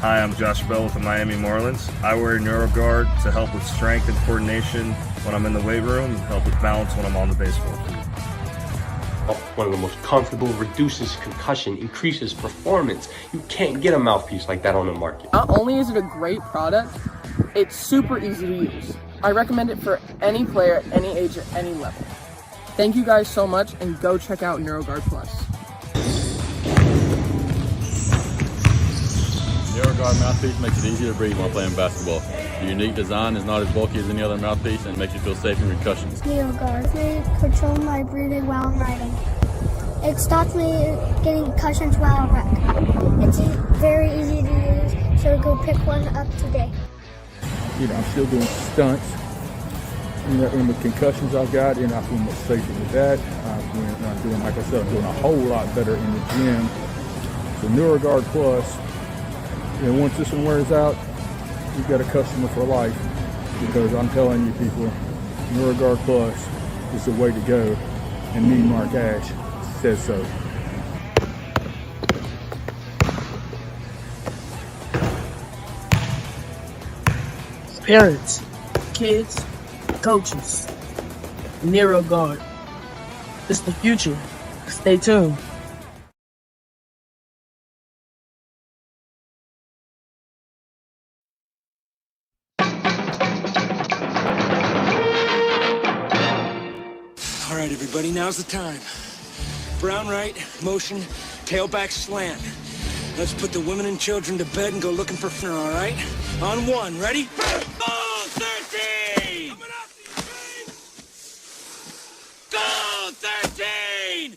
Hi, I'm Josh Bell with the Miami Marlins. I wear NeuroGuard to help with strength and coordination when I'm in the weight room and help with balance when I'm on the baseball field. One of the most comfortable, reduces concussion, increases performance. You can't get a mouthpiece like that on the market. Not only is it a great product, it's super easy to use. I recommend it for any player, any age, at any level. Thank you guys so much, and go check out NeuroGuard Plus. NeuroGuard mouthpiece makes it easier to breathe while playing basketball. The unique design is not as bulky as any other mouthpiece and makes you feel safe in concussions. NeuroGuard. I control my breathing while I'm riding. It stops me getting concussions while I ride. It's very easy to use, so go pick one up today. I'm still doing stunts. And the concussions I've got, and I feel much safer with that. I'm doing, like I said, I'm doing a whole lot better in the gym. So NeuroGuard Plus, once this one wears out, you've got a customer for life, because I'm telling you people, NeuroGuard Plus is the way to go, and me, Mark Ash, says so. Parents, kids, coaches, NeuroGuard. It's the future. Stay tuned. All right, everybody, now's the time. Brown right, motion, tailback slant. Let's put the women and children to bed and go looking for dinner, all right? On one, ready? Go 13! Coming up, go 13!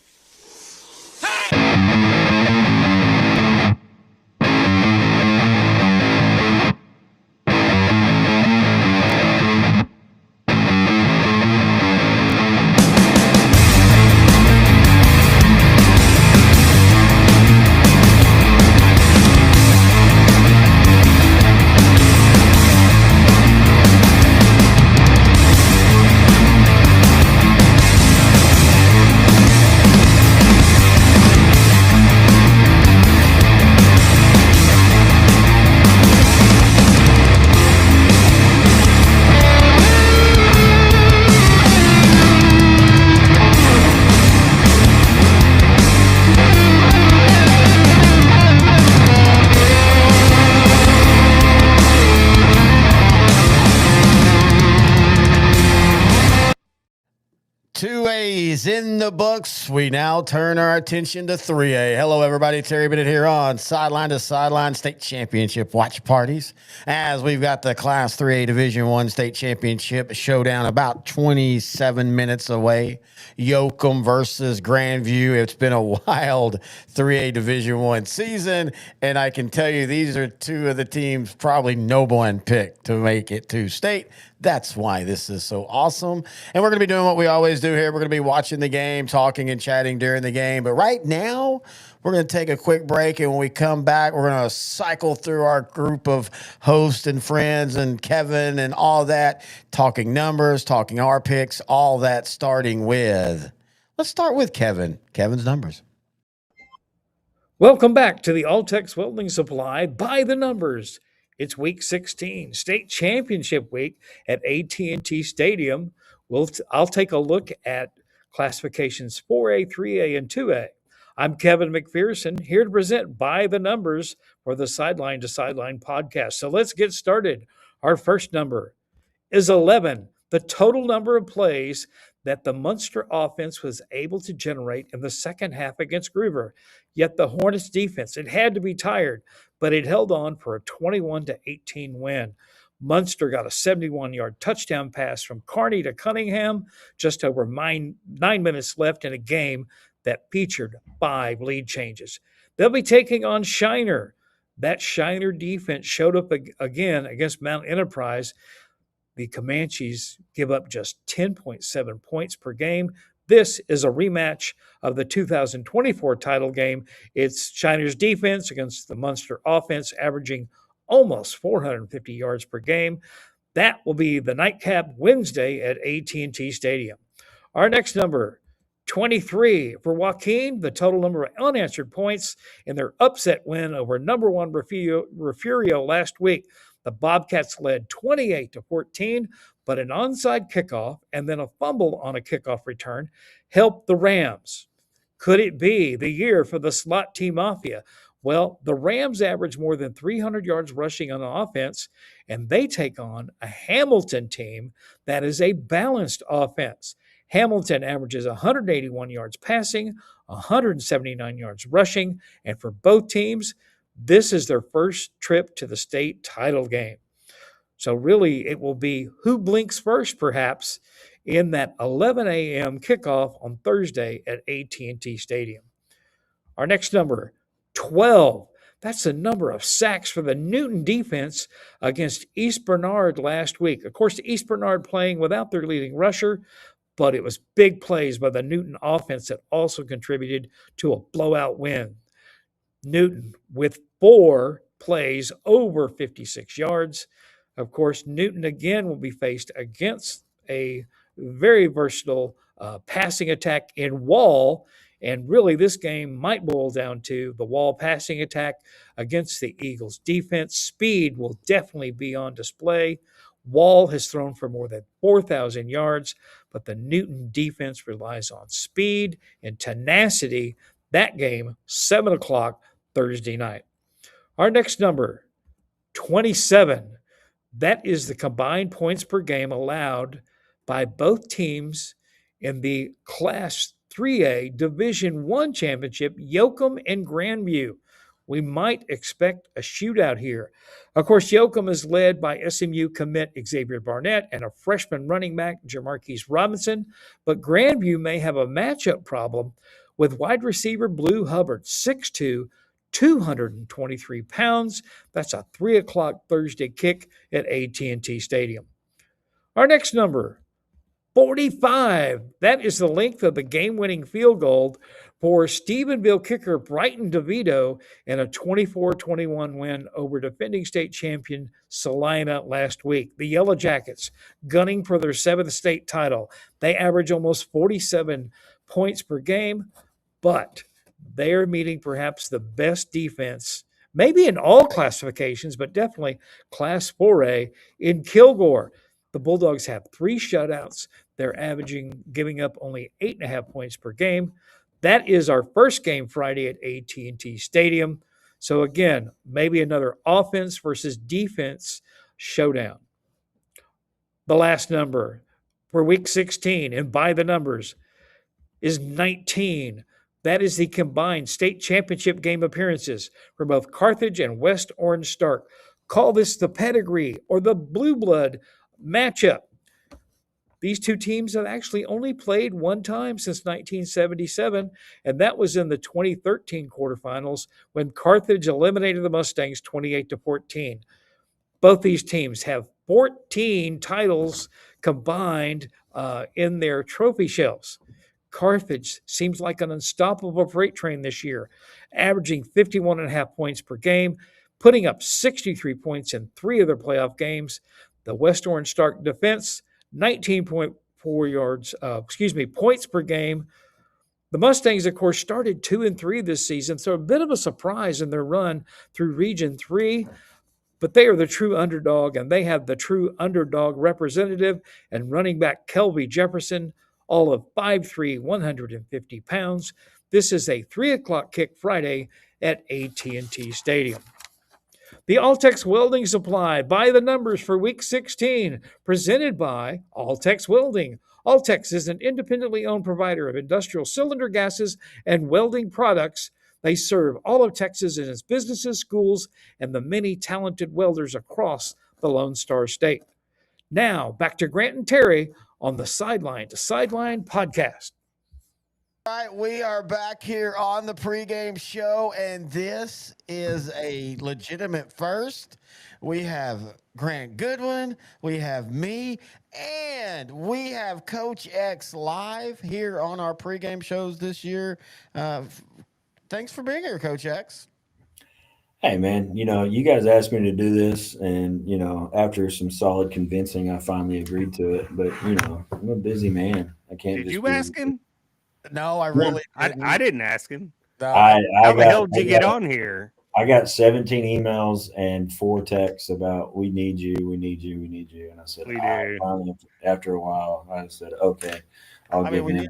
In the books, we now turn our attention to 3A. Hello, everybody. Terry Bennett here on Sideline to Sideline State Championship watch parties. As we've got the Class 3A Division I State Championship showdown about 27 minutes away. Yoakum versus Grandview. It's been a wild 3A Division I season, and I can tell you these are two of the teams probably no one picked to make it to state. That's why this is so awesome. And we're going to be doing what we always do here. We're going to be watching the game, talking and chatting during the game. But right now, we're going to take a quick break. And when we come back, we're going to cycle through our group of hosts and friends and Kevin and all that, talking numbers, talking our picks, all that, starting with, let's start with Kevin. Kevin's numbers. Welcome back to the Altex Welding Supply by the numbers. It's week 16, state championship week at AT&T Stadium. I'll take a look at classifications 4A, 3A, and 2A. I'm Kevin McPherson, here to present by the numbers for the Sideline to Sideline podcast. So let's get started. Our first number is 11, the total number of plays that the Munster offense was able to generate in the second half against Groover. Yet the Hornets defense, it had to be tired, but it held on for a 21-18 win. Munster got a 71-yard touchdown pass from Carney to Cunningham, just over 9 minutes left in a game that featured 5 lead changes. They'll be taking on Shiner. That Shiner defense showed up again against Mount Enterprise. The Comanches give up just 10.7 points per game. This is a rematch of the 2024 title game. It's Shiner's defense against the Munster offense, averaging almost 450 yards per game. That will be the nightcap Wednesday at AT&T Stadium. Our next number 23 for Joaquin, the total number of unanswered points in their upset win over number one Refugio last week. The Bobcats led 28-14, but an onside kickoff and then a fumble on a kickoff return helped the Rams. Could it be the year for the slot T Mafia? Well, the Rams average more than 300 yards rushing on offense, and they take on a Hamilton team that is a balanced offense. Hamilton averages 181 yards passing, 179 yards rushing, and for both teams, this is their first trip to the state title game. So really, it will be who blinks first, perhaps, in that 11 a.m. kickoff on Thursday at AT&T Stadium. Our next number, 12. That's the number of sacks for the Newton defense against East Bernard last week. Of course, East Bernard playing without their leading rusher, but it was big plays by the Newton offense that also contributed to a blowout win. Newton with 4 plays over 56 yards. Of course, Newton again will be faced against a very versatile passing attack in Wall. And really, this game might boil down to the Wall passing attack against the Eagles defense. Speed will definitely be on display. Wall has thrown for more than 4,000 yards, but the Newton defense relies on speed and tenacity. That game, 7 o'clock Thursday night. Our next number, 27. That is the combined points per game allowed by both teams in the Class 3A Division I Championship, Yoakum and Grandview. We might expect a shootout here. Of course, Yoakum is led by SMU commit Xavier Barnett and a freshman running back, Jamarquise Robinson, but Grandview may have a matchup problem with wide receiver Blue Hubbard, 6'2", 223 pounds. That's a 3 o'clock Thursday kick at AT&T Stadium. Our next number, 45. That is the length of the game-winning field goal for Stephenville kicker Brighton DeVito in a 24-21 win over defending state champion Salina last week. The Yellow Jackets gunning for their 7th state title. They average almost 47 points per game, but they are meeting perhaps the best defense, maybe in all classifications, but definitely Class 4A in Kilgore. The Bulldogs have 3 shutouts. They're giving up only 8.5 points per game. That is our first game Friday at AT&T Stadium. So again, maybe another offense versus defense showdown. The last number for Week 16, and by the numbers, is 19. That is the combined state championship game appearances for both Carthage and West Orange Stark. Call this the pedigree or the blue blood matchup. These two teams have actually only played one time since 1977, and that was in the 2013 quarterfinals when Carthage eliminated the Mustangs 28-14. Both these teams have 14 titles combined in their trophy shelves. Carthage seems like an unstoppable freight train this year, averaging 51.5 points per game, putting up 63 points in 3 of their playoff games. The West Orange Stark defense, 19.4 points per game. The Mustangs, of course, started 2-3 this season, so a bit of a surprise in their run through Region 3. But they are the true underdog, and they have the true underdog representative and running back Kelby Jefferson, all of 5'3", 150 pounds. This is a 3 o'clock kick Friday at AT&T Stadium. The Altex Welding Supply by the numbers for Week 16, presented by Altex Welding. Altex is an independently owned provider of industrial cylinder gases and welding products. They serve all of Texas and its businesses, schools, and the many talented welders across the Lone Star State. Now, back to Grant and Terry on the Sideline to Sideline podcast. All right, we are back here on the pregame show, and this is a legitimate first. We have Grant Goodwin, we have me, and we have Coach X live here on our pregame shows this year. Thanks for being here, Coach X. Hey, man, you guys asked me to do this, and, after some solid convincing, I finally agreed to it. But, I'm a busy man. I can't Did you ask him? No, I really didn't. I didn't ask him. I How the got, hell did you get on here? I got 17 emails and 4 texts about we need you, we need you, we need you, and I said, We all right, do. finally, after a while, I said, okay, I'll give in.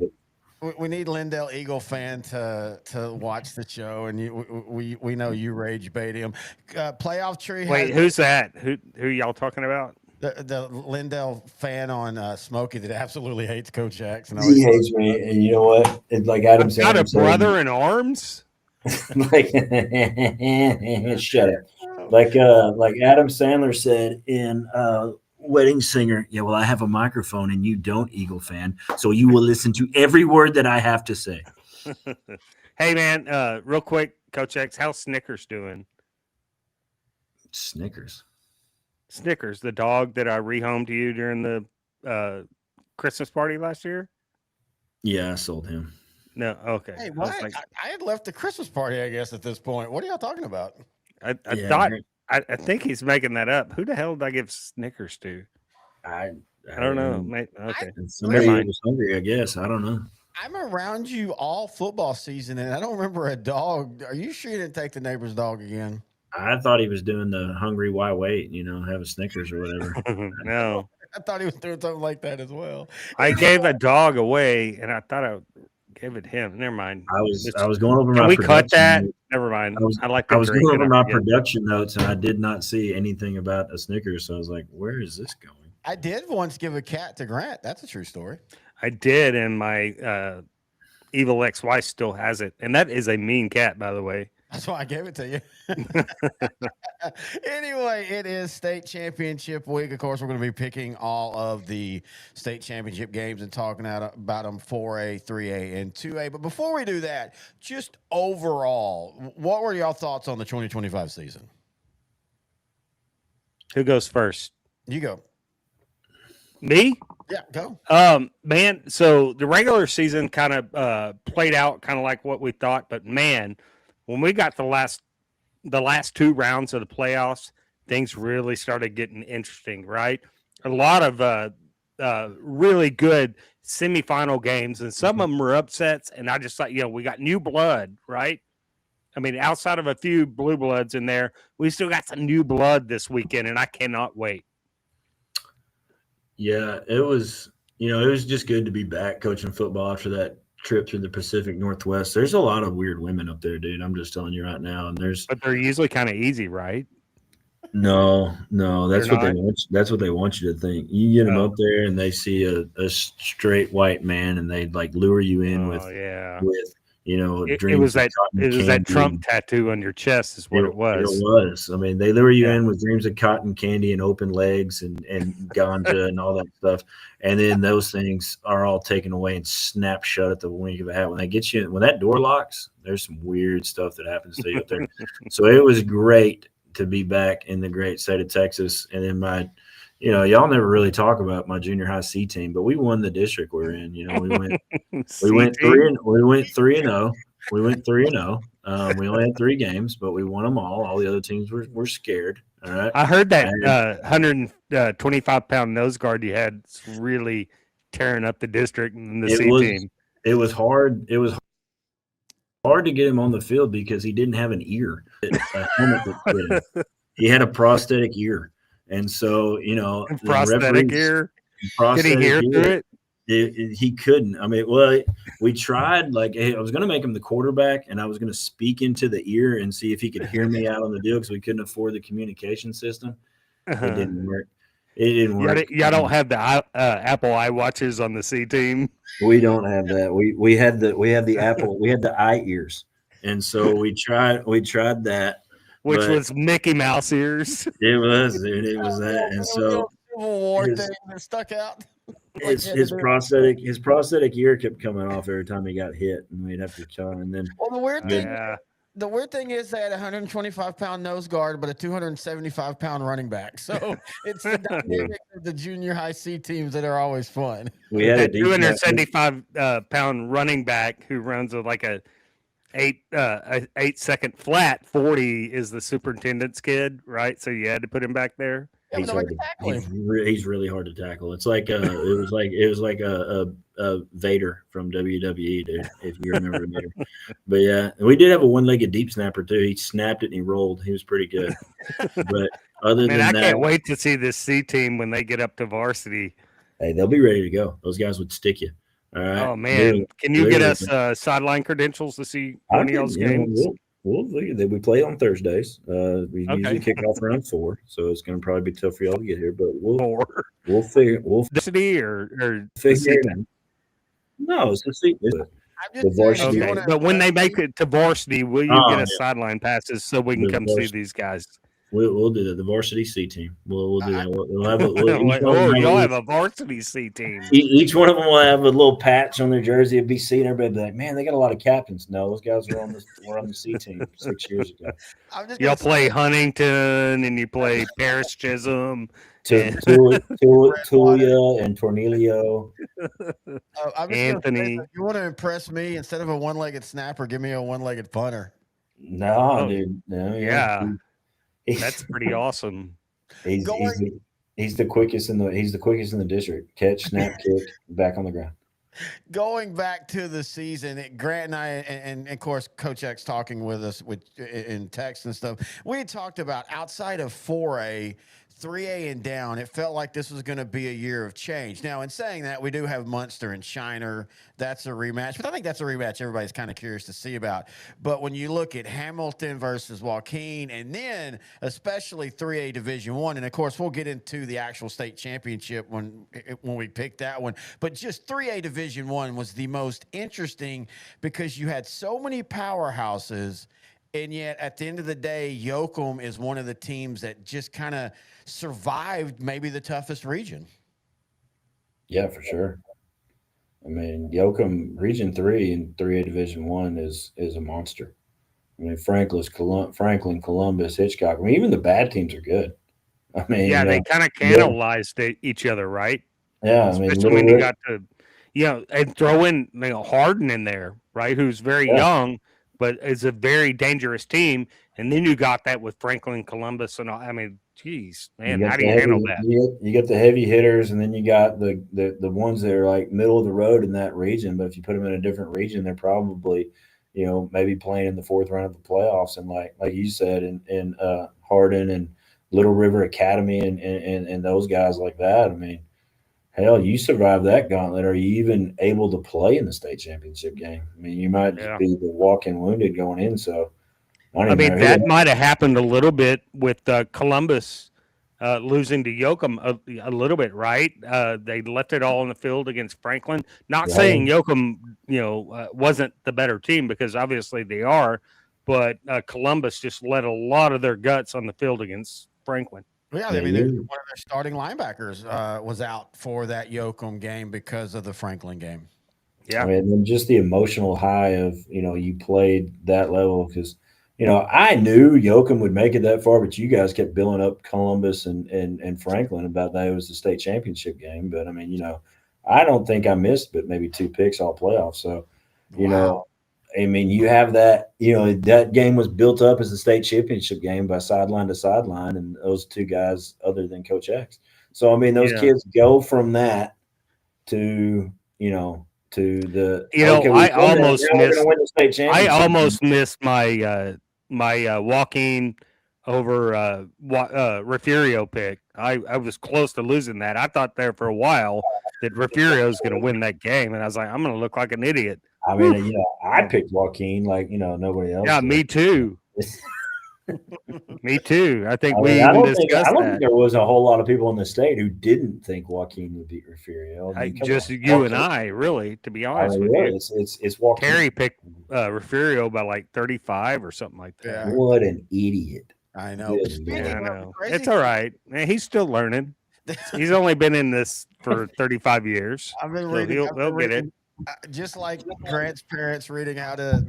We need Lindell Eagle fan to watch the show, and we know you rage bait him. Playoff tree. Wait, who's that? Who y'all talking about? The Lindell fan on Smokey that absolutely hates Coach Jackson. He hates me, and you know what? It's like Adam Sandler Got a said, brother in arms. like shut up. Like Adam Sandler said in Wedding Singer. Yeah, well, I have a microphone, and you don't, Eagle fan, so you will listen to every word that I have to say. Hey, man, real quick, Coach X, how's Snickers doing? Snickers, the dog that I rehomed to you during the Christmas party last year. Yeah, I sold him. No, okay. Hey, what? I had left the Christmas party, I guess, at this point. What are y'all talking about? I I think he's making that up. Who the hell did I give Snickers to? I don't know. Okay. Somebody was hungry, I guess. I don't know. I'm around you all football season, and I don't remember a dog. Are you sure you didn't take the neighbor's dog again? I thought he was doing the hungry, why wait? Have a Snickers or whatever. No. I thought he was doing something like that as well. I gave a dog away, and I thought I gave it to him. Never mind. I was going over Can my we cut that? notes. Never mind. I was going over my production notes, and I did not see anything about a Snickers. So I was like, where is this going? I did once give a cat to Grant. That's a true story. I did, and my evil ex-wife still has it. And that is a mean cat, by the way. That's why I gave it to you. Anyway, it is state championship week. Of course, we're going to be picking all of the state championship games and talking about them 4A, 3A, and 2A. But before we do that, just overall, what were y'all thoughts on the 2025 season? Who goes first? You go. Me? Yeah, go. Man, so the regular season kind of played out kind of like what we thought, but man, when we got the last 2 rounds of the playoffs, things really started getting interesting, right? A lot of really good semifinal games, and some of them were upsets, and I just thought, we got new blood, right? I mean, outside of a few blue bloods in there, we still got some new blood this weekend, and I cannot wait. Yeah, it was just good to be back coaching football after that trip through the Pacific Northwest. There's a lot of weird women up there, dude. I'm just telling you right now. And but they're usually kind of easy, right? No, that's what they want. That's what they want you to think. You get them up there and they see a straight white man and they like lure you in with it was that Trump tattoo on your chest is what it was. It was. I mean, they lure you in with dreams of cotton candy and open legs and ganja and all that stuff. And then those things are all taken away and snapped shut at the wink of a hat. When they get you, when that door locks, there's some weird stuff that happens to you up there. So it was great to be back in the great state of Texas. And then y'all never really talk about my junior high C team, but we won the district we're in. We went 3-0. We went 3-0. We only had 3 games, but we won them all. All the other teams were scared. All right. I heard that 125-pound nose guard you had really tearing up the district and the C team. It was hard. It was hard to get him on the field because he didn't have an ear. A helmet that fit him. He had a prosthetic ear. And so, prosthetic ear. Did he hear through it? He couldn't. I mean, we tried. Like, I was going to make him the quarterback, and I was going to speak into the ear and see if he could hear me out on the deal because we couldn't afford the communication system. It didn't work. Y'all don't have the Apple iWatches on the C team. We don't have that. We had the Apple. We had the eye ears, and so we tried that. Which was Mickey Mouse ears. It was, dude. It was that, and so Civil War thing that stuck out. His prosthetic ear kept coming off every time he got hit, and we'd have to try. And then, the weird thing is they had a 125-pound nose guard, but a 275-pound running back. So it's the dynamic of the junior high C teams that are always fun. We had a 275-pound running back who runs like a 8-second flat 40 is the superintendent's kid, right? So you had to put him back there. Yeah, but He's nobody hard can to, tackle him. he's really hard to tackle. It's like it was like a Vader from WWE, dude, if you remember Vader. But yeah, and we did have a one-legged deep snapper too. He snapped it and he rolled. He was pretty good. But other Man, than I that, can't wait to see this C team when they get up to varsity. hey, they'll be ready to go. Those guys would stick you. All right. Oh man, can you get Literally. us sideline credentials to see I one of could, y'all's you know, games? we'll figure that we play on Thursdays. We usually kick off around 4, so it's going to probably be tough for y'all to get here. But we'll figure varsity or figure it out. No, it's the varsity. Okay, but when they make it to varsity, will you get us sideline passes so we can come see these guys? We'll do that. The varsity C team. We'll do that. We'll have y'all have a varsity C team. Each one of them will have a little patch on their jersey. It'd be C, and everybody be like, "Man, they got a lot of captains." No, those guys were on the C team 6 years ago. Y'all play Huntington and you play Paris Chisholm, Tulia and Tornilio. Anthony. If you want to impress me, instead of a one-legged snapper, give me a one-legged punter. No, dude. No, yeah. That's pretty awesome. He's the quickest in the district. Catch, snap, kick, back on the ground. Going back to the season, Grant and I, and of course, Coach X talking with us in text and stuff, we talked about outside of 4A, 3A and down, it felt like this was going to be a year of change. Now, in saying that, we do have Munster and Shiner. That's a rematch, but I think that's a rematch everybody's kind of curious to see about. But when you look at Hamilton versus Joaquin, and then especially 3A Division I, and of course, we'll get into the actual state championship when we pick that one. But just 3A Division I was the most interesting because you had so many powerhouses. And yet, at the end of the day, Yoakum is one of the teams that just kind of survived maybe the toughest region. Yeah, for sure. I mean, Yoakum Region 3 and 3A Division 1 is a monster. I mean, Franklin, Columbus, Hitchcock. I mean, even the bad teams are good. I mean, yeah, they kind of cannibalized each other, right? Yeah, especially when you got to, and throw in Hardin in there, right? Who's very young, but is a very dangerous team. And then you got that with Franklin, Columbus, and I mean, geez, man, how do you handle that? You get the heavy hitters, and then you got the ones that are like middle of the road in that region. But if you put them in a different region, they're probably, maybe playing in the 4th round of the playoffs. And like you said, in Hardin and Little River Academy and those guys like that. I mean, hell, you survive that gauntlet. Are you even able to play in the state championship game? I mean, you might just be the walking wounded going in. So, I mean, that might have happened a little bit with Columbus losing to Yoakum a little bit, right? They left it all on the field against Franklin. Not saying Yoakum, wasn't the better team, because obviously they are, but Columbus just let a lot of their guts on the field against Franklin. Yeah, I mean, one of their starting linebackers was out for that Yoakum game because of the Franklin game. Yeah, I mean, and just the emotional high of you played that level, because I knew Yoakum would make it that far, but you guys kept billing up Columbus and Franklin about that it was the state championship game. But I mean, I don't think I missed but maybe 2 picks all playoffs. So, I mean, you have that, that game was built up as the state championship game by sideline to sideline, and those 2 guys other than Coach X. So, I mean, those kids go from that to, to the I almost missed my my Joaquin over Refugio pick. I was close to losing that. I thought there for a while that Refugio was going to win that game, and I was like, I'm going to look like an idiot. I mean, I picked Joaquin like nobody else. Yeah, did. Me too. Me too. I think I don't think there was a whole lot of people in the state who didn't think Joaquin would beat Refugio. Just you and I, really, to be honest with you. It's Joaquin. Terry picked Refugio by like 35 or something like that. Yeah. What an idiot! I know. Yeah, I know. It's all right. Man, he's still learning. He's only been in this for 35 years. I've been reading. He'll get it. Just like Grant's parents reading how to,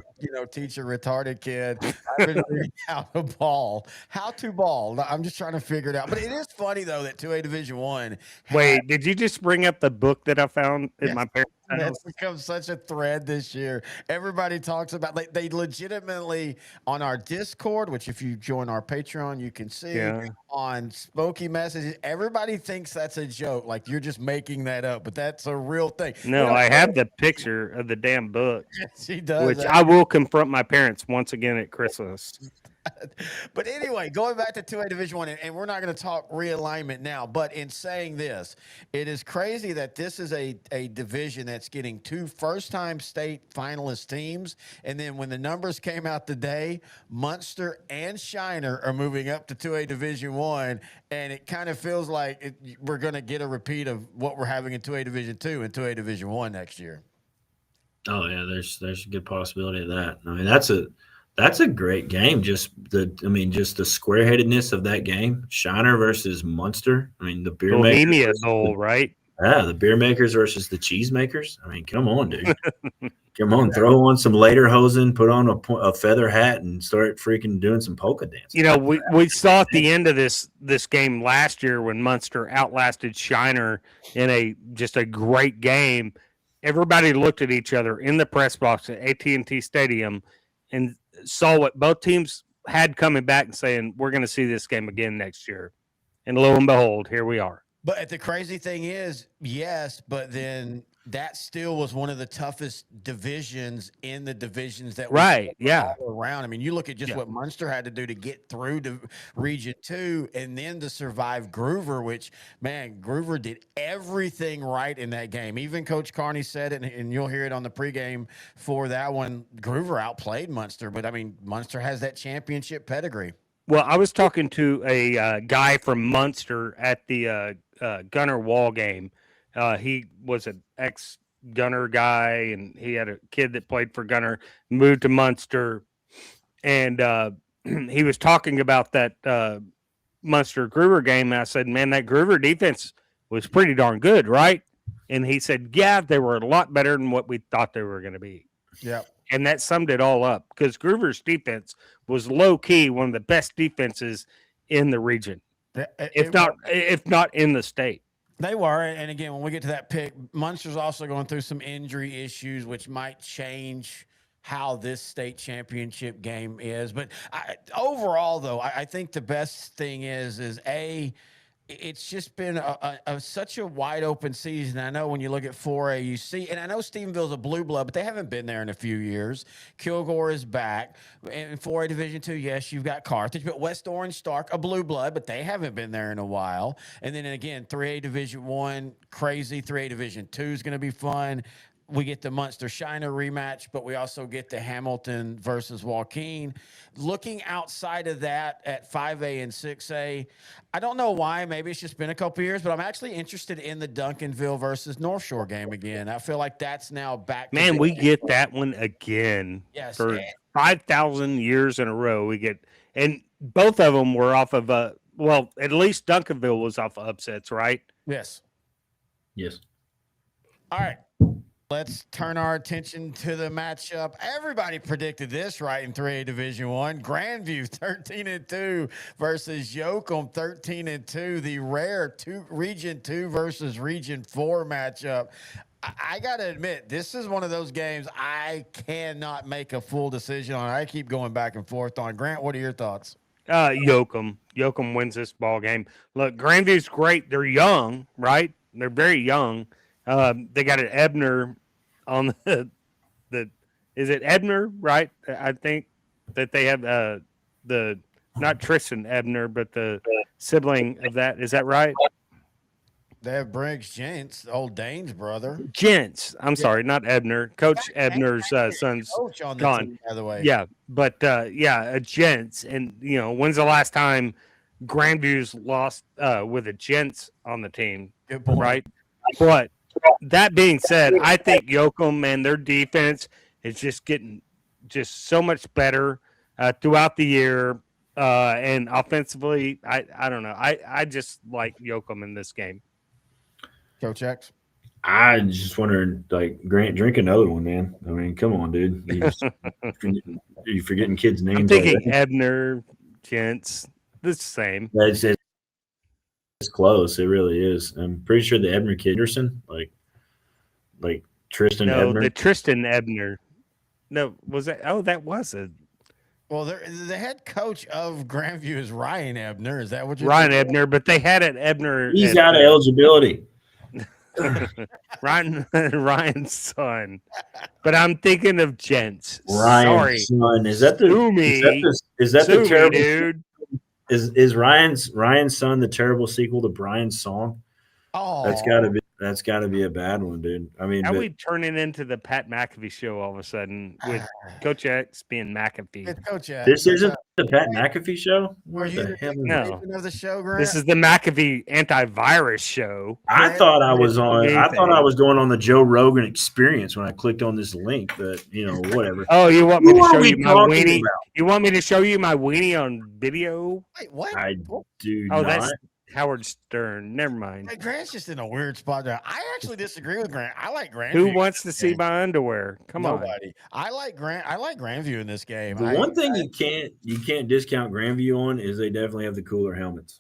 teach a retarded kid. I've been reading how to ball. How to ball. I'm just trying to figure it out. But it is funny though that 2A Division One. Wait, did you just bring up the book that I found at Yes. my parents' house? That's become such a thread this year. Everybody talks about they legitimately on our Discord, which if you join our Patreon, you can see Yeah. on Spooky Messages. Everybody thinks that's a joke, like you're just making that up, but that's a real thing. No, I have the picture of the damn book, Yes, he does. which I will confront my parents once again at Christmas. But anyway, going back to 2A Division One, and we're not going to talk realignment now, but in saying this, it is crazy that this is a division that's getting 2 first-time state finalist teams, and then when the numbers came out today, Munster and Shiner are moving up to 2A Division One, and it kind of feels like we're going to get a repeat of what we're having in 2A Division Two and 2A Division One next year. Oh yeah, there's a good possibility of that. I mean, that's a great game. Just the square-headedness of that game. Shiner versus Munster. I mean, the beer Bohemia makers Bowl, right? Yeah, the beer makers versus the cheese makers. I mean, come on, dude. Come on, throw on some lederhosen, put on a feather hat, and start freaking doing some polka dance. We saw at the end of this game last year when Munster outlasted Shiner in a great game. Everybody looked at each other in the press box at AT&T Stadium and saw what both teams had coming back and saying, we're going to see this game again next year. And lo and behold, here we are. But the crazy thing is, yes, but then that still was one of the toughest divisions in the divisions that all around. I mean, you look at just what Munster had to do to get through to Region 2 and then to survive Groover, which, man, Groover did everything right in that game. Even Coach Carney said it, and you'll hear it on the pregame for that one. Groover outplayed Munster, but, I mean, Munster has that championship pedigree. Well, I was talking to a guy from Munster at the Gunner Wall game. He was an ex-Gunner guy, and he had a kid that played for Gunner, moved to Munster, and he was talking about that Munster Groover game. And I said, man, that Groover defense was pretty darn good, right? And he said, yeah, they were a lot better than what we thought they were going to be. Yeah. And that summed it all up because Groover's defense was low key one of the best defenses in the region, if not in the state. They were, and again, when we get to that pick, Munster's also going through some injury issues, which might change how this state championship game is. But overall, though, I think the best thing is it's just been such a wide open season. I know when you look at 4A, you see, and I know Stephenville's a blue blood, but they haven't been there in a few years. Kilgore is back. In 4A Division 2, yes, you've got Carthage, but West Orange Stark, a blue blood, but they haven't been there in a while. And then again, 3A Division 1, crazy. 3A Division 2 is going to be fun. We get the Munster Shiner rematch, but we also get the Hamilton versus Joaquin. Looking outside of that at 5A and 6A, I don't know why. Maybe it's just been a couple years, but I'm actually interested in the Duncanville versus North Shore game again. I feel like that's now back. Man, we get that one again. Yes, for 5,000 years in a row. We get, and both of them were off of at least Duncanville was off of upsets, right? Yes. Yes. All right. Let's turn our attention to the matchup. Everybody predicted this right in 3A Division 1. Grandview 13-2 versus Yoakum 13-2. The rare Region 2 versus Region 4 matchup. I got to admit, this is one of those games I cannot make a full decision on. I keep going back and forth on. Grant, what are your thoughts? Yoakum. Yoakum wins this ball game. Look, Grandview's great. They're young, right? They're very young. They got an Ebner on the is it Ebner, right? I think that they have the not Tristan Ebner, but the sibling of that. Is that right? They have Briggs Gents, old Dane's brother. Gents. I'm sorry, not Ebner. Coach Ebner's son's coach on the gone. team, by the way. Yeah, but a Gents, and when's the last time Grandview's lost with a Gents on the team? Good point. Right? But that being said, I think Yoakum and their defense is just getting just so much better throughout the year. And offensively, I don't know. I just like Yoakum in this game. Coach X. I just wondering, like, Grant, drink another one, man. I mean, come on, dude. You forgetting kids' names I'm thinking already? Ebner, Gents, the same. It's close. It really is. I'm pretty sure the Ebner kid, Anderson, like Tristan No, Ebner. the Tristan Ebner. No, was that? Oh, that was it. Well, the head coach of Grandview is Ryan Ebner. Is that what you're Ryan thinking? Ebner, but they had it Ebner. He's out of eligibility. Ryan's son. But I'm thinking of Gents. Sorry. Ryan's son. Is that the Sue me. is that Sue the me, terrible dude? Is Ryan's son the terrible sequel to Brian's song? Oh, that's gotta be a bad one, dude. I mean, How but we turning into the Pat McAfee show all of a sudden with Coach X being McAfee? It's Coach X. this isn't the Pat McAfee show. Are What you the the hell is No. patron of the show, Grant? This is the McAfee antivirus show. I thought I was Anything. going on the Joe Rogan experience when I clicked on this link, but whatever. Oh, you want me Who to are show we you my talking weenie? about? You want me to show you my weenie on video? Wait, what? I do Oh, not. that's Howard Stern. Never mind. Hey, Grant's just in a weird spot there. I actually disagree with Grant. I like Grandview. Who wants to see my underwear? Come on. Nobody. I like Grandview in this game. The one thing you can't discount Grandview on is they definitely have the cooler helmets.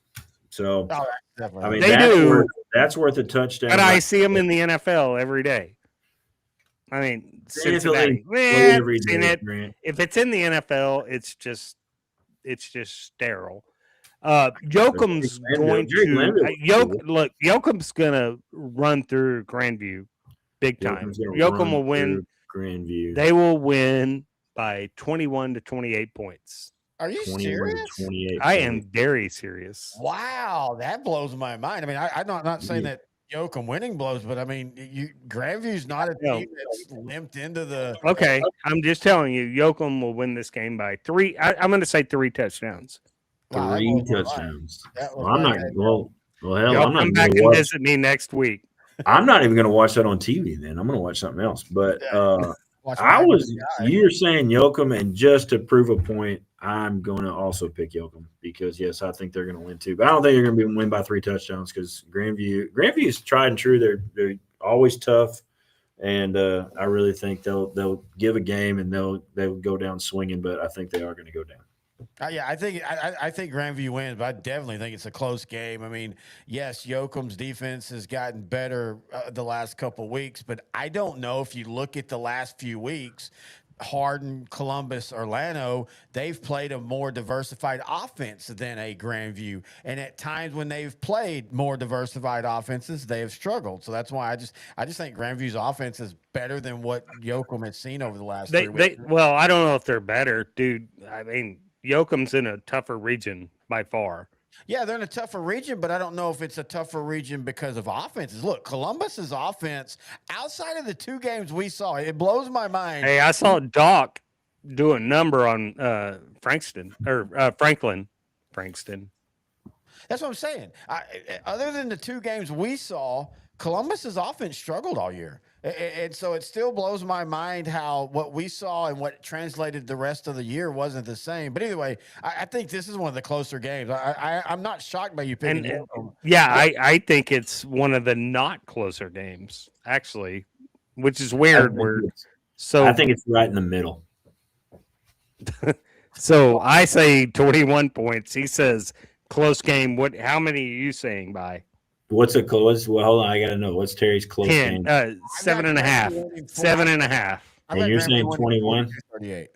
So Oh, definitely. I mean, They do. That's worth a touchdown. But I see them in the NFL every day. I mean, Cincinnati. play every Seen day, it. Grant. If it's in the NFL, it's just sterile. Yoakum's going to Yoakum's gonna run through Grandview big time. Yoakum will win. Grandview. They will win by 21 to 28 points. Are you serious? 28 I am very serious. Wow, that blows my mind. I mean, I'm not saying that Yoakum winning blows, but I mean, Grandview's not a team that's limped into the. Okay, I'm just telling you, Yoakum will win this game by 3. I'm going to say 3 touchdowns. Wow, 3 touchdowns. Well, I'm not. Well, hell, Y'all I'm not come back gonna and watch. visit me next week. I'm not even going to watch that on TV. Then I'm going to watch something else. But you're saying Yoakum, and just to prove a point, I'm going to also pick Yoakum because yes, I think they're going to win too. But I don't think they're going to win by 3 touchdowns because Grandview is tried and true. They're always tough, and I really think they'll give a game and they'll go down swinging. But I think they are going to go down. Yeah, I think Grandview wins, but I definitely think it's a close game. I mean, yes, Yoakum's defense has gotten better the last couple weeks, but I don't know if you look at the last few weeks, Hardin, Columbus, Orlando, they've played a more diversified offense than a Grandview. And at times when they've played more diversified offenses, they have struggled. So that's why I just think Grandview's offense is better than what Yoakum has seen over the last 3 weeks. Well, I don't know if they're better, dude. I mean, Yoakum's in a tougher region by far. Yeah, they're in a tougher region, but I don't know if it's a tougher region because of offenses. Look, Columbus's offense, outside of the 2 games we saw, it blows my mind. Hey, I saw Doc do a number on Frankston. That's what I'm saying. Other than the 2 games we saw, Columbus's offense struggled all year. And so it still blows my mind how what we saw and what translated the rest of the year wasn't the same. But either way, I think this is one of the closer games. I'm not shocked by you picking Yoakum. Yeah, I think it's one of the not closer games, actually, which is weird. I think it's right in the middle. So I say 21 points. He says close game. How many are you saying by? What's a close? Well, hold on. I got to know. What's Terry's close 10, game? 7.5. 7.5. And you're saying 21? 38.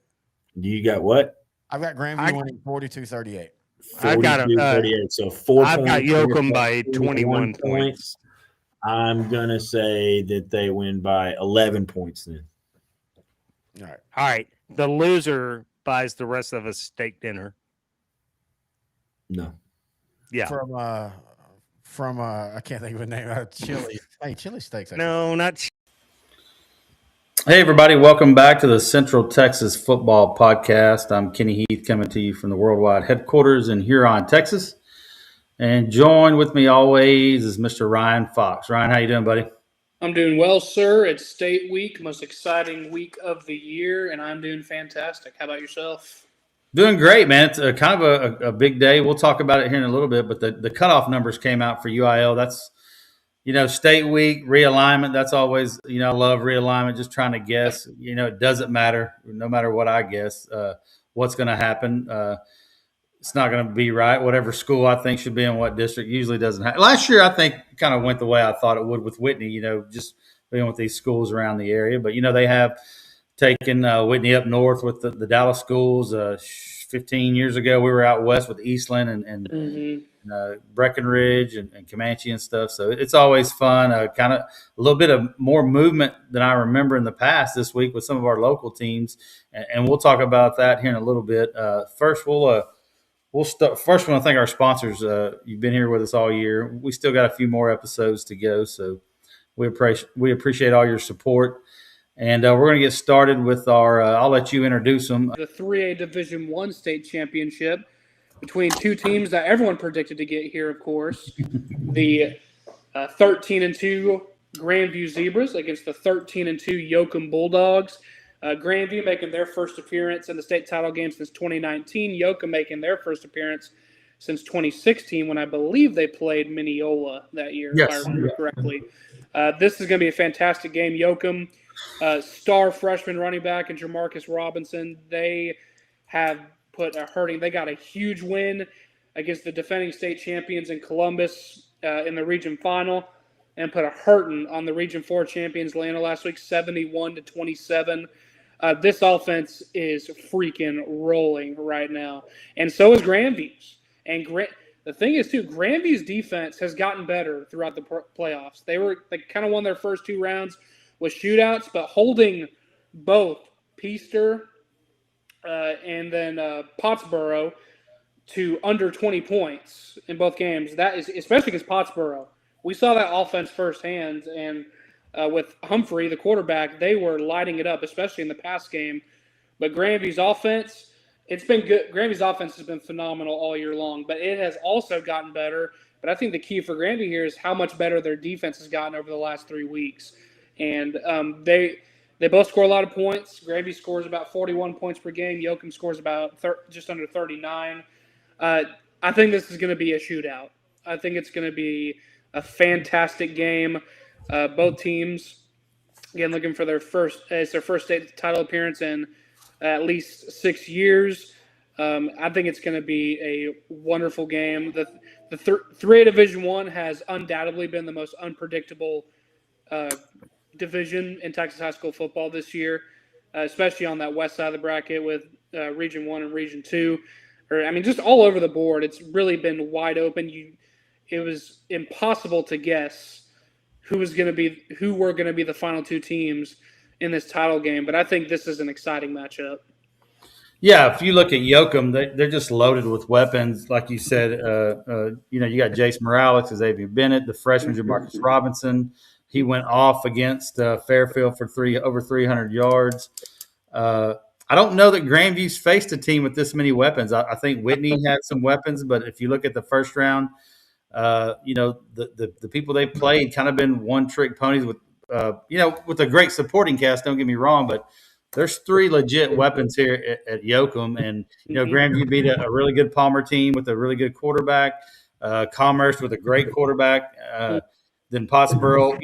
Do you got what? I've got Grandview winning 42-38. I've got 38. So 4 I've points. got Yoakum by 21 points. I'm going to say that they win by 11 points then. All right. All right. The loser buys the rest of us steak dinner. No. Yeah. From I can't think of a name. Chili. Hey, Chili Steaks. No, not. Hey, everybody. Welcome back to the Central Texas Football Podcast. I'm Kenny Heath coming to you from the worldwide headquarters in Huron, Texas. And join with me always is Mr. Ryan Fox. Ryan, how you doing, buddy? I'm doing well, sir. It's state week, most exciting week of the year, and I'm doing fantastic. How about yourself? Doing great, man. It's kind of a big day. We'll talk about it here in a little bit, but the cutoff numbers came out for UIL. That's, state week realignment. That's always, I love realignment. Just trying to guess. It doesn't matter. No matter what I guess, what's going to happen. It's not going to be right. Whatever school I think should be in what district usually doesn't happen. Last year, I think kind of went the way I thought it would with Whitney. Just being with these schools around the area. But they have taken Whitney up north with the Dallas schools. 15 years ago, we were out west with Eastland and Breckenridge and Comanche and stuff. So it's always fun. Kind of a little bit of more movement than I remember in the past this week with some of our local teams, and we'll talk about that here in a little bit. First, we'll start. First, I want to thank our sponsors. You've been here with us all year. We still got a few more episodes to go, so we appreciate all your support. And we're going to get started with our. I'll let you introduce them. The 3A Division I state championship between two teams that everyone predicted to get here, of course. The 13-2 Grandview Zebras against the 13-2 Yoakum Bulldogs. Grandview making their first appearance in the state title game since 2019. Yoakum making their first appearance since 2016, when I believe they played Mineola that year, if I remember correctly. This is going to be a fantastic game. Yoakum, star freshman running back and Jamarcus Robinson, they have put a hurting. They got a huge win against the defending state champions in Columbus in the region final, and put a hurting on the Region 4 champions Atlanta last week, 71-27. This offense is freaking rolling right now, and so is Grandview's. And the thing is, too, Grandview's defense has gotten better throughout the playoffs. They kind of won their first two rounds with shootouts, but holding both Peaster and then Pottsboro to under 20 points in both games. That is especially against Pottsboro. We saw that offense firsthand, and with Humphrey, the quarterback, they were lighting it up, especially in the pass game. But Grandview's offense, it's been good. Grandview's offense has been phenomenal all year long, but it has also gotten better. But I think the key for Grandview here is how much better their defense has gotten over the last 3 weeks. And they both score a lot of points. Grandview scores about 41 points per game. Yoakum scores about just under 39. I think this is going to be a shootout. I think it's going to be a fantastic game. Both teams, again, looking for it's their first state title appearance in at least 6 years. I think it's going to be a wonderful game. The 3A Division I has undoubtedly been the most unpredictable division in Texas high school football this year, especially on that west side of the bracket with Region 1 and Region 2. Just all over the board. It's really been wide open. It was impossible to guess who were going to be the final two teams in this title game. But I think this is an exciting matchup. Yeah, if you look at Yoakum, they're just loaded with weapons. Like you said, you got Jace Morales, Xavier Bennett, the freshman Jamarcus Robinson. He went off against Fairfield for over 300 yards. I don't know that Grandview's faced a team with this many weapons. I think Whitney had some weapons, but if you look at the first round, the people they played kind of been one-trick ponies with a great supporting cast. Don't get me wrong, but there's 3 legit weapons here at Yoakum, and Grandview beat a really good Palmer team with a really good quarterback. Commerce with a great quarterback. Then Pottsboro,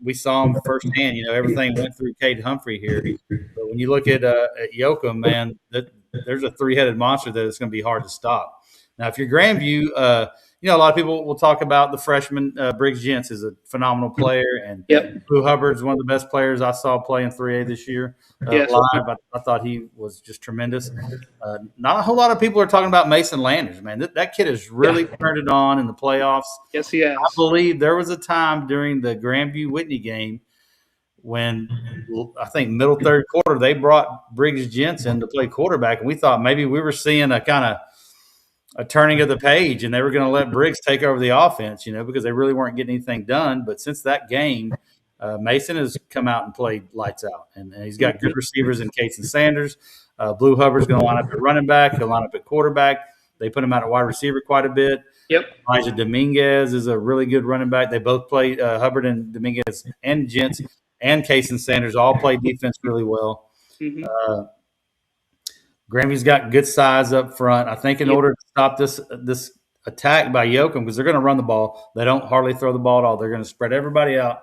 we saw them firsthand. Everything went through Cade Humphrey here. But when you look at Yoakum, man, there's a 3-headed monster that is going to be hard to stop. Now, if you're Grandview, a lot of people will talk about the freshman Briggs Gents is a phenomenal player, and Blue Hubbard's one of the best players I saw play in 3A this year. Live, I thought he was just tremendous. Not a whole lot of people are talking about Mason Landers, man. That kid has really turned it on in the playoffs. Yes, he has. I believe there was a time during the Grandview-Whitney game when I think middle third quarter they brought Briggs Gents in to play quarterback, and we thought maybe we were seeing a kind of a turning of the page, and they were going to let Briggs take over the offense, because they really weren't getting anything done. But since that game, Mason has come out and played lights out, and he's got good receivers in Cates and Sanders. Blue Hubbard's going to line up at running back. He'll line up at quarterback. They put him out at wide receiver quite a bit. Elijah Dominguez is a really good running back. They both play Hubbard and Dominguez and Gents and Cates and Sanders all play defense really well. Grandview's got good size up front. I think in order to stop this attacked by Yoakum because they're going to run the ball. They don't hardly throw the ball at all. They're going to spread everybody out,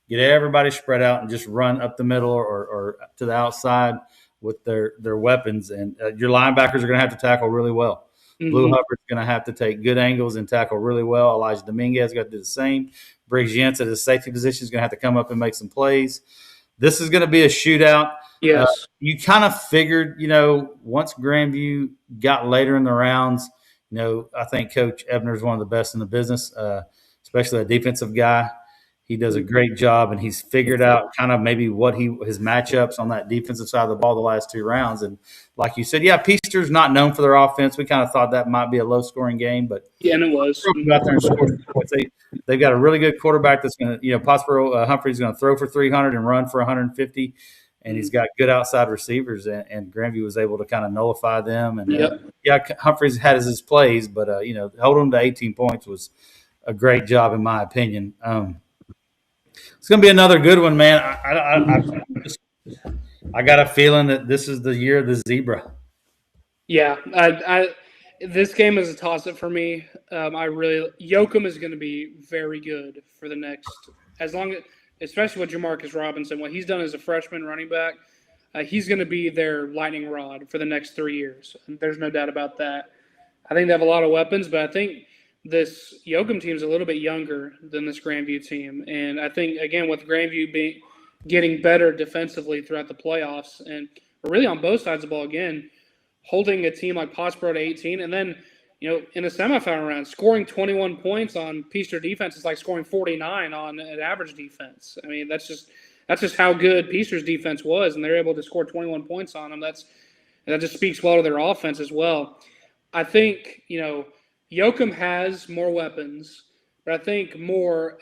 get everybody spread out, and just run up the middle or to the outside with their weapons. And your linebackers are going to have to tackle really well. Blue Hubbard's going to have to take good angles and tackle really well. Elijah Dominguez got to do the same. Briggs Jentz at his safety position is going to have to come up and make some plays. This is going to be a shootout. Yes. You kind of figured, once Grandview got later in the rounds, I think Coach Ebner is one of the best in the business, especially a defensive guy. He does a great job, and he's figured out kind of maybe what his matchups on that defensive side of the ball the last 2 rounds. And like you said, Peaster's not known for their offense. We kind of thought that might be a low-scoring game, but and it was. Go out there and score some points. They've got a really good quarterback that's going to, Prospero Humphrey's going to throw for 300 and run for 150, and he's got good outside receivers. And Grandview was able to kind of nullify them. And Humphreys had his plays, but hold them to 18 points was a great job in my opinion. It's going to be another good one, man. I got a feeling that this is the year of the zebra. Yeah, this game is a toss-up for me. Yoakum is going to be very good for the next, especially with Jamarcus Robinson. What he's done as a freshman running back, he's going to be their lightning rod for the next 3 years. There's no doubt about that. I think they have a lot of weapons, but I think this Yoakum team is a little bit younger than this Grandview team. And I think, again, with Grandview getting better defensively throughout the playoffs and really on both sides of the ball, again, holding a team like Pottsboro to 18 and then, in the semifinal round, scoring 21 points on Peaster defense is like scoring 49 on an average defense. I mean, that's just how good Peaster's defense was, and they're able to score 21 points on them. That just speaks well to their offense as well. I think, Yoakum has more weapons, but I think Grandview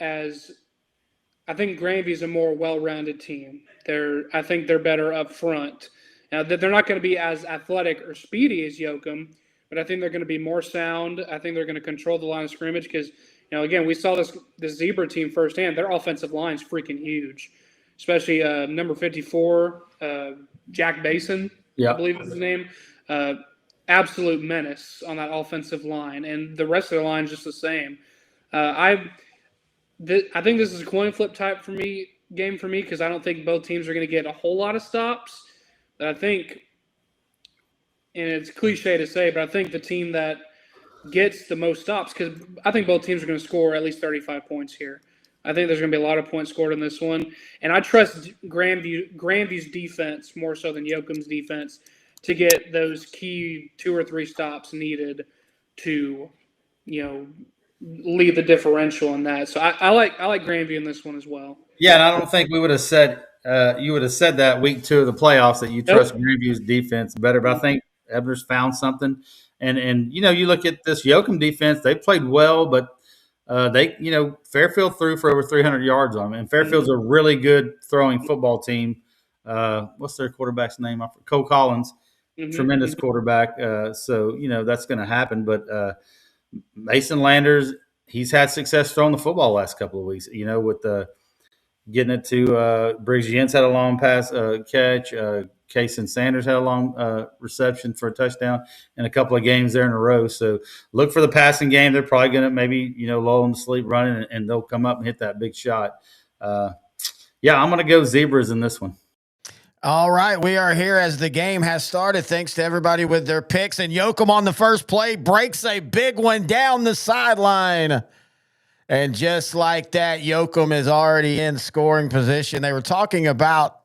is a more well-rounded team. I think they're better up front. Now, they're not going to be as athletic or speedy as Yoakum, but I think they're going to be more sound. I think they're going to control the line of scrimmage because, again, we saw this Zebra team firsthand. Their offensive line is freaking huge, especially number 54, Jack Basin, I believe is his name. Absolute menace on that offensive line, and the rest of the line is just the same. I think this is a coin flip type game for me because I don't think both teams are going to get a whole lot of stops. But I think, and it's cliche to say, but I think the team that gets the most stops, because I think both teams are going to score at least 35 points here. I think there's going to be a lot of points scored in this one, and I trust Grandview's defense more so than Yoakum's defense to get those key 2 or 3 stops needed to, lead the differential in that. So I like Grandview in this one as well. Yeah, and I don't think we would have said you would have said that week 2 of the playoffs that you trust Grandview's defense better. But I think Ebner's found something. And you look at this Yoakum defense, they played well, but Fairfield threw for over 300 yards on them. And Fairfield's a really good throwing football team. What's their quarterback's name? Cole Collins. Tremendous quarterback. So that's going to happen. But Mason Landers, he's had success throwing the football the last couple of weeks, with getting it to Briggs Jentz had a long pass catch. Kason Sanders had a long reception for a touchdown in a couple of games there in a row. So look for the passing game. They're probably going to maybe, lull them to sleep running, and they'll come up and hit that big shot. I'm going to go Zebras in this one. All right, we are here as the game has started. Thanks to everybody with their picks. And Yoakum on the first play breaks a big one down the sideline. And just like that, Yoakum is already in scoring position. They were talking about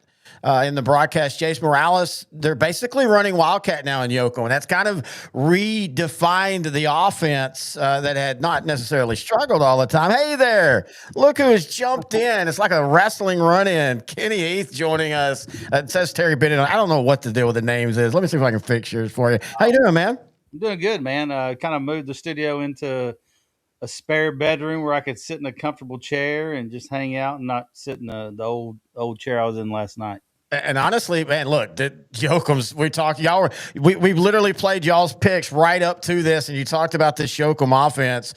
in the broadcast, Jace Morales, they're basically running Wildcat now in Yoakum. And that's kind of redefined the offense that had not necessarily struggled all the time. Hey there, look who has jumped in. It's like a wrestling run-in. Kenny Heath joining us. It says Terry Bennett. I don't know what the deal with the names is. Let me see if I can fix yours for you. How you doing, man? I'm doing good, man. Kind of moved the studio into a spare bedroom where I could sit in a comfortable chair and just hang out and not sit in the old chair I was in last night. And honestly, man, look, the Yoakums, we literally played y'all's picks right up to this, and you talked about this Yoakum offense.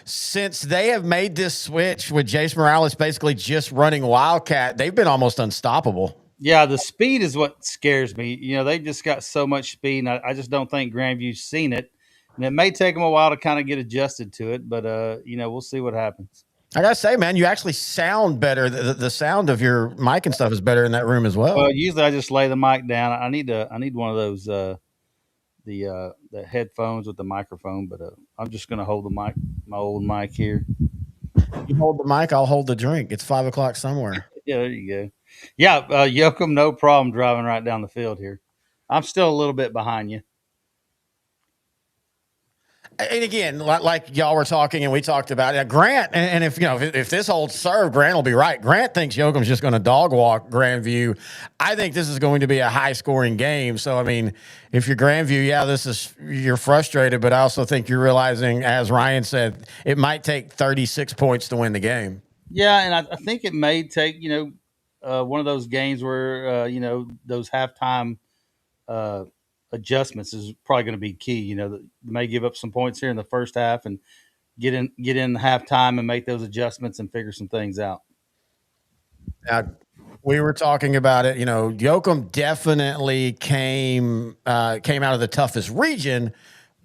Since they have made this switch with Jace Morales basically just running Wildcat, they've been almost unstoppable. Yeah, the speed is what scares me. They just got so much speed, and I just don't think Grandview's seen it. And it may take them a while to kind of get adjusted to it, but we'll see what happens. I gotta say, man, you actually sound better. The sound of your mic and stuff is better in that room as well. Well, usually I just lay the mic down. I need one of those the headphones with the microphone, but I'm just gonna hold the mic, my old mic here. You hold the mic, I'll hold the drink. It's 5 o'clock somewhere. Yeah, there you go. Yeah, Yoakum, no problem driving right down the field here. I'm still a little bit behind you. And again, like y'all were talking and we talked about it, Grant, and if this holds serve, Grant will be right. Grant thinks Yoakum's just going to dog walk Grandview. I think this is going to be a high scoring game. So, I mean, if you're Grandview, you're frustrated, but I also think you're realizing, as Ryan said, it might take 36 points to win the game. Yeah, and I think it may take, one of those games where, those halftime adjustments is probably going to be key. They may give up some points here in the first half and get in halftime and make those adjustments and figure some things out. Now, we were talking about it. Yoakum definitely came out of the toughest region,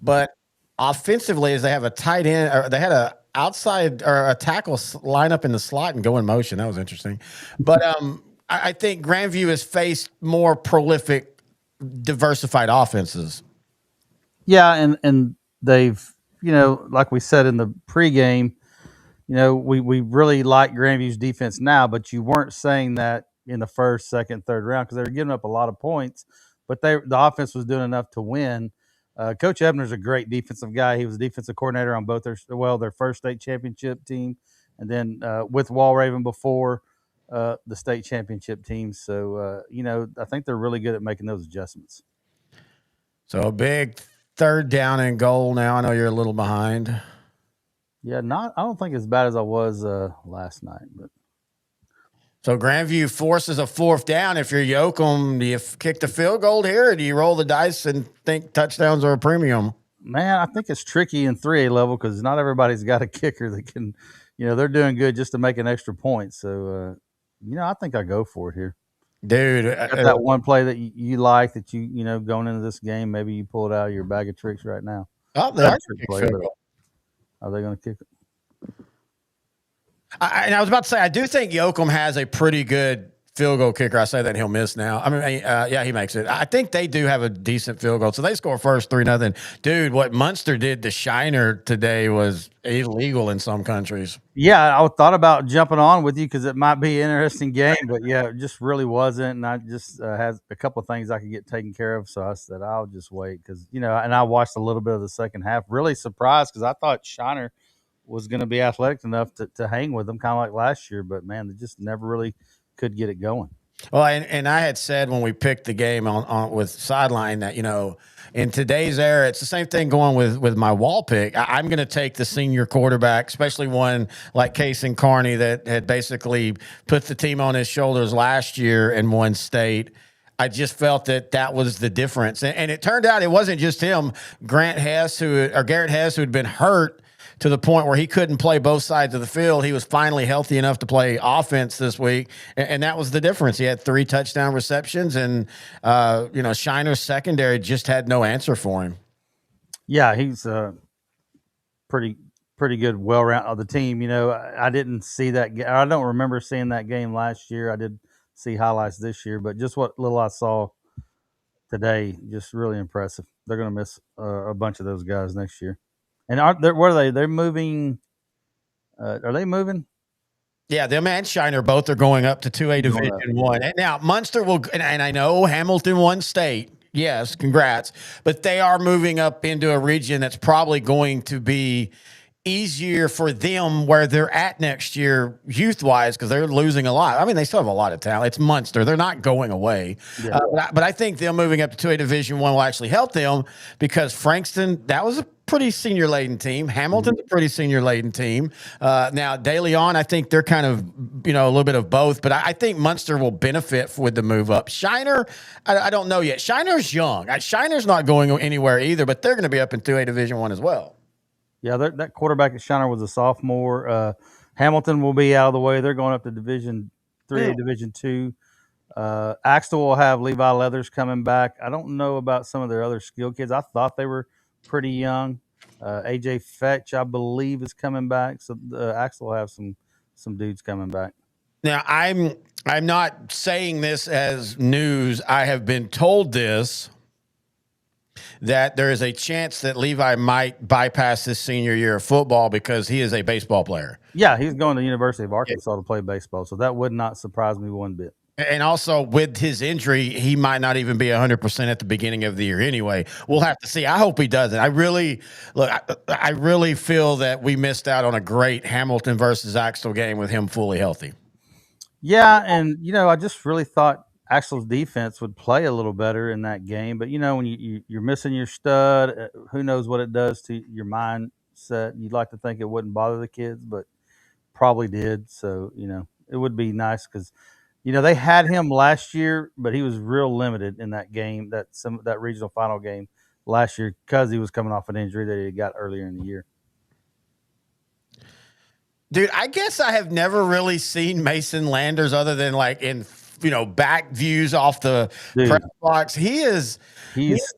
but offensively, as they have a tight end, or they had a outside or a tackle line up in the slot and go in motion. That was interesting. But I think Grandview has faced more prolific, diversified offenses. Yeah, and they've, like we said in the pregame, we really like Grandview's defense now, but you weren't saying that in the first, second, third round because they were giving up a lot of points, but the offense was doing enough to win. Coach Ebner's a great defensive guy. He was a defensive coordinator on both their first state championship team, and then with Walraven before the state championship team. So, I think they're really good at making those adjustments. So a big 3rd down and goal now. I know you're a little behind. Yeah, I don't think as bad as I was last night. But so Grandview forces a 4th down. If you're Yoakum, do you kick the field goal here, or do you roll the dice and think touchdowns are a premium? Man, I think it's tricky in 3A level because not everybody's got a kicker that can, they're doing good just to make an extra point. So, I think I go for it here. Dude, that one play that you like that going into this game, maybe you pull it out of your bag of tricks right now. Oh, they are they going to kick it? And I was about to say, I do think Yoakum has a pretty good field goal kicker. I say that and he'll miss now. I mean, yeah, he makes it. I think they do have a decent field goal. So they score first 3-0. Dude, what Munster did to Shiner today was illegal in some countries. Yeah, I thought about jumping on with you because it might be an interesting game, but yeah, it just really wasn't. And I just had a couple of things I could get taken care of. So I said, I'll just wait because, and I watched a little bit of the second half. Really surprised because I thought Shiner was going to be athletic enough to hang with them, kind of like last year. But, man, they just never really could get it going. Well, and I had said when we picked the game on with Sideline that, in today's era, it's the same thing going with my wall pick. I'm going to take the senior quarterback, especially one like Case and Carney that had basically put the team on his shoulders last year and won state. I just felt that was the difference. And it turned out it wasn't just him. Garrett Hess, who had been hurt to the point where he couldn't play both sides of the field. He was finally healthy enough to play offense this week, and that was the difference. He had 3 touchdown receptions, and Shiner's secondary just had no answer for him. Yeah, he's pretty good, well-rounded of the team. I didn't see that. I don't remember seeing that game last year. I did see highlights this year, but just what little I saw today, just really impressive. They're going to miss a bunch of those guys next year. And where are they? They're moving. Are they moving? Yeah, them and Shiner both are going up to 2A Division 1. And now Munster will, and I know Hamilton won state. Yes, congrats. But they are moving up into a region that's probably going to be easier for them where they're at next year youth-wise because they're losing a lot. I mean, they still have a lot of talent. It's Munster. They're not going away. Yeah. But I think them moving up to 2A Division 1 will actually help them because Frankston, that was a pretty senior-laden team. Hamilton's a pretty senior-laden team. Now, De Leon, I think they're kind of, a little bit of both, but I think Munster will benefit with the move up. Shiner, I don't know yet. Shiner's young. Shiner's not going anywhere either, but they're going to be up in 2A Division 1 as well. Yeah, that quarterback at Shiner was a sophomore. Hamilton will be out of the way. They're going up to Division 3A, Division 2. Axtell will have Levi Leathers coming back. I don't know about some of their other skill kids. I thought they were pretty young. AJ Fetch, I believe, is coming back. So Axel will have some dudes coming back. Now, I'm not saying this as news. I have been told this, that there is a chance that Levi might bypass his senior year of football because he is a baseball player. Yeah, he's going to the University of Arkansas to play baseball, so that would not surprise me one bit. And also with his injury, he might not even be 100% at the beginning of the year anyway. We'll have to see. I hope he doesn't. I really feel that we missed out on a great Hamilton versus Axel game with him fully healthy. Yeah, and I just really thought Axel's defense would play a little better in that game, but when you're missing your stud, who knows what it does to your mindset? You'd like to think it wouldn't bother the kids, but probably did. So it would be nice because they had him last year, but he was real limited in that game, that regional final game last year, because he was coming off an injury that he got earlier in the year. Dude, I guess I have never really seen Mason Landers other than like in back views off the press box. He's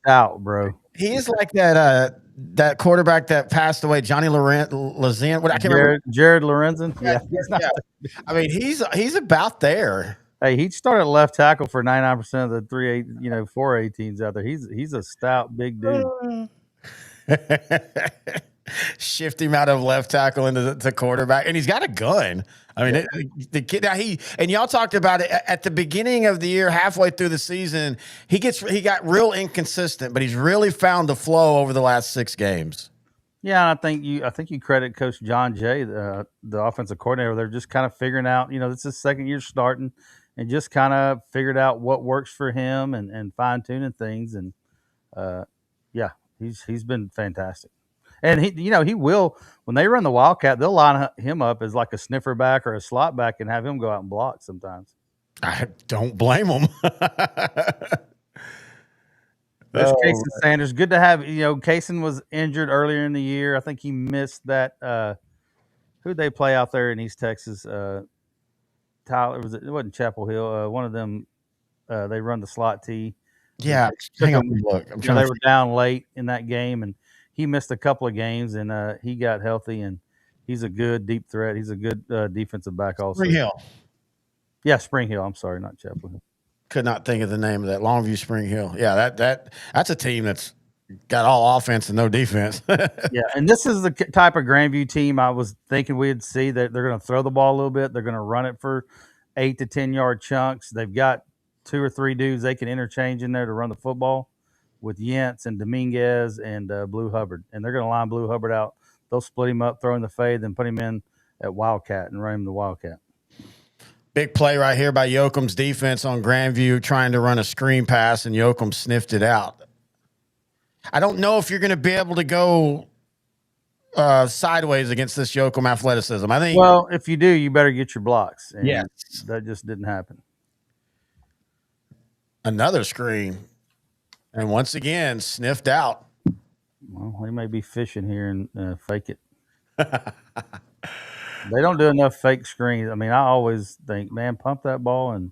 stout, bro. He is like that quarterback that passed away, Johnny Lazen. What I can't remember. Jared Lorenzen. Yeah. I mean, he's about there. Hey, he started left tackle for 99% of the 4A teams out there. He's a stout big dude. Shift him out of left tackle into the quarterback, and he's got a gun. I mean, the kid. Now and y'all talked about it at the beginning of the year, halfway through the season. He got real inconsistent, but he's really found the flow over the last 6 games. Yeah, I think you credit Coach John Jay, the offensive coordinator. They're just kind of figuring out. This is second year starting, and just kind of figured out what works for him and fine tuning things. And yeah, he's been fantastic. And he will, when they run the Wildcat, they'll line him up as like a sniffer back or a slot back and have him go out and block sometimes. I don't blame him. There's Cason Sanders. Good to have. Cason was injured earlier in the year. I think he missed that. Who'd they play out there in East Texas? Tyler, it wasn't Chapel Hill. One of them, they run the slot T. Yeah, hang on, look. They were down late in that game, and he missed a couple of games, and he got healthy, and he's a good deep threat. He's a good defensive back also. Spring Hill. Yeah, Spring Hill. I'm sorry, not Chapel Hill. Could not think of the name of that. Longview Spring Hill. Yeah, that's a team that's got all offense and no defense. Yeah, and this is the type of Grandview team I was thinking we'd see, that they're going to throw the ball a little bit. They're going to run it for 8 to 10 yard chunks. They've got 2 or 3 dudes they can interchange in there to run the football with Yentz and Dominguez and Blue Hubbard. And they're going to line Blue Hubbard out. They'll split him up, throw in the fade, then put him in at Wildcat and run him the Wildcat. Big play right here by Yoakum's defense on Grandview, trying to run a screen pass, and Yoakum sniffed it out. I don't know if you're going to be able to go sideways against this Yoakum athleticism. I think. Well, if you do, you better get your blocks. And yes. That just didn't happen. Another screen. And once again, sniffed out. Well, they may be fishing here and fake it. They don't do enough fake screens. I mean, I always think, man, pump that ball and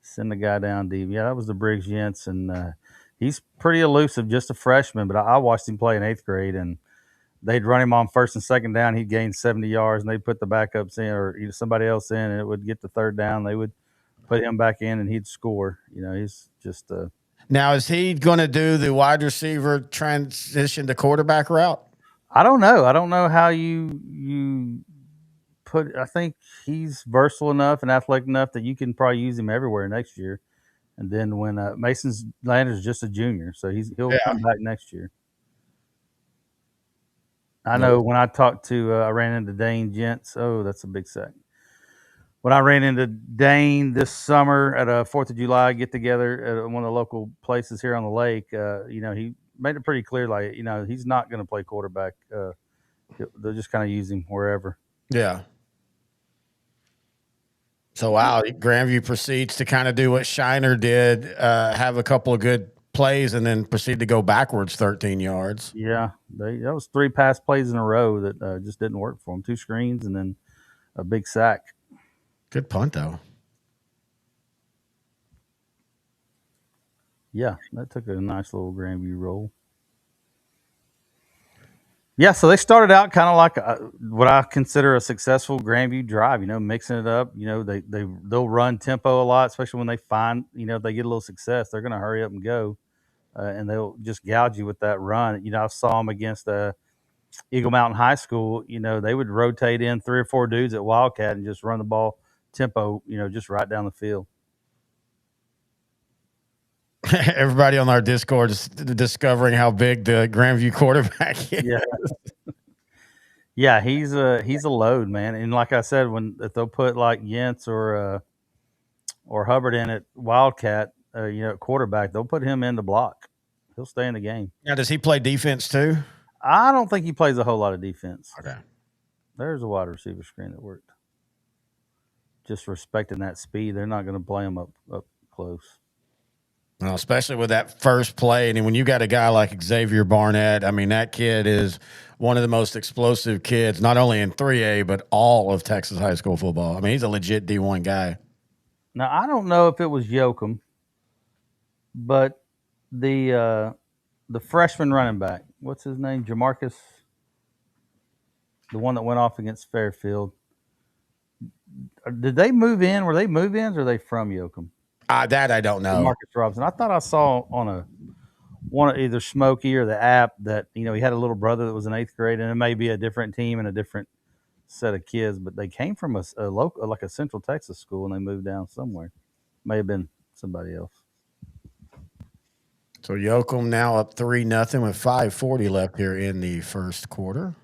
send the guy down deep. Yeah, that was the Briggs Yentz, and he's pretty elusive, just a freshman. But I watched him play in 8th grade, and they'd run him on 1st and 2nd down. He'd gain 70 yards, and they'd put the backups in or either somebody else in, and it would get the 3rd down. They would put him back in, and he'd score. He's just Now, is he going to do the wide receiver transition to quarterback route? I don't know. I don't know how you put. I think he's versatile enough and athletic enough that you can probably use him everywhere next year. And then when Mason's Landers is just a junior, so he'll come back next year. I know when I talked to, I ran into Dane Gents. Oh, that's a big sack. When I ran into Dane this summer at a 4th of July get together at one of the local places here on the lake, he made it pretty clear, like, he's not going to play quarterback. They'll just kind of use him wherever. Yeah. So, wow, Grandview proceeds to kind of do what Shiner did, have a couple of good plays, and then proceed to go backwards 13 yards. Yeah, that was 3 pass plays in a row that just didn't work for them. 2 screens and then a big sack. Good punt, though. Yeah, that took a nice little Grandview roll. Yeah, so they started out kind of like what I consider a successful Grandview drive. Mixing it up. They'll run tempo a lot, especially when they find if they get a little success, they're going to hurry up and go, and they'll just gouge you with that run. I saw them against Eagle Mountain High School. They would rotate in 3 or 4 dudes at Wildcat and just run the ball tempo. Just right down the field. Everybody on our Discord is discovering how big the Grandview quarterback is. Yeah. Yeah, he's a load, man. And like I said, if they'll put like Yentz or Hubbard in at Wildcat, at quarterback, they'll put him in the block. He'll stay in the game. Now, does he play defense too? I don't think he plays a whole lot of defense. Okay. There's a wide receiver screen that worked. Just respecting that speed, they're not going to play him up close. Well, especially with that first play. And when you got a guy like Xavier Barnett, I mean, that kid is one of the most explosive kids, not only in 3A, but all of Texas high school football. I mean, he's a legit D1 guy. Now, I don't know if it was Yoakum, but the freshman running back, what's his name? Jamarcus, the one that went off against Fairfield. Did they move in? Were they move-ins or are they from Yoakum? That I don't know. Marcus Robinson. I thought I saw on one of either Smokey or the app that he had a little brother that was in 8th grade, and it may be a different team and a different set of kids, but they came from a local, like a Central Texas school, and they moved down somewhere. May have been somebody else. So Yoakum now up 3-0 with 5:40 left here in the first quarter.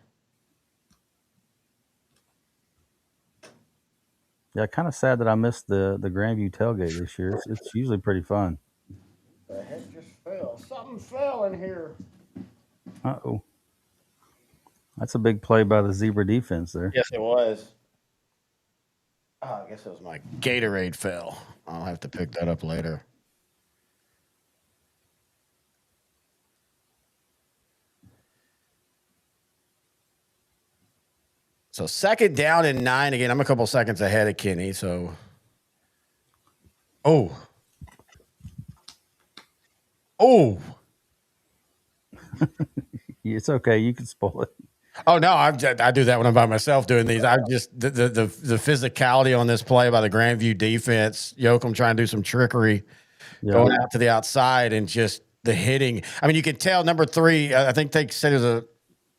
Yeah, kind of sad that I missed the Grandview tailgate this year. It's usually pretty fun. The head just fell. Something fell in here. Uh-oh. That's a big play by the Zebra defense there. Yes, it was. Oh, I guess it was my Gatorade fell. I'll have to pick that up later. So 2nd down and 9 again. I'm a couple seconds ahead of Kenny. So, oh, It's okay. You can spoil it. Oh no, I do that when I'm by myself doing these. I just the physicality on this play by the Grandview defense. Yoakum trying to do some trickery, going out to the outside, and just the hitting. I mean, you can tell number 3. I think they said it was a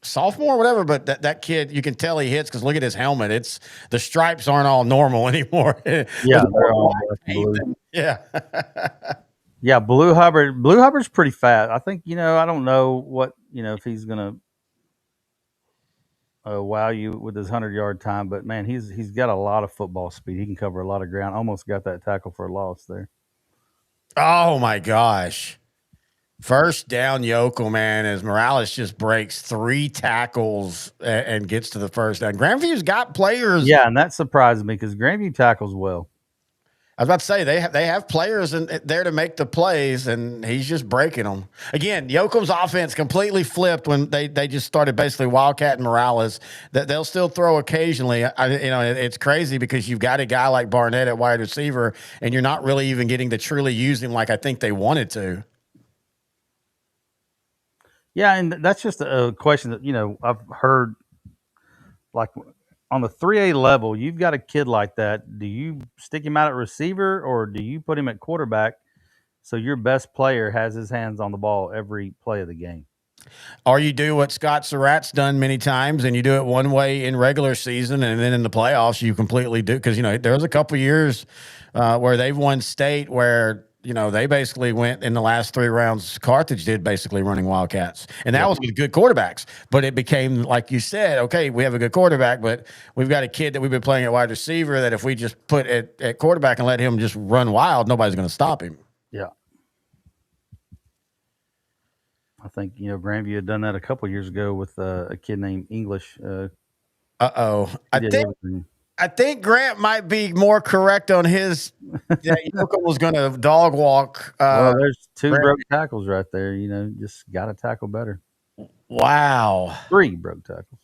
sophomore or whatever, but that kid, you can tell he hits because look at his helmet. It's the stripes aren't all normal anymore. Yeah, they're all blue. Yeah. Yeah, Blue Hubbard's pretty fast. I think, I don't know what, if he's going to wow you with his 100-yard time, but man, he's got a lot of football speed. He can cover a lot of ground. Almost got that tackle for a loss there. Oh my gosh. First down, Yoakum, man, as Morales just breaks 3 tackles and gets to the first down. Grandview's got players. Yeah, and that surprised me because Grandview tackles well. I was about to say they have players there to make the plays, and he's just breaking them. Again, Yoakum's offense completely flipped when they just started basically Wildcat and Morales. That they'll still throw occasionally. It's crazy because you've got a guy like Barnett at wide receiver, and you're not really even getting to truly use him like I think they wanted to. Yeah, and that's just a question that I've heard, like on the 3A level, you've got a kid like that. Do you stick him out at receiver or do you put him at quarterback so your best player has his hands on the ball every play of the game? Or you do what Scott Surratt's done many times, and you do it one way in regular season, and then in the playoffs you completely do, because there was a couple years where they've won state where they basically went in the last 3 rounds. Carthage did basically running Wildcats, and that was with good quarterbacks. But it became, like you said, okay, we have a good quarterback, but we've got a kid that we've been playing at wide receiver that if we just put at quarterback and let him just run wild, nobody's going to stop him. Yeah. I think, Grandview had done that a couple years ago with a kid named English. I think Grant might be more correct on his. Yoakum was going to dog walk. Well, there's 2 broke tackles right there. Just got to tackle better. Wow. 3 broke tackles.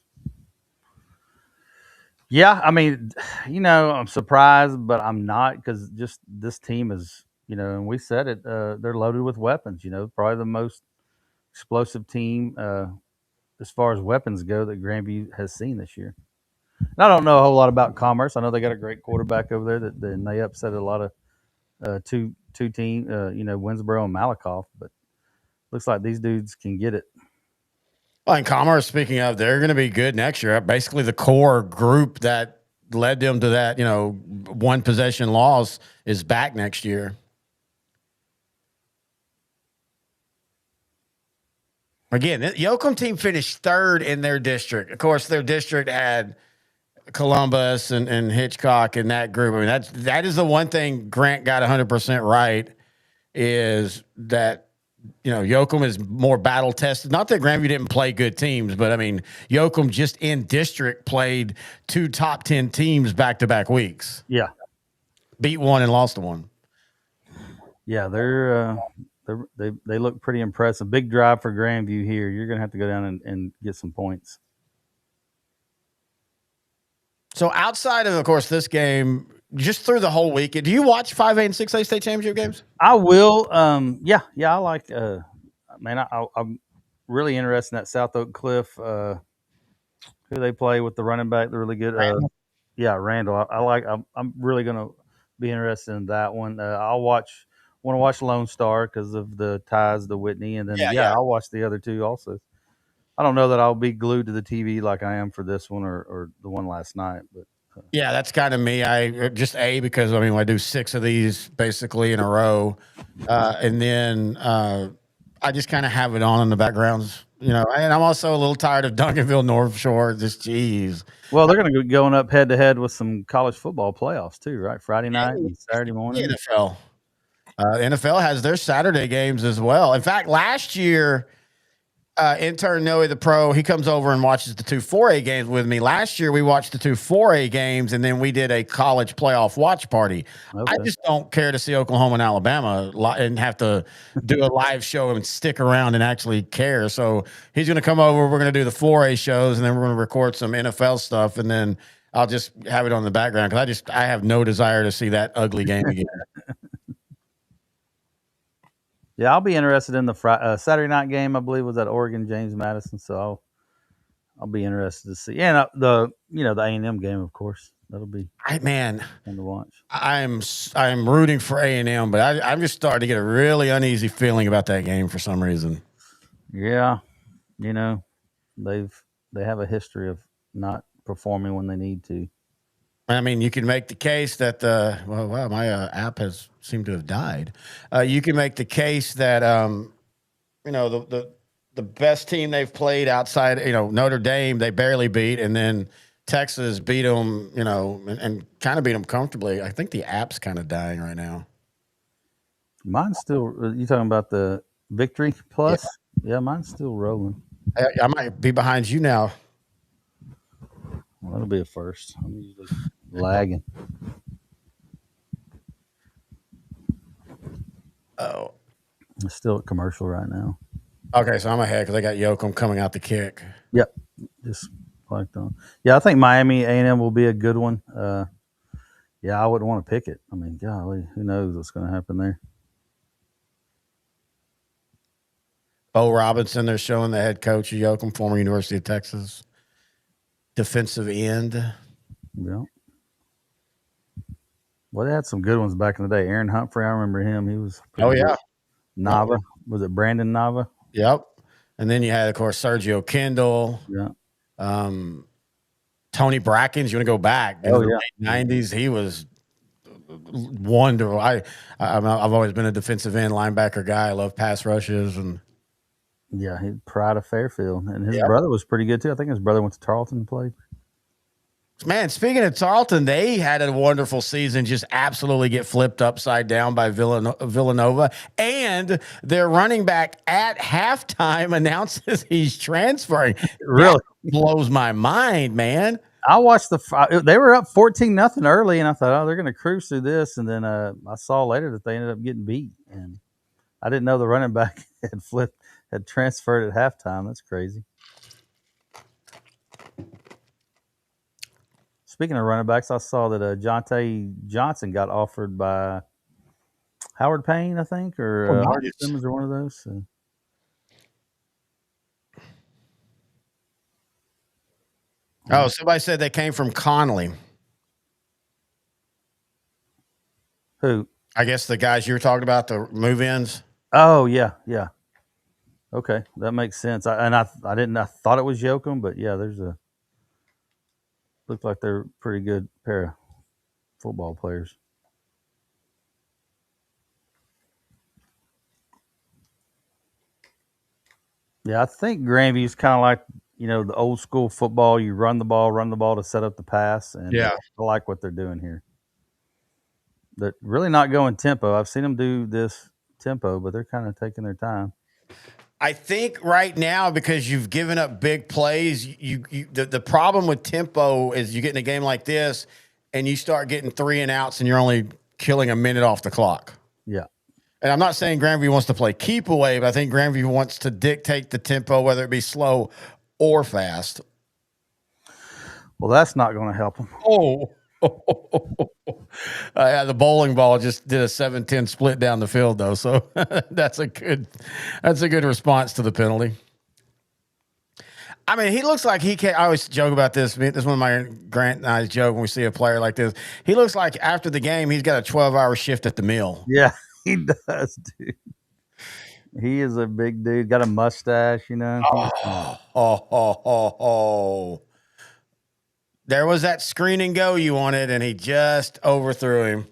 Yeah, I mean, I'm surprised, but I'm not, because just this team is, and we said it, they're loaded with weapons. Probably the most explosive team as far as weapons go that Grandview has seen this year. And I don't know a whole lot about Commerce. I know they got a great quarterback over there and they upset a lot of two team, Winsboro and Malakoff, but looks like these dudes can get it. Well, in Commerce, speaking of, they're going to be good next year. Basically, the core group that led them to that, one possession loss is back next year. Again, the Yoakum team finished third in their district. Of course, their district had Columbus and Hitchcock in that group. I mean, that is the one thing Grant got 100% right, is that Yoakum is more battle tested. Not that Grandview didn't play good teams, but I mean, Yoakum just in district played 2 top 10 teams back-to-back weeks. Yeah, beat one and lost to one. Yeah, they look pretty impressive. Big drive for Grandview here. You're going to have to go down and get some points. So outside of course, this game, just through the whole weekend, do you watch 5A and 6A state championship games? I will. Yeah. I like. I'm really interested in that South Oak Cliff. Who they play with the running back? They're really good. Randall. I'm really going to be interested in that one. Want to watch Lone Star because of the ties to Whitney, and then I'll watch the other two also. I don't know that I'll be glued to the TV like I am for this one or the one last night, but yeah, that's kind of me. I just because I do 6 of these basically in a row, and then I just kind of have it on in the backgrounds, And I'm also a little tired of Duncanville North Shore. Just geez. Well, they're going to be going up head to head with some college football playoffs too, right? Friday night and Saturday morning. The NFL. NFL has their Saturday games as well. In fact, last year, intern Noe the pro, he comes over and watches the 2 4A games with me. Last year, we watched the 2 4A games, and then we did a college playoff watch party. Okay. I just don't care to see Oklahoma and Alabama and have to do a live show and stick around and actually care. So he's going to come over. We're going to do the 4A shows, and then we're going to record some NFL stuff, and then I'll just have it on the background because I have no desire to see that ugly game again. Yeah, I'll be interested in the Saturday night game. I believe was at Oregon James Madison, so I'll be interested to see. And the A&M game, of course, that'll be fun to watch. I'm rooting for A&M, but I'm just starting to get a really uneasy feeling about that game for some reason. Yeah, they have a history of not performing when they need to. I mean, you can make the case that my app has seemed to have died. You can make the case that the best team they've played outside, Notre Dame, they barely beat, and then Texas beat them, and kind of beat them comfortably. I think the app's kind of dying right now. Mine's still. You talking about the Victory Plus? Yeah, mine's still rolling. I might be behind you now. Well, that'll be a first. I'm usually lagging. Oh, it's still a commercial right now. Okay, so I'm ahead because I got Yoakum coming out the kick. Yep, just clicked on. Yeah, I think Miami A&M will be a good one. I wouldn't want to pick it. I mean, golly, who knows what's going to happen there? Bo Robinson, they're showing the head coach of Yoakum, former University of Texas. Defensive end. Yeah. Well, they had some good ones back in the day. Aaron Humphrey, I remember him. He was good. Nava. Was it Brandon Nava? Yep. And then you had, of course, Sergio Kendall. Yeah. Tony Brackens. You want to go back in the late 90s? He was wonderful. I've always been a defensive end linebacker guy. I love pass rushes and. Yeah, he's pride of Fairfield, and his brother was pretty good too. I think his brother went to Tarleton and played. Man, speaking of Tarleton, they had a wonderful season. Just absolutely get flipped upside down by Villanova, and their running back at halftime announces he's transferring. Really that blows my mind, man. I watched they were up 14-0 early, and I thought, they're going to cruise through this, and then I saw later that they ended up getting beat, and I didn't know the running back had transferred at halftime. That's crazy. Speaking of running backs, I saw that Jonte Johnson got offered by Howard Payne, I think, or Hardy Simmons, or one of those. So. Oh, somebody said they came from Connolly. Who? I guess the guys you were talking about, the move-ins. Oh yeah. Okay, that makes sense. I thought it was Yoakum, but yeah, looked like they're a pretty good pair of football players. Yeah, I think Grandview's kind of like, the old school football. You run the ball to set up the pass, and Yeah. I like what they're doing here. They're really not going tempo. I've seen them do this tempo, but they're kind of taking their time. I think right now, because you've given up big plays, the problem with tempo is you get in a game like this and you start getting 3 and outs and you're only killing a minute off the clock. Yeah. And I'm not saying Grandview wants to play keep away, but I think Grandview wants to dictate the tempo, whether it be slow or fast. Well, that's not going to help them. Oh. Yeah, the bowling ball just did a 7-10 split down the field, though. So that's a good response to the penalty. I mean, he looks like he can't. I always joke about this. This is one of my Grant and I's joke when we see a player like this. He looks like after the game, he's got a 12-hour shift at the mill. Yeah, he does, dude. He is a big dude. Got a mustache, Oh. There was that screen and go you wanted, and he just overthrew him.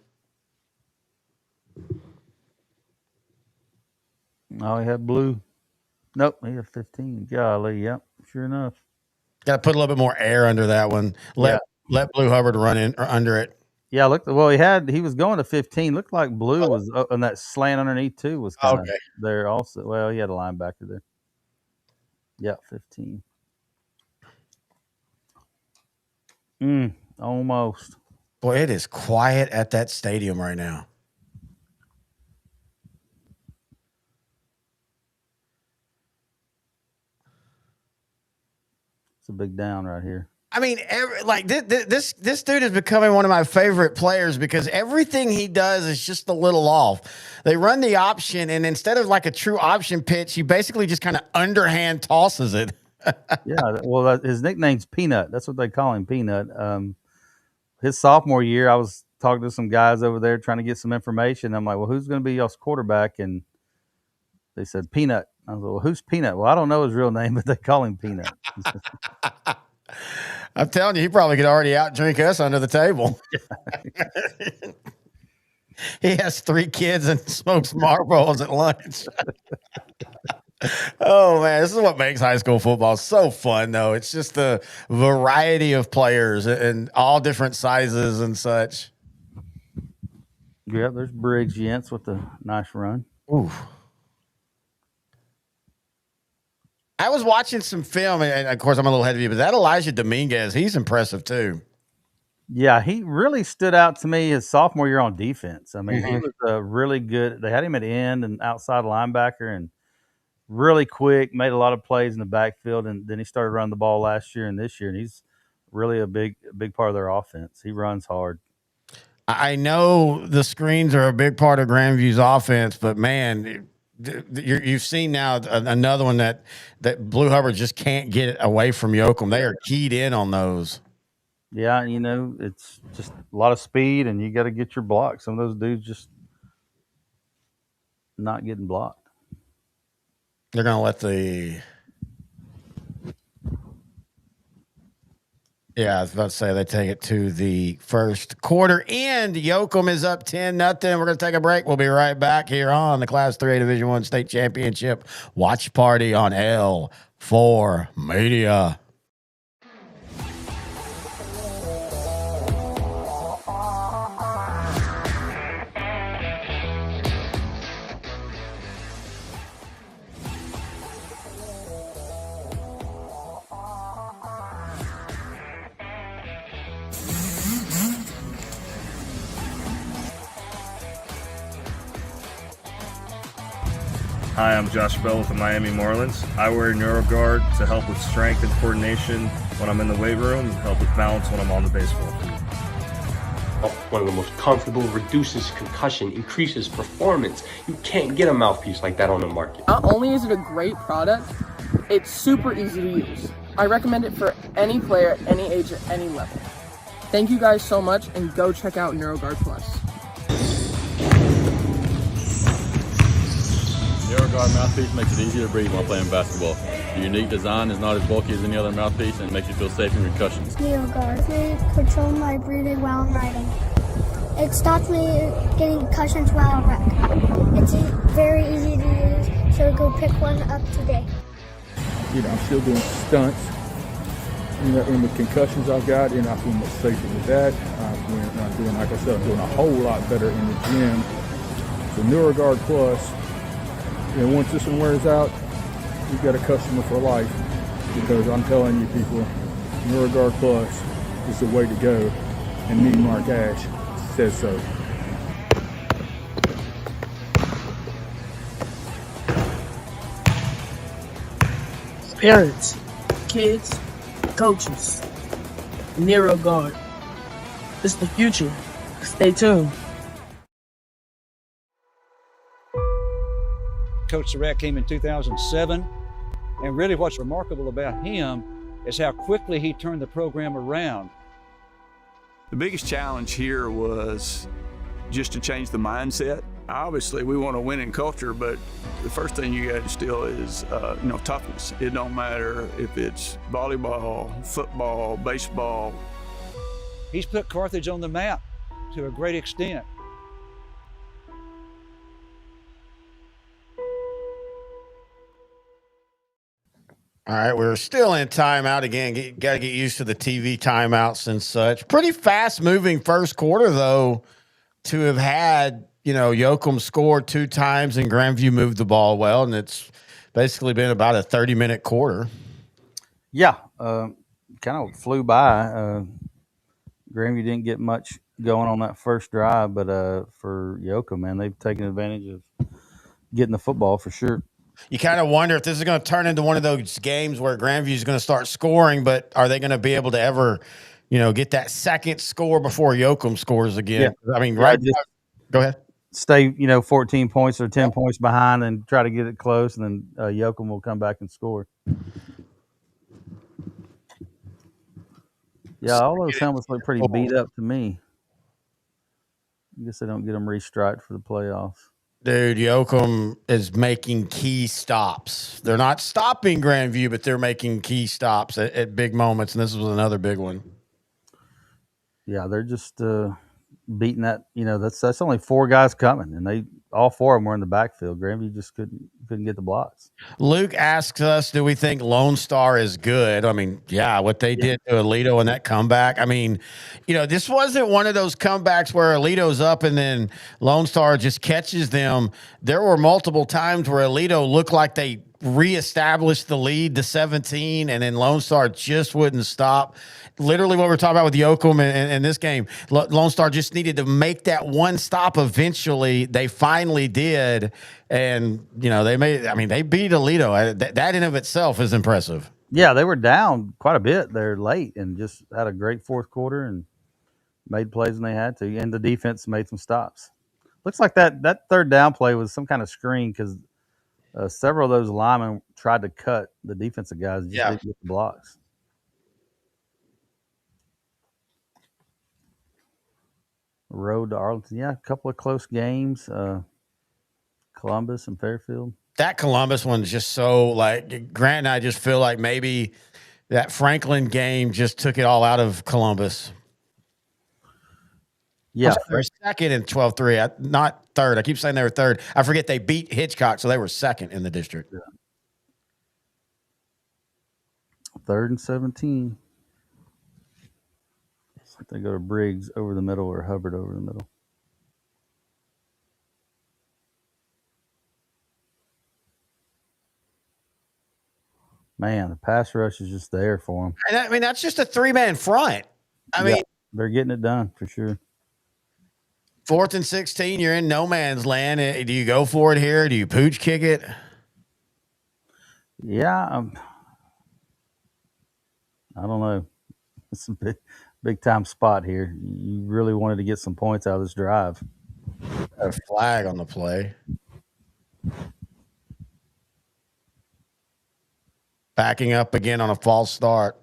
Oh, he had blue. Nope, he had 15. Golly, yep, sure enough. Got to put a little bit more air under that one. Let Blue Hubbard run in or under it. Yeah, he was going to 15. Looked like Blue was on that slant underneath too. Was kind of there also. Well, he had a linebacker there. Yeah, 15. Almost. Boy, it is quiet at that stadium right now. It's a big down right here. I mean, this dude is becoming one of my favorite players because everything he does is just a little off. They run the option, and instead of like a true option pitch, he basically just kind of underhand tosses it. Yeah, well, his nickname's Peanut. That's what they call him, Peanut. His sophomore year, I was talking to some guys over there trying to get some information. I'm like, well, who's going to be y'all's quarterback? And they said Peanut. I was like, well, who's Peanut? Well, I don't know his real name, but they call him Peanut. I'm telling you, he probably could already outdrink us under the table. He has 3 kids and smokes Marlboros at lunch. Oh, man, this is what makes high school football so fun, though. It's just the variety of players and all different sizes and such. Yeah, there's Briggs Yentz with a nice run. Ooh. I was watching some film, and of course, I'm a little ahead of you, but that Elijah Dominguez, he's impressive, too. Yeah, he really stood out to me his sophomore year on defense. I mean, he was really good. They had him at end and outside linebacker and really quick, made a lot of plays in the backfield, and then he started running the ball last year and this year, and he's really a big part of their offense. He runs hard. I know the screens are a big part of Grandview's offense, but, man, you've seen now another one that Blue Hubbard just can't get away from Yoakum. They are keyed in on those. Yeah, it's just a lot of speed, and you got to get your block. Some of those dudes just not getting blocked. They're going to let the – yeah, I was about to say they take it to the first quarter end. Yoakum is up 10-0. We're going to take a break. We'll be right back here on the Class 3A Division I State Championship Watch Party on L4 Media. Hi, I'm Josh Bell with the Miami Marlins. I wear NeuroGuard to help with strength and coordination when I'm in the weight room and help with balance when I'm on the baseball field. One of the most comfortable, reduces concussion, increases performance. You can't get a mouthpiece like that on the market. Not only is it a great product, it's super easy to use. I recommend it for any player, any age, at any level. Thank you guys so much, and go check out NeuroGuard Plus. NeuroGuard mouthpiece makes it easy to breathe while playing basketball. The unique design is not as bulky as any other mouthpiece and makes you feel safe in concussions. NeuroGuard. They control my breathing while I'm riding. It stops me getting concussions while I wreck. It's very easy to use, so go pick one up today. I'm still doing stunts. And the concussions I've got, I feel much safer with that. I'm doing, like I said, I'm doing a whole lot better in the gym. So NeuroGuard Plus, once this one wears out, you've got a customer for life. Because I'm telling you people, NeuroGuard Plus is the way to go. And me, Mark Ash, says so. Parents, kids, coaches, NeuroGuard. It's the future. Stay tuned. Coach Surratt came in 2007, and really what's remarkable about him is how quickly he turned the program around. The biggest challenge here was just to change the mindset. Obviously, we want a winning culture, but the first thing you got to instill is, toughness. It don't matter if it's volleyball, football, baseball. He's put Carthage on the map to a great extent. All right, we're still in timeout again. Got to get used to the TV timeouts and such. Pretty fast-moving first quarter, though, to have had, Yoakum scored 2 times and Grandview moved the ball well, and it's basically been about a 30-minute quarter. Yeah, kind of flew by. Grandview didn't get much going on that first drive, but for Yoakum, man, they've taken advantage of getting the football for sure. You kind of wonder if this is going to turn into one of those games where Grandview is going to start scoring, but are they going to be able to ever, get that second score before Yoakum scores again? Yeah. I mean, right? Go ahead. Stay, 14 points or 10 points behind and try to get it close, and then Yoakum will come back and score. Yeah, all those helmets look pretty beat up to me. I guess they don't get them restriped for the playoffs. Dude, Yoakum is making key stops. They're not stopping Grandview, but they're making key stops at big moments, and this was another big one. Yeah, they're just beating that. That's only 4 guys coming, and all 4 of them were in the backfield. Grandview just couldn't get the blocks. Luke asks us, do we think Lone Star is good? I mean, yeah, what they did to Alito and that comeback. I mean, this wasn't one of those comebacks where Alito's up and then Lone Star just catches them. There were multiple times where Alito looked like they reestablished the lead to 17, and then Lone Star just wouldn't stop. Literally what we're talking about with Yoakum in this game, Lone Star just needed to make that one stop eventually. They finally did, and they beat Alito. That in of itself is impressive. Yeah, they were down quite a bit there late and just had a great fourth quarter and made plays when they had to, and the defense made some stops. Looks like that third down play was some kind of screen because several of those linemen tried to cut the defensive guys, just didn't get the blocks. Road to Arlington, a couple of close games. Columbus and Fairfield. That Columbus one's just so Grant and I just feel like maybe that Franklin game just took it all out of Columbus. Yeah, they're second in 12-3, not third. I keep saying they were third. I forget they beat Hitchcock, so they were second in the district. Yeah. 3rd and 17. They go to Briggs over the middle or Hubbard over the middle. Man, the pass rush is just there for them. And that's just a 3-man front. I mean, they're getting it done for sure. 4th and 16, you're in no man's land. Do you go for it here? Do you pooch kick it? Yeah, I don't know. It's a big time spot here. You really wanted to get some points out of this drive. A flag on the play. Backing up again on a false start.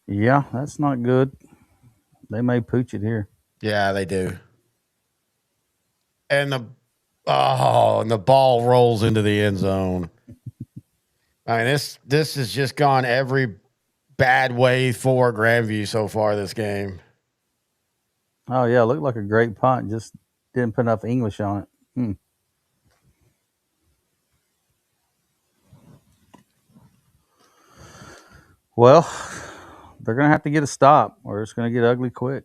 Yeah, that's not good. They may pooch it here. Yeah, they do. And the ball rolls into the end zone. I mean, this has just gone every bad way for Grandview so far this game. Oh yeah, looked like a great punt. Just didn't put enough English on it. Well, they're gonna have to get a stop, or it's gonna get ugly quick.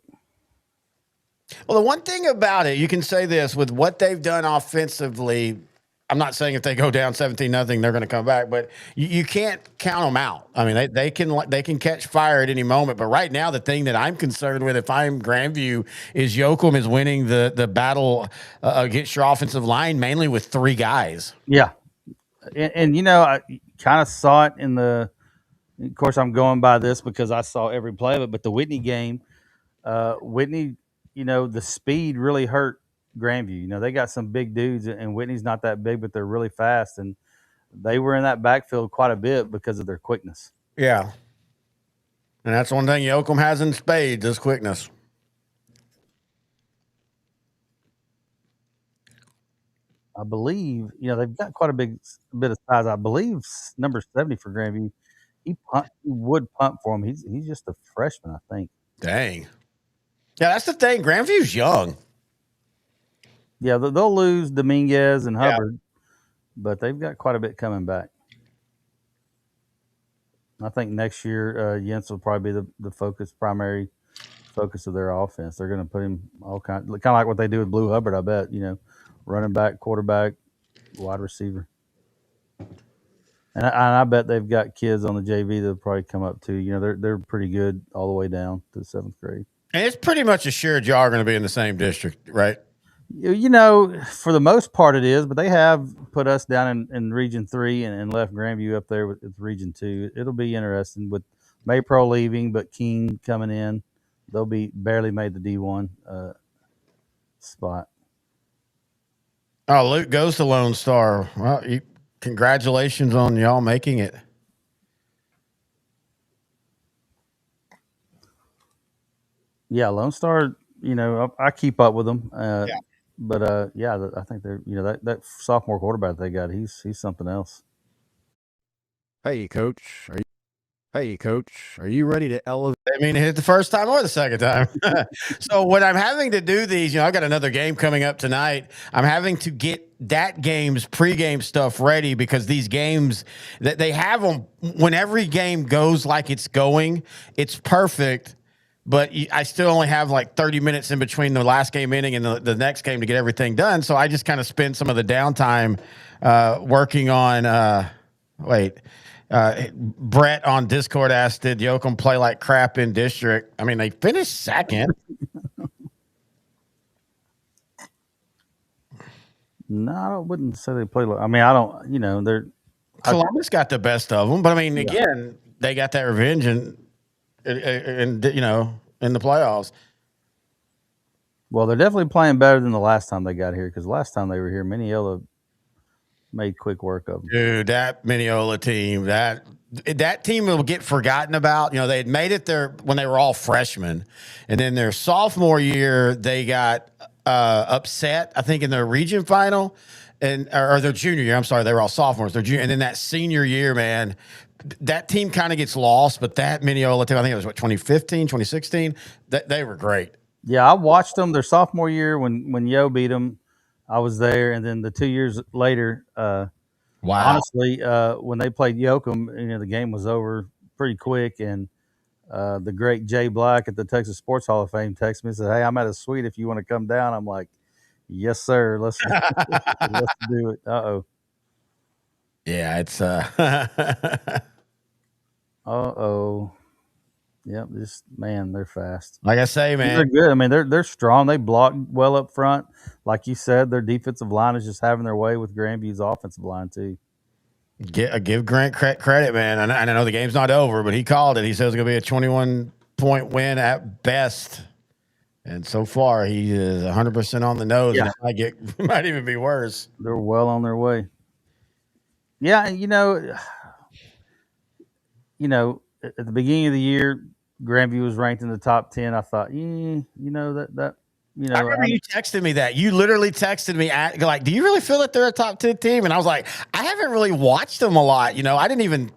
Well, the one thing about it, you can say this with what they've done offensively. I'm not saying if they go down 17-0, they're going to come back, but you can't count them out. I mean, they can catch fire at any moment. But right now, the thing that I'm concerned with, if I'm Grandview, is Yoakum is winning the battle against your offensive line mainly with 3 guys. Yeah, and I kind of saw it in the. Of course, I'm going by this because I saw every play of it. But the Whitney game, Whitney, the speed really hurt Grandview. They got some big dudes, and Whitney's not that big, but they're really fast, and they were in that backfield quite a bit because of their quickness. Yeah, and that's one thing Yoakum has in spades is quickness. I believe, they've got quite a bit of size. I believe number 70 for Grandview, he would punt for him. He's just a freshman, I think. Dang. Yeah, that's the thing. Grandview's young. Yeah, they'll lose Dominguez and Hubbard, but they've got quite a bit coming back. I think next year, Jens will probably be the primary focus of their offense. They're going to put him kind of like what they do with Blue Hubbard, I bet, running back, quarterback, wide receiver. And I bet they've got kids on the JV that'll probably come up too. They're pretty good all the way down to the 7th grade. And it's pretty much assured y'all are going to be in the same district, right? For the most part it is, but they have put us down in Region 3 and left Grandview up there with Region 2. It'll be interesting with Maypro leaving, but King coming in. They'll be barely made the D1 spot. Oh, Luke goes to Lone Star. Well, congratulations on y'all making it. Yeah, Lone Star, I keep up with them. But I think they're that sophomore quarterback they got, he's something else. Hey coach, are you ready to elevate? I mean, hit the first time or the second time. So when I'm having to do these, I've got another game coming up tonight. I'm having to get that game's pregame stuff ready because these games that they have them when every game goes like it's going, it's perfect. But I still only have like 30 minutes in between the last game inning and the next game to get everything done. So I just kind of spend some of the downtime working on Brett on Discord asked, did Yoakum play like crap in district? I mean, they finished second. No, I wouldn't say they play. I mean, I don't. They're Columbus got the best of them, but I mean, again, they got that revenge and in the playoffs. Well, they're definitely playing better than the last time they got here because last time they were here, Mineola made quick work of them. Dude, that Mineola team, that team will get forgotten about. They had made it there when they were all freshmen, and then their sophomore year they got upset, I think, in their region final, or their junior year. I'm sorry, they were all sophomores. Their junior, and then that senior year, man, that team kind of gets lost. But that Mineola team, I think it was 2015, 2016. They were great. Yeah, I watched them their sophomore year when Yo beat them. I was there, and then the 2 years later, wow. Honestly, when they played Yoakum, the game was over pretty quick. And the great Jay Black at the Texas Sports Hall of Fame texted me and said, "Hey, I'm at a suite if you want to come down." I'm like, "Yes, sir. Let's do it." Uh-oh. Yeah, it's Uh-oh. Yep, they're fast. Like I say, man, they're good. I mean, they're strong. They block well up front. Like you said, their defensive line is just having their way with Grandview's offensive line too. Give Grant credit, man. And I know the game's not over, but he called it. He says it's going to be a 21-point win at best. And so far, he is 100% on the nose, and it might even be worse. They're well on their way. Yeah, and you know, at the beginning of the year, Grandview was ranked in the top 10. I thought, I remember you texted me that. You literally texted me like, "Do you really feel that they're a top 10 team?" And I was like, "I haven't really watched them a lot. I didn't even."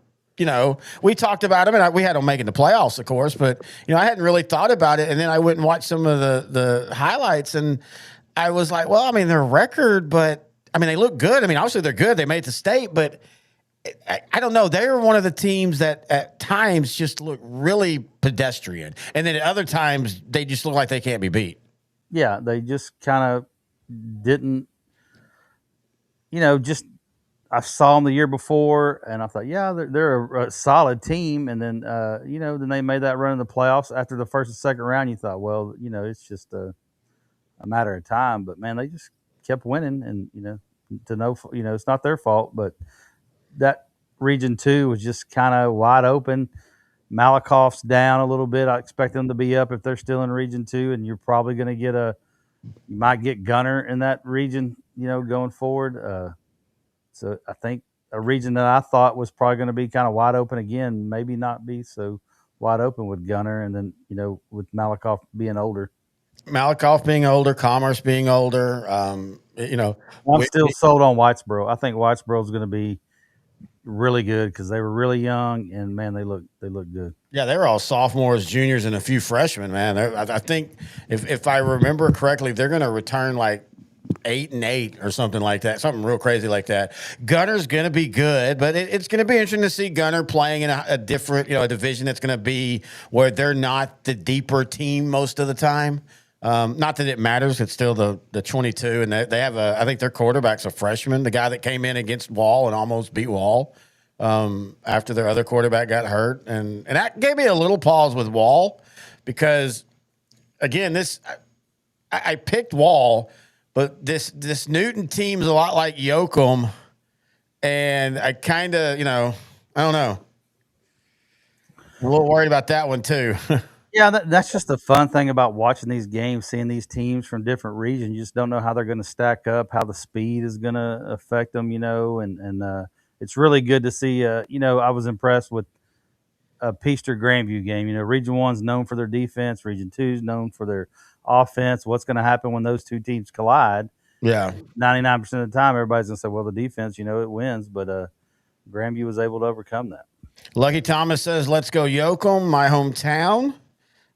We talked about them, and we had them making the playoffs, of course, but, I hadn't really thought about it. And then I went and watched some of the highlights, and I was like, well, I mean, their record, but, I mean, they look good. I mean, obviously they're good. They made the state, but I don't know. They were one of the teams that at times just look really pedestrian. And then at other times, they just look like they can't be beat. Yeah, they just kind of didn't, I saw them the year before, and I thought, yeah, they're a solid team. And then, then they made that run in the playoffs after the first and second round. You thought, well, it's just a matter of time. But man, they just kept winning, and it's not their fault. But that Region 2 was just kind of wide open. Malakoff's down a little bit. I expect them to be up if they're still in Region 2, and you're probably going to you might get Gunner in that region, going forward. So I think a region that I thought was probably going to be kind of wide open again, maybe not be so wide open with Gunner, and then with Malakoff being older. Malakoff being older, Commerce being older. I'm still sold on Whitesboro. I think Whitesboro is going to be really good because they were really young, and man, they look good. Yeah, they were all sophomores, juniors, and a few freshmen. Man, I think if I remember correctly, they're going to return like 8-8 or something like that, something real crazy like that. Gunner's going to be good, but it's going to be interesting to see Gunner playing in a different, a division that's going to be where they're not the deeper team most of the time. Not that it matters. It's still the 22, and they have I think their quarterback's a freshman, the guy that came in against Wall and almost beat Wall after their other quarterback got hurt. And that gave me a little pause with Wall because, again, I picked Wall, but this Newton team's a lot like Yoakum, and I kind of, I don't know. I'm a little worried about that one too. Yeah, that's just the fun thing about watching these games, seeing these teams from different regions. You just don't know how they're going to stack up, how the speed is going to affect them, and it's really good to see. I was impressed with a Peaster Grandview game. Region 1's known for their defense. Region 2's known for their offense. What's going to happen when those two teams collide? Yeah. 99% of the time, everybody's going to say, well, the defense, it wins. But Grandview was able to overcome that. Lucky Thomas says, let's go Yoakum, my hometown.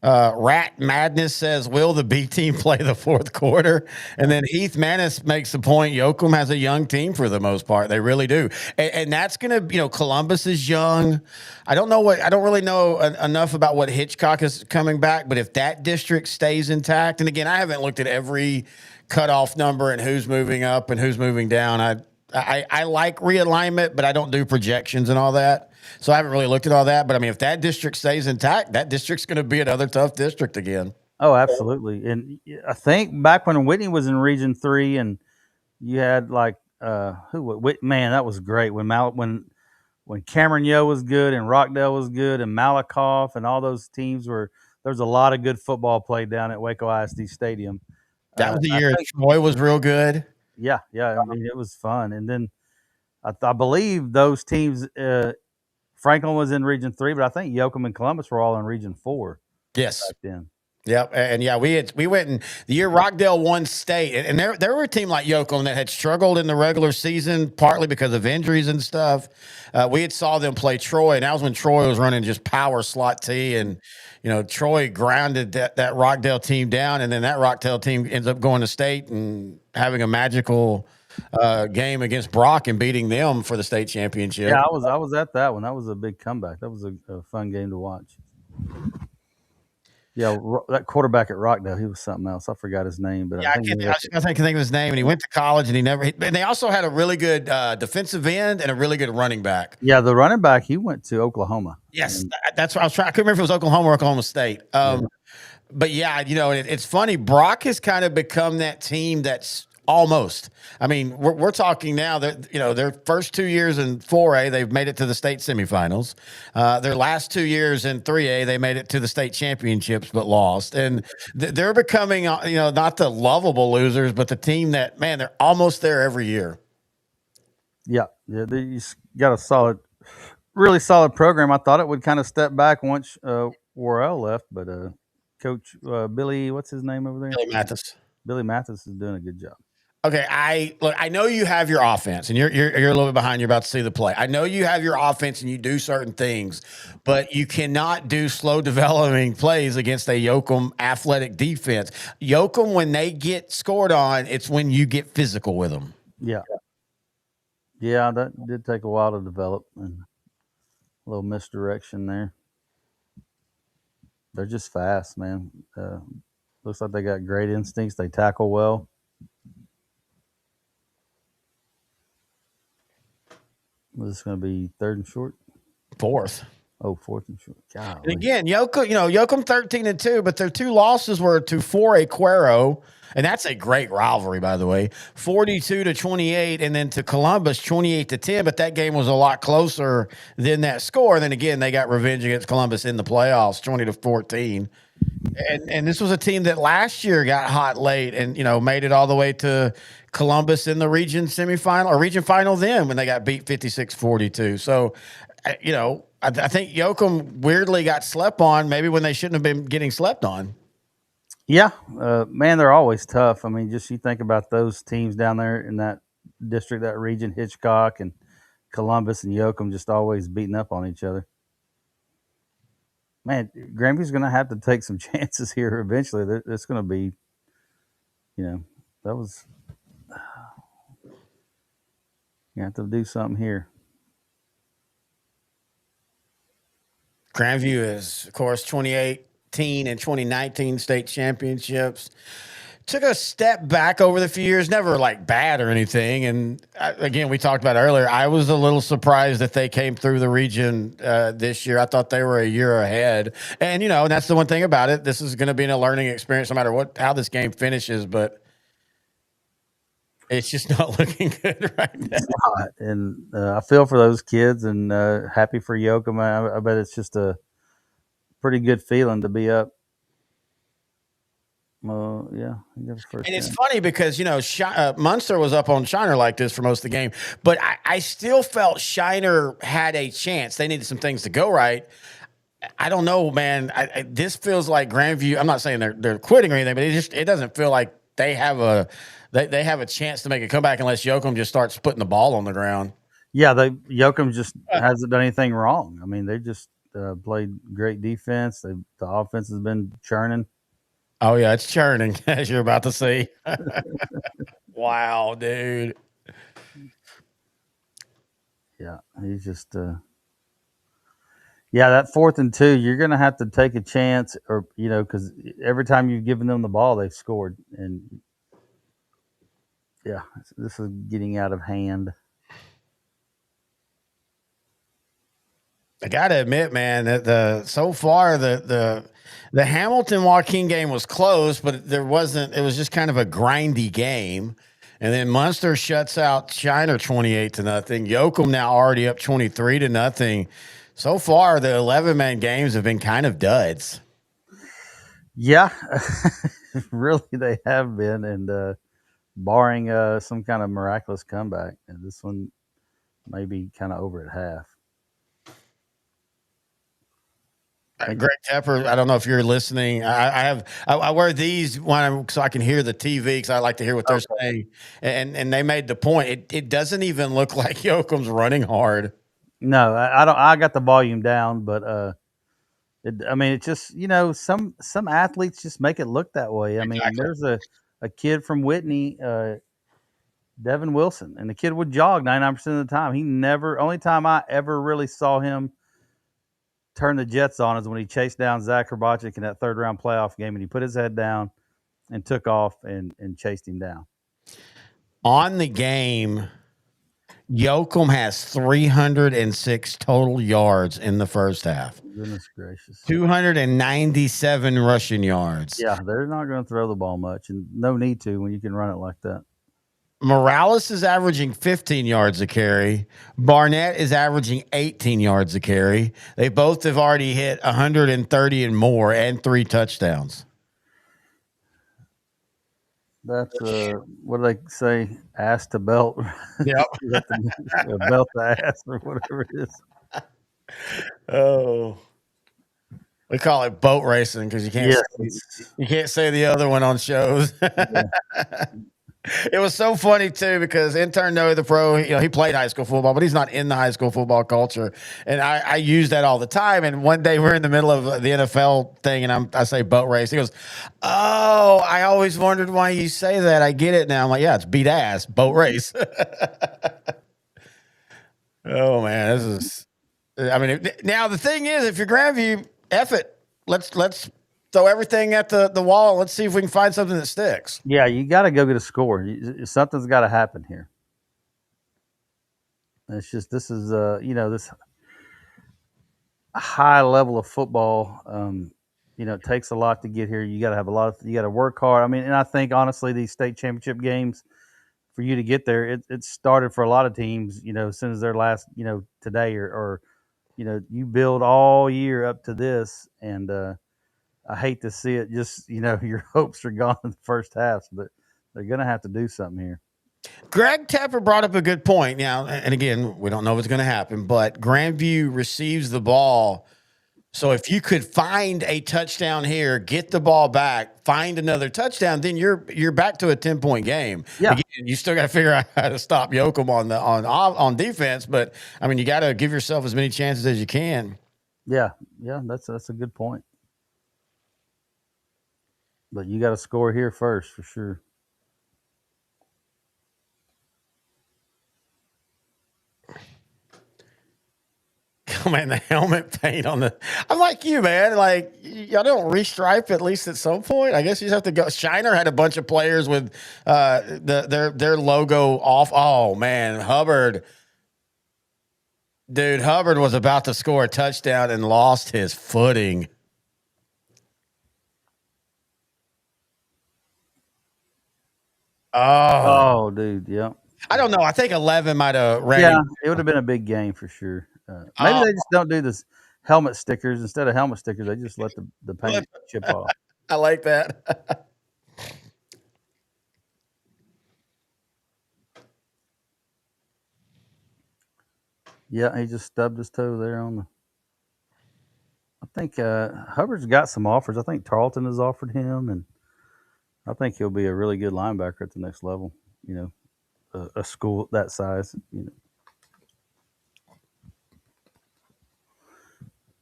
Rat Madness says, will the B team play the fourth quarter? And then Heath Manis makes the point, Yoakum has a young team for the most part. They really do. And that's going to, Columbus is young. I don't really know enough about what Hitchcock is coming back, but if that district stays intact, and again, I haven't looked at every cutoff number and who's moving up and who's moving down. I like realignment, but I don't do projections and all that. So I haven't really looked at all that. But I mean, if that district stays intact, that district's going to be another tough district again. Oh, absolutely. And I think back when Whitney was in Region 3 and you had man, that was great. When Cameron Yo was good and Rockdale was good and Malakoff and all those teams there's a lot of good football played down at Waco ISD Stadium. That was the year Troy was real good. Yeah. I mean, it was fun. And then I believe those teams, Franklin was in Region 3, but I think Yoakum and Columbus were all in Region 4. Yes. Back then. Yep. And yeah, we went in the year Rockdale won state, and there were a team like Yoakum that had struggled in the regular season, partly because of injuries and stuff. We had saw them play Troy, and that was when Troy was running just power slot T, and Troy grounded that Rockdale team down, and then that Rockdale team ends up going to state and having a magical game against Brock and beating them for the state championship. Yeah, I was at that one. That was a big comeback. That was a fun game to watch. Yeah, that quarterback at Rockdale, he was something else. I forgot his name, but yeah, I can't think of his name. And he went to college, and and they also had a really good defensive end and a really good running back. Yeah, the running back, he went to Oklahoma. Yes, that's what I was trying. I couldn't remember if it was Oklahoma or Oklahoma State. But yeah, it's funny. Brock has kind of become that team that's Almost. I mean, we're talking now that, their first 2 years in 4A, they've made it to the state semifinals. Their last 2 years in 3A, they made it to the state championships but lost. And they're becoming, not the lovable losers, but the team that, man, they're almost there every year. Yeah, they got a really solid program. I thought it would kind of step back once Worrell left, but Coach Billy, what's his name over there? Billy Mathis. Billy Mathis is doing a good job. Okay, I know you have your offense, and you're a little bit behind. You're about to see the play. I know you have your offense, and you do certain things, but you cannot do slow developing plays against a Yoakum athletic defense. Yoakum, when they get scored on, it's when you get physical with them. Yeah, that did take a while to develop, and a little misdirection there. They're just fast, man. Looks like they got great instincts. They tackle well. Was this going to be third and short? Fourth. Oh, fourth and short. God. And again, Yoakum 13-2, but their 2 losses were to 4A Cuero, and that's a great rivalry, by the way. 42-28, and then to Columbus 28-10. But that game was a lot closer than that score. And then again, they got revenge against Columbus in the playoffs, 20-14. And this was a team that last year got hot late and, made it all the way to Columbus in the region semifinal or region final then when they got beat 56-42. So, I think Yoakum weirdly got slept on maybe when they shouldn't have been getting slept on. Yeah, man, they're always tough. I mean, just you think about those teams down there in that district, that region, Hitchcock and Columbus and Yoakum just always beating up on each other. Man, Grandview's going to have to take some chances here eventually. It's going to be, that was, you have to do something here. Grandview is, of course, 2018 and 2019 state championships. Took a step back over the few years, never like bad or anything. And again, we talked about earlier, I was a little surprised that they came through the region this year. I thought they were a year ahead. And, that's the one thing about it. This is going to be a learning experience no matter how this game finishes. But it's just not looking good right now. It's not. And I feel for those kids and happy for Yoakum. I bet it's just a pretty good feeling to be up. Yeah. And it's funny because, Munster was up on Shiner like this for most of the game, but I still felt Shiner had a chance. They needed some things to go right. I don't know, man. This feels like Grandview. I'm not saying they're quitting or anything, but it doesn't feel like they have a chance to make a comeback unless Yoakum just starts putting the ball on the ground. Yeah, Yoakum just hasn't done anything wrong. I mean, they just played great defense. The offense has been churning. Oh, yeah, it's churning, as you're about to see. Wow, dude. Yeah, he's just that 4th and 2, you're going to have to take a chance or, because every time you've given them the ball, they've scored. And, yeah, this is getting out of hand. I got to admit, man, that so far the Hamilton Joaquin game was close, but it was just kind of a grindy game. And then Munster shuts out Shiner 28-0. Yoakum now already up 23-0. So far, the 11-man games have been kind of duds. Yeah, really they have been. And barring some kind of miraculous comeback, and this one may be kind of over at half. Greg Tepper, I don't know if you're listening. I wear these so I can hear the TV because I like to hear what they're saying. And they made the point. It doesn't even look like Yoakum's running hard. No, I don't. I got the volume down, but it's just some athletes just make it look that way. I mean, there's a kid from Whitney, Devin Wilson, and the kid would jog 99% of the time. Only time I ever really saw him turn the jets on is when he chased down Zach Hrbachik in that 3rd round playoff game, and he put his head down and took off and chased him down. On the game, Yoakum has 306 total yards in the first half. Goodness gracious. 297 rushing yards. Yeah, they're not going to throw the ball much, and no need to when you can run it like that. Morales is averaging 15 yards a carry. Barnett is averaging 18 yards a carry. They both have already hit 130 and more and 3 touchdowns. That's what do they say? Ass to belt. Yep. Belt to ass or whatever it is. Oh. We call it boat racing because you can't say the other one on shows. It was so funny too because intern Noah the pro, he played high school football, but he's not in the high school football culture. And I use that all the time. And one day we're in the middle of the NFL thing, and I say boat race. He goes, "Oh, I always wondered why you say that. I get it now." I'm like, "Yeah, it's beat ass boat race." Oh man, this is. I mean, now the thing is, if you're Grandview, F it. Let's throw everything at the wall. Let's see if we can find something that sticks. Yeah, you got to go get a score. Something's got to happen here. It's just this is this high level of football. It takes a lot to get here. You got to have you got to work hard. I mean, and I think honestly, these state championship games for you to get there, it started for a lot of teams. As soon as their last, today or you build all year up to this, and I hate to see it. Just your hopes are gone in the first half, but they're going to have to do something here. Greg Tepper brought up a good point. Now, and again, we don't know what's going to happen, but Grandview receives the ball. So if you could find a touchdown here, get the ball back, find another touchdown, then you're back to a 10-point game. Yeah, again, you still got to figure out how to stop Yoakum on defense, but I mean, you got to give yourself as many chances as you can. Yeah, that's a good point. But you got to score here first for sure. Man, the helmet paint on the. I'm like you, man. Like y'all don't restripe at least at some point. I guess you just have to go. Shiner had a bunch of players with their logo off. Oh man, Hubbard. Dude, Hubbard was about to score a touchdown and lost his footing. Oh, dude, yeah. I don't know. I think 11 might have ran. Yeah, it would have been a big game for sure. Maybe they just don't do this helmet stickers. Instead of helmet stickers, they just let the paint chip off. I like that. Yeah, he just stubbed his toe there on the. I think Hubbard's got some offers. I think Tarleton has offered him, and I think he'll be a really good linebacker at the next level. A school that size.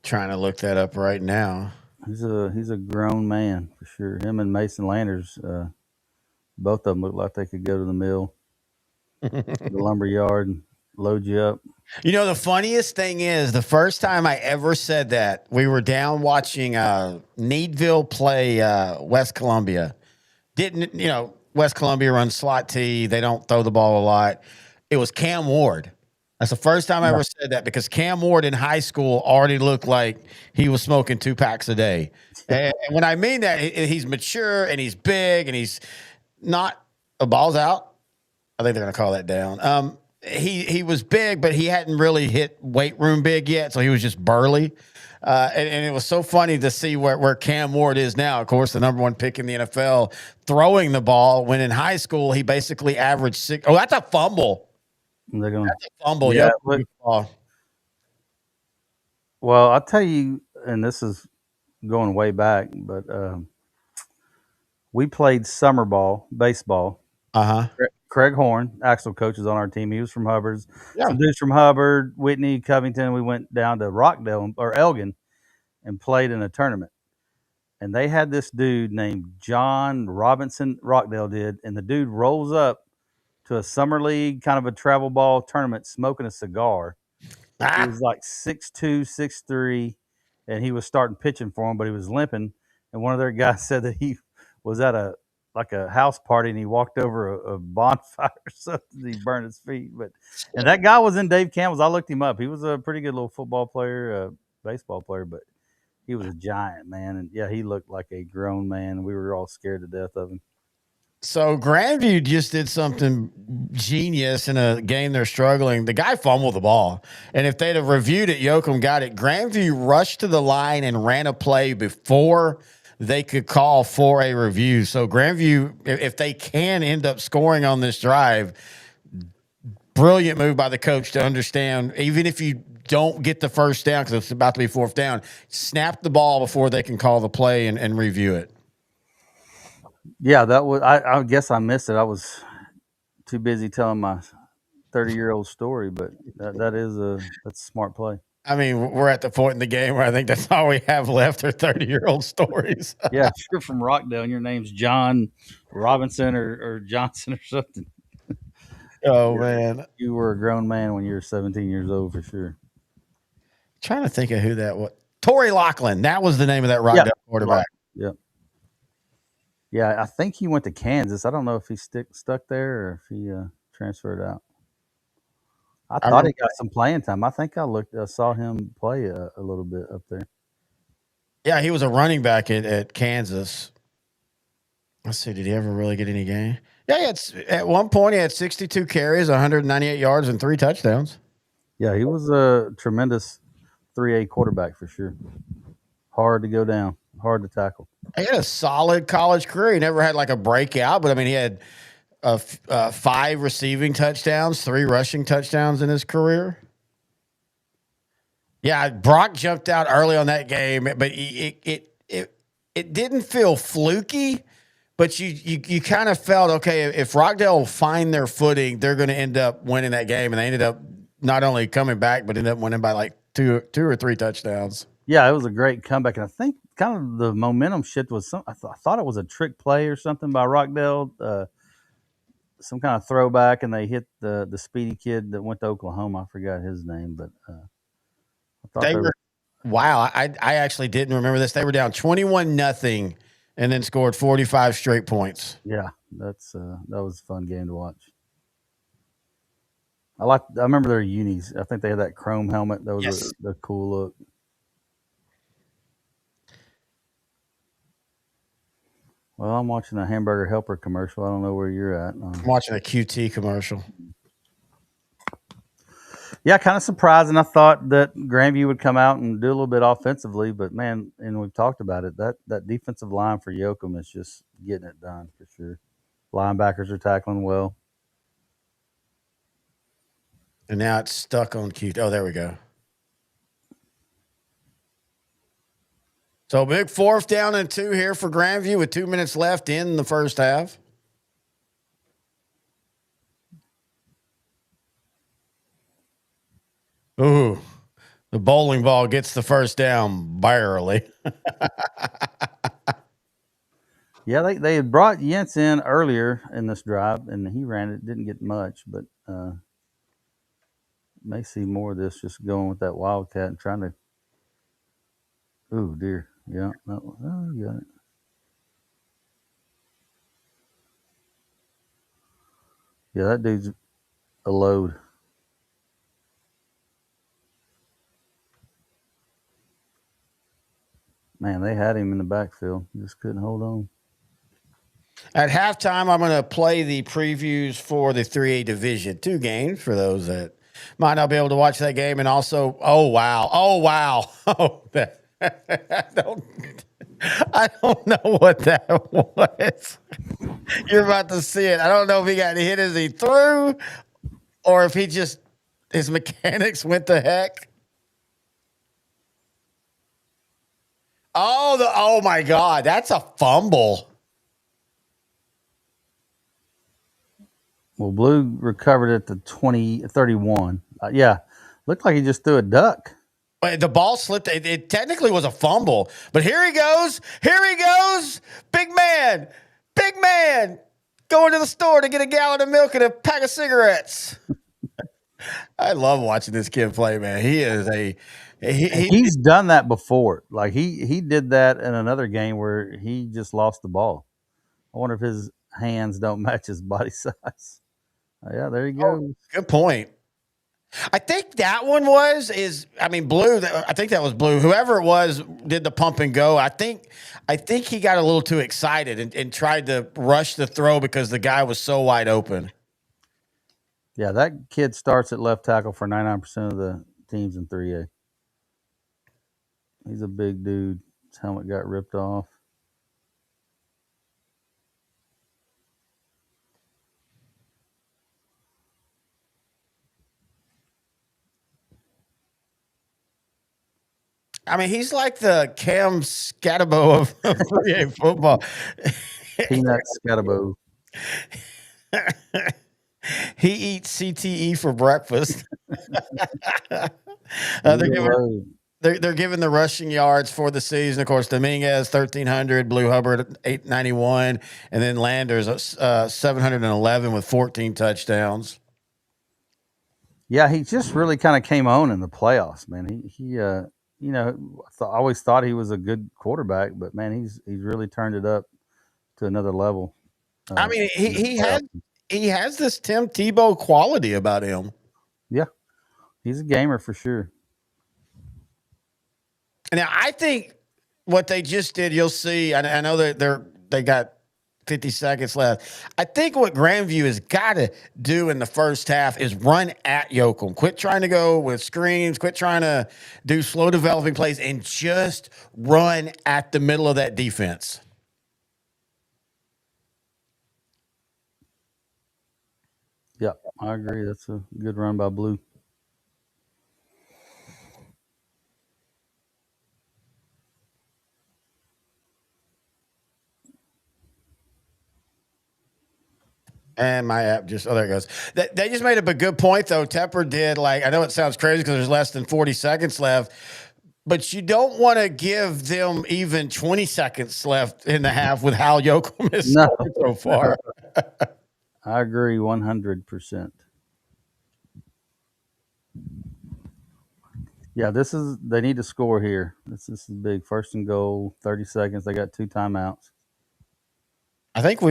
Trying to look that up right now. He's a grown man for sure. Him and Mason Landers, both of them look like they could go to the mill, the lumber yard, and load you up. The funniest thing is the first time I ever said that, we were down watching Needville play West Columbia. West Columbia runs slot T. They don't throw the ball a lot. It was Cam Ward. That's the first time I ever said that because Cam Ward in high school already looked like he was smoking 2 packs a day. And when I mean that, he's mature and he's big and he's not – a ball's out. I think they're going to call that down. He was big, but he hadn't really hit weight room big yet, so he was just burly. And it was so funny to see where Cam Ward is now. Of course, the number 1 pick in the NFL, throwing the ball when in high school he basically averaged 6. Oh, that's a fumble. That's a fumble. Yeah. Well, I'll tell you, and this is going way back, but we played summer ball, baseball. Craig Horn, Axel coach, is on our team. He was from Hubbard's. Some dudes from Hubbard, Whitney, Covington. We went down to Rockdale or Elgin and played in a tournament. And they had this dude named John Robinson, Rockdale did, and the dude rolls up to a summer league, kind of a travel ball tournament, smoking a cigar. He was like 6'2", 6'3", and he was starting pitching for him, but he was limping. And one of their guys said that he was at a house party and he walked over a bonfire or something. He burned his feet. And that guy was in Dave Campbell's. I looked him up. He was a pretty good little football player, baseball player, but he was a giant, man. And yeah, he looked like a grown man. We were all scared to death of him. So Grandview just did something genius in a game they're struggling. The guy fumbled the ball, and if they'd have reviewed it, Yoakum got it. Grandview rushed to the line and ran a play before they could call for a review. So Grandview, if they can end up scoring on this drive, brilliant move by the coach to understand, even if you don't get the first down because it's about to be fourth down, snap the ball before they can call the play and review it. Yeah, that was. I guess I missed it. I was too busy telling my 30-year-old story, but that's a smart play. I mean, we're at the point in the game where I think that's all we have left are 30-year-old stories. Yeah, if you're from Rockdale and your name's John Robinson or Johnson or something. Oh, man. You were a grown man when you were 17 years old for sure. Trying to think of who that was. Torrey Lachlan. That was the name of that Rockdale quarterback. Yep. Yeah, I think he went to Kansas. I don't know if he stuck there or if he transferred out. I thought he got some playing time. I think I saw him play a little bit up there. Yeah, he was a running back at Kansas. Let's see, did he ever really get any game? Yeah, at one point he had 62 carries, 198 yards, and 3 touchdowns. Yeah, he was a tremendous 3A quarterback for sure. Hard to go down, hard to tackle. He had a solid college career. He never had like a breakout, but I mean, he had 5 receiving touchdowns, 3 rushing touchdowns in his career. Yeah, Brock jumped out early on that game, but it didn't feel fluky. But you kind of felt, okay, if Rockdale will find their footing, they're going to end up winning that game. And they ended up not only coming back, but ended up winning by like two or 3 touchdowns. Yeah, it was a great comeback. And I think kind of the momentum shift was I thought it was a trick play or something by Rockdale. Some kind of throwback, and they hit the speedy kid that went to Oklahoma. I forgot his name, but I thought wow. I actually didn't remember this. They were down 21-0 and then scored 45 straight points. Yeah, that was a fun game to watch. I remember their unis. I think they had that chrome helmet. That was the cool look. Well, I'm watching a Hamburger Helper commercial. I don't know where you're at. I'm watching a QT commercial. Yeah, kind of surprising. I thought that Grandview would come out and do a little bit offensively, but man, and we've talked about it, that defensive line for Yoakum is just getting it done for sure. Linebackers are tackling well. And now it's stuck on QT. Oh, there we go. So big 4th down and 2 here for Grandview with 2 minutes left in the first half. Ooh, the bowling ball gets the first down barely. Yeah, they had brought Yentz in earlier in this drive, and he ran it. Didn't get much, but may see more of this just going with that Wildcat and trying to. Oh, dear. Yeah. Oh, you got it. Yeah, that dude's a load. Man, they had him in the backfield. He just couldn't hold on. At halftime, I'm going to play the previews for the 3A Division 2 games for those that might not be able to watch that game. And also, oh, wow. I don't know what that was. You're about to see it. I don't know if he got hit as he threw or if his mechanics went to heck. Oh my God, that's a fumble. Well, Blue recovered at the 31. Yeah, looked like he just threw a duck. The ball slipped. It technically was a fumble, but here he goes. Big man, going to the store to get a gallon of milk and a pack of cigarettes. I love watching this kid play, man. He is he's done that before. Like he did that in another game where he just lost the ball. I wonder if his hands don't match his body size. Yeah, there you go. Good point. I think that one Blue. I think that was Blue. Whoever it was did the pump and go. I think he got a little too excited and tried to rush the throw because the guy was so wide open. Yeah, that kid starts at left tackle for 99% of the teams in 3A. He's a big dude. His helmet got ripped off. I mean, he's like the Cam Scatabo of 3A football. Peanut Scatabo. He eats CTE for breakfast. They're giving the rushing yards for the season. Of course, Dominguez 1,300, Blue Hubbard 891, and then Landers 711 with 14 touchdowns. Yeah, he just really kind of came on in the playoffs, man. He always thought he was a good quarterback, but man, he's really turned it up to another level. I mean, he has this Tim Tebow quality about him. Yeah, he's a gamer for sure. Now, I think what they just did, you'll see. I know that they got 50 seconds left. I think what Grandview has got to do in the first half is run at Yoakum. Quit trying to go with screens. Quit trying to do slow developing plays and just run at the middle of that defense. Yeah, I agree. That's a good run by Blue. And my app there it goes. They just made up a good point, though. Tepper did, I know it sounds crazy because there's less than 40 seconds left, but you don't want to give them even 20 seconds left in the half with how Yoakum is so far. I agree 100%. Yeah, they need to score here. This is big. First and goal, 30 seconds. They got 2 timeouts. I think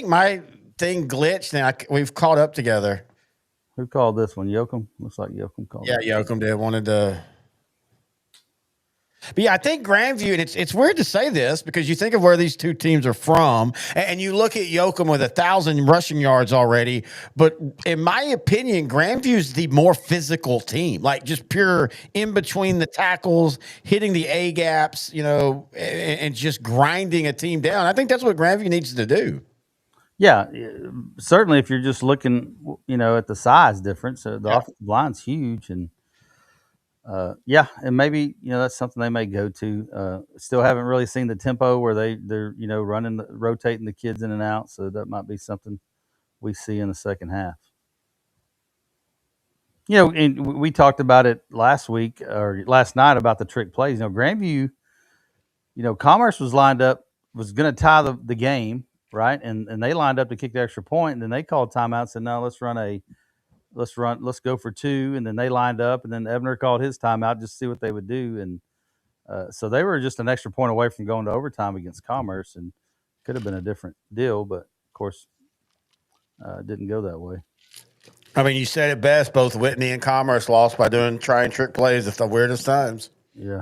my thing glitched and we've caught up together. Who called this one? Yoakum? Looks like Yoakum called it. Yeah, Yoakum did. Wanted to. But yeah, I think Grandview, and it's weird to say this because you think of where these two teams are from, and you look at Yoakum with 1,000 rushing yards already. But in my opinion, Grandview's the more physical team, like just pure in between the tackles, hitting the A gaps, and just grinding a team down. I think that's what Grandview needs to do. Yeah, certainly. If you're just looking, at the size difference, the offensive line's huge, and and maybe that's something they may go to. Still haven't really seen the tempo where they're rotating the kids in and out, so that might be something we see in the second half. And we talked about it last week or last night about the trick plays. Grandview, Commerce was lined up, was going to tie the game, right? And they lined up to kick the extra point, and then they called timeout and said, no, let's go for 2. And then they lined up, and then Ebner called his timeout just to see what they would do. And so they were just an extra point away from going to overtime against Commerce, and could have been a different deal, but of course it didn't go that way. I mean, you said it best. Both Whitney and Commerce lost by trying trick plays at the weirdest times. Yeah,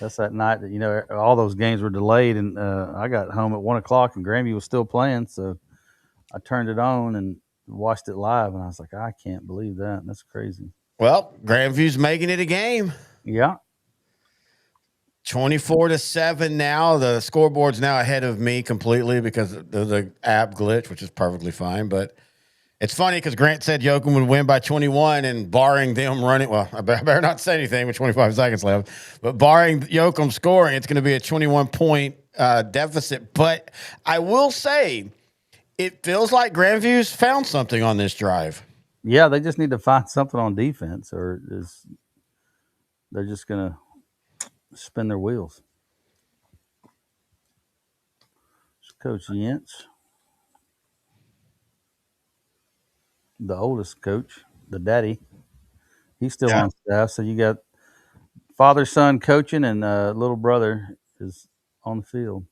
that's that night that all those games were delayed, and I got home at 1:00, and Grandview was still playing, so I turned it on and watched it live, and I was like, I can't believe that. That's crazy. Well, Grandview's making it a game. Yeah. 24-7 now. The scoreboard's now ahead of me completely because of the app glitch, which is perfectly fine. But it's funny because Grant said Yoakum would win by 21, and barring them running, well, I better not say anything with 25 seconds left, but barring Yoakum scoring, it's going to be a 21-point deficit. But I will say, it feels like Grandview's found something on this drive. Yeah, they just need to find something on defense, or they're just going to spin their wheels. Coach Yentz, the oldest coach, the daddy, he's still on staff. So you got father, son coaching, and little brother is on the field.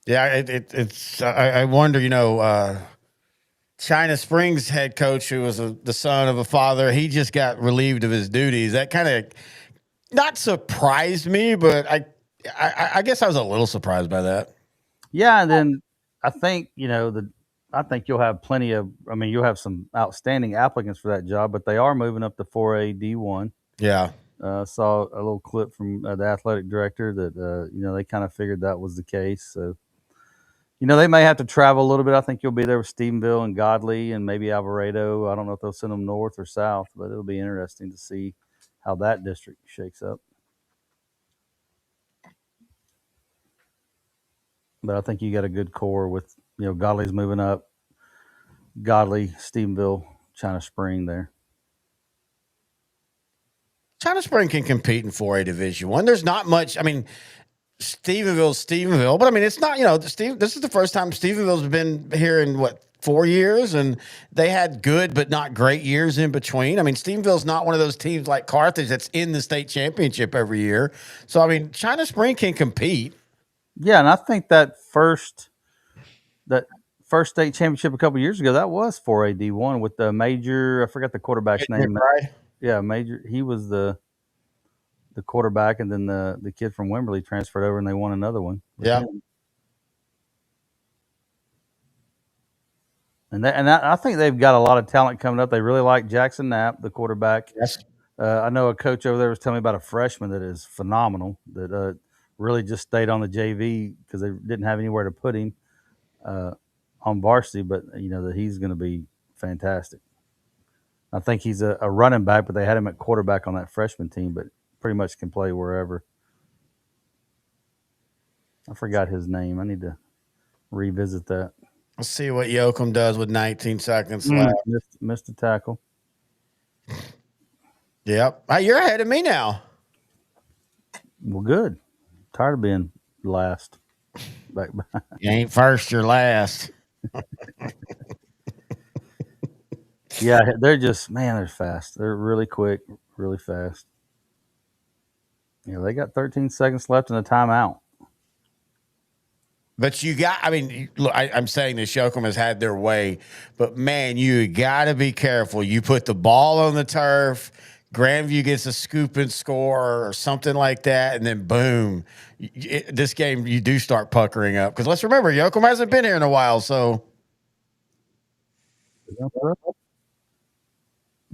Yeah, it's. I wonder, China Springs head coach, who was the son of a father, he just got relieved of his duties. That kind of not surprised me, but I guess I was a little surprised by that. Yeah, and then I think I think you'll have plenty of. I mean, you'll have some outstanding applicants for that job, but they are moving up to 4A D1. Yeah. Saw a little clip from the athletic director that they kind of figured that was the case. So they may have to travel a little bit. I think you'll be there with Stephenville and Godley and maybe Alvarado. I don't know if they'll send them north or south, but it'll be interesting to see how that district shakes up. But I think you got a good core with Godley's moving up, Godley, Stephenville, China Spring there. China Spring can compete in 4A Division One. There's not much. I mean, Stephenville, but I mean, it's not. This is the first time Stephenville's been here in 4 years, and they had good but not great years in between. I mean, Stephenville's not one of those teams like Carthage that's in the state championship every year. So I mean, China Spring can compete. Yeah, and I think that first state championship a couple years ago, that was 4A D1 with the Major. I forgot the quarterback's name. Right? Yeah, Major. He was the quarterback, and then the kid from Wimberley transferred over, and they won another one. Yeah. Him. And I think they've got a lot of talent coming up. They really like Jackson Knapp, the quarterback. Yes. I know a coach over there was telling me about a freshman that is phenomenal that really just stayed on the JV because they didn't have anywhere to put him on varsity, but that he's going to be fantastic. I think he's a running back, but they had him at quarterback on that freshman team, but pretty much can play wherever. I forgot his name. I need to revisit that. Let's see what Yoakum does with 19 seconds left. Missed a tackle. Yep. Hey, you're ahead of me now. Well, good. Tired of being last. You ain't first, you're last. Yeah, they're they're fast. They're really quick, really fast. They got 13 seconds left in the timeout. But look, I'm saying this, Yoakum has had their way, but man, you got to be careful. You put the ball on the turf, Grandview gets a scoop and score or something like that, and then boom, this game you do start puckering up. Because let's remember, Yoakum hasn't been here in a while, so.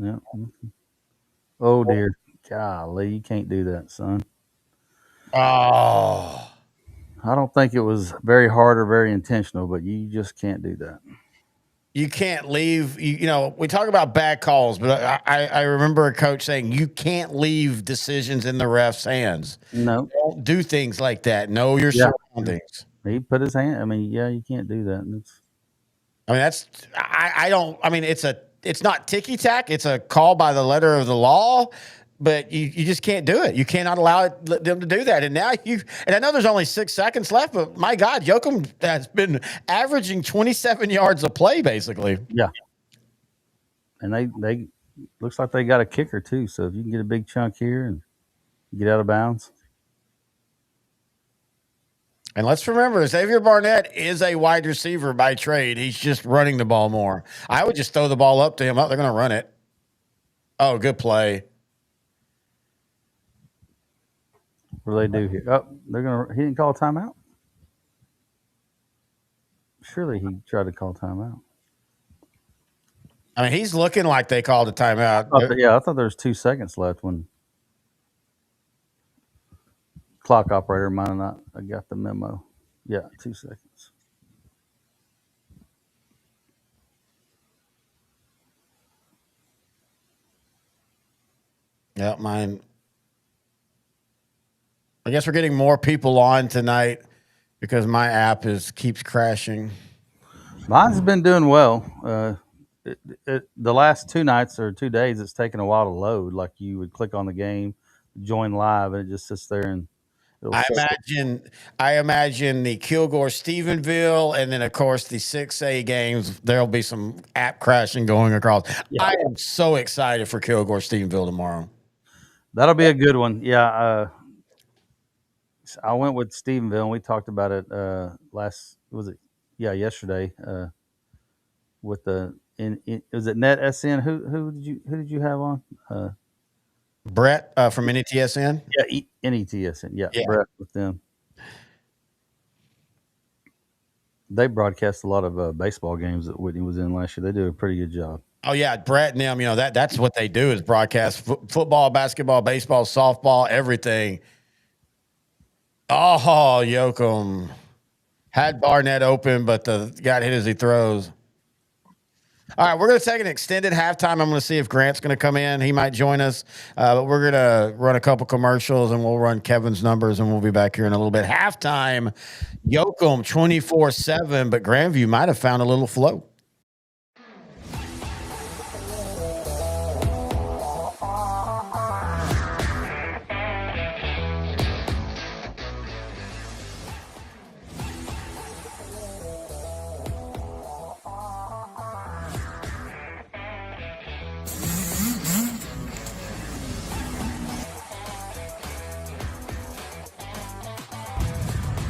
Yeah. Oh dear, golly, you can't do that, son. Oh. I don't think it was very hard or very intentional, but you just can't do that. You can't leave. We talk about bad calls, but I remember a coach saying you can't leave decisions in the ref's hands. No. Don't do things like that. Know your surroundings. He put his hand. I mean, yeah, you can't do that. It's not ticky-tack. It's a call by the letter of the law, but you just can't do it. You cannot allow them to do that. And now and I know there's only 6 seconds left, but my God, Yoakum has been averaging 27 yards a play, basically. Yeah. And they looks like they got a kicker too. So if you can get a big chunk here and get out of bounds. And let's remember, Xavier Barnett is a wide receiver by trade. He's just running the ball more. I would just throw the ball up to him. Oh, they're going to run it. Oh, good play. What do they do here? Oh, he didn't call a timeout? Surely he tried to call timeout. I mean, he's looking like they called a timeout. I thought there was 2 seconds left when clock operator might have not. I got the memo. Yeah, 2 seconds. Yeah, mine. I guess we're getting more people on tonight because my app keeps crashing. Mine's been doing well. The last 2 nights or 2 days, it's taken a while to load. Like you would click on the game, join live, and it just sits there and. I imagine the Kilgore Stephenville, and then of course the 6A games. There'll be some app crashing going across. Yeah. I am so excited for Kilgore Stephenville tomorrow. That'll be a good one. Yeah, I went with Stephenville, and we talked about it yesterday. with the was it Net SN? Who did you have on? Brett from NETSN. Yeah, NETSN. Yeah, Yeah. Brett with them. They broadcast a lot of baseball games that Whitney was in last year. They do a pretty good job. Oh yeah, Brett and them. That's what they do is broadcast football, basketball, baseball, softball, everything. Oh, Yoakum had Barnett open, but the got hit as he throws. All right, we're going to take an extended halftime. I'm going to see if Grant's going to come in. He might join us, but we're going to run a couple commercials and we'll run Kevin's numbers and we'll be back here in a little bit. Halftime, Yoakum 24-7, but Grandview might have found a little flow.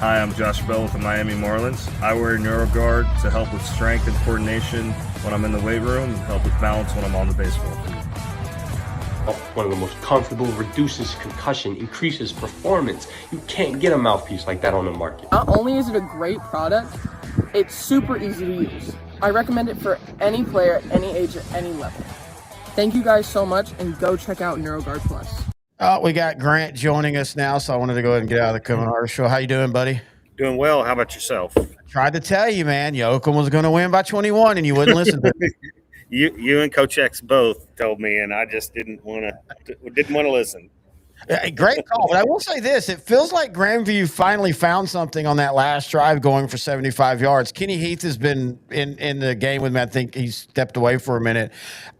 Hi, I'm Josh Bell with the Miami Marlins. I wear NeuroGuard to help with strength and coordination when I'm in the weight room and help with balance when I'm on the baseball field. One of the most comfortable, reduces concussion, increases performance. You can't get a mouthpiece like that on the market. Not only is it a great product, it's super easy to use. I recommend it for any player, any age, at any level. Thank you guys so much, and go check out NeuroGuard Plus. We got Grant joining us now, so I wanted to go ahead and get out of the commercial. How you doing, buddy? Doing well. How about yourself? Tried to tell you, man. Yoakum was going to win by 21, and you wouldn't listen to me. You and Coach X both told me, and I just didn't want to listen. Great call, but I will say this: it feels like Grandview finally found something on that last drive, going for 75 yards. Kenny Heath has been in the game with me. I think he stepped away for a minute.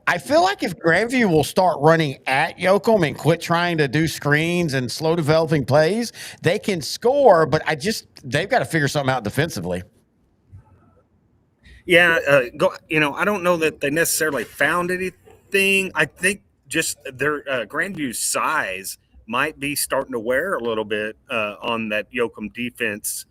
I feel like if Grandview will start running at Yoakum and quit trying to do screens and slow developing plays, they can score. But they've got to figure something out defensively. Yeah, I don't know that they necessarily found anything. I think just their Grandview's size might be starting to wear a little bit on that Yoakum defense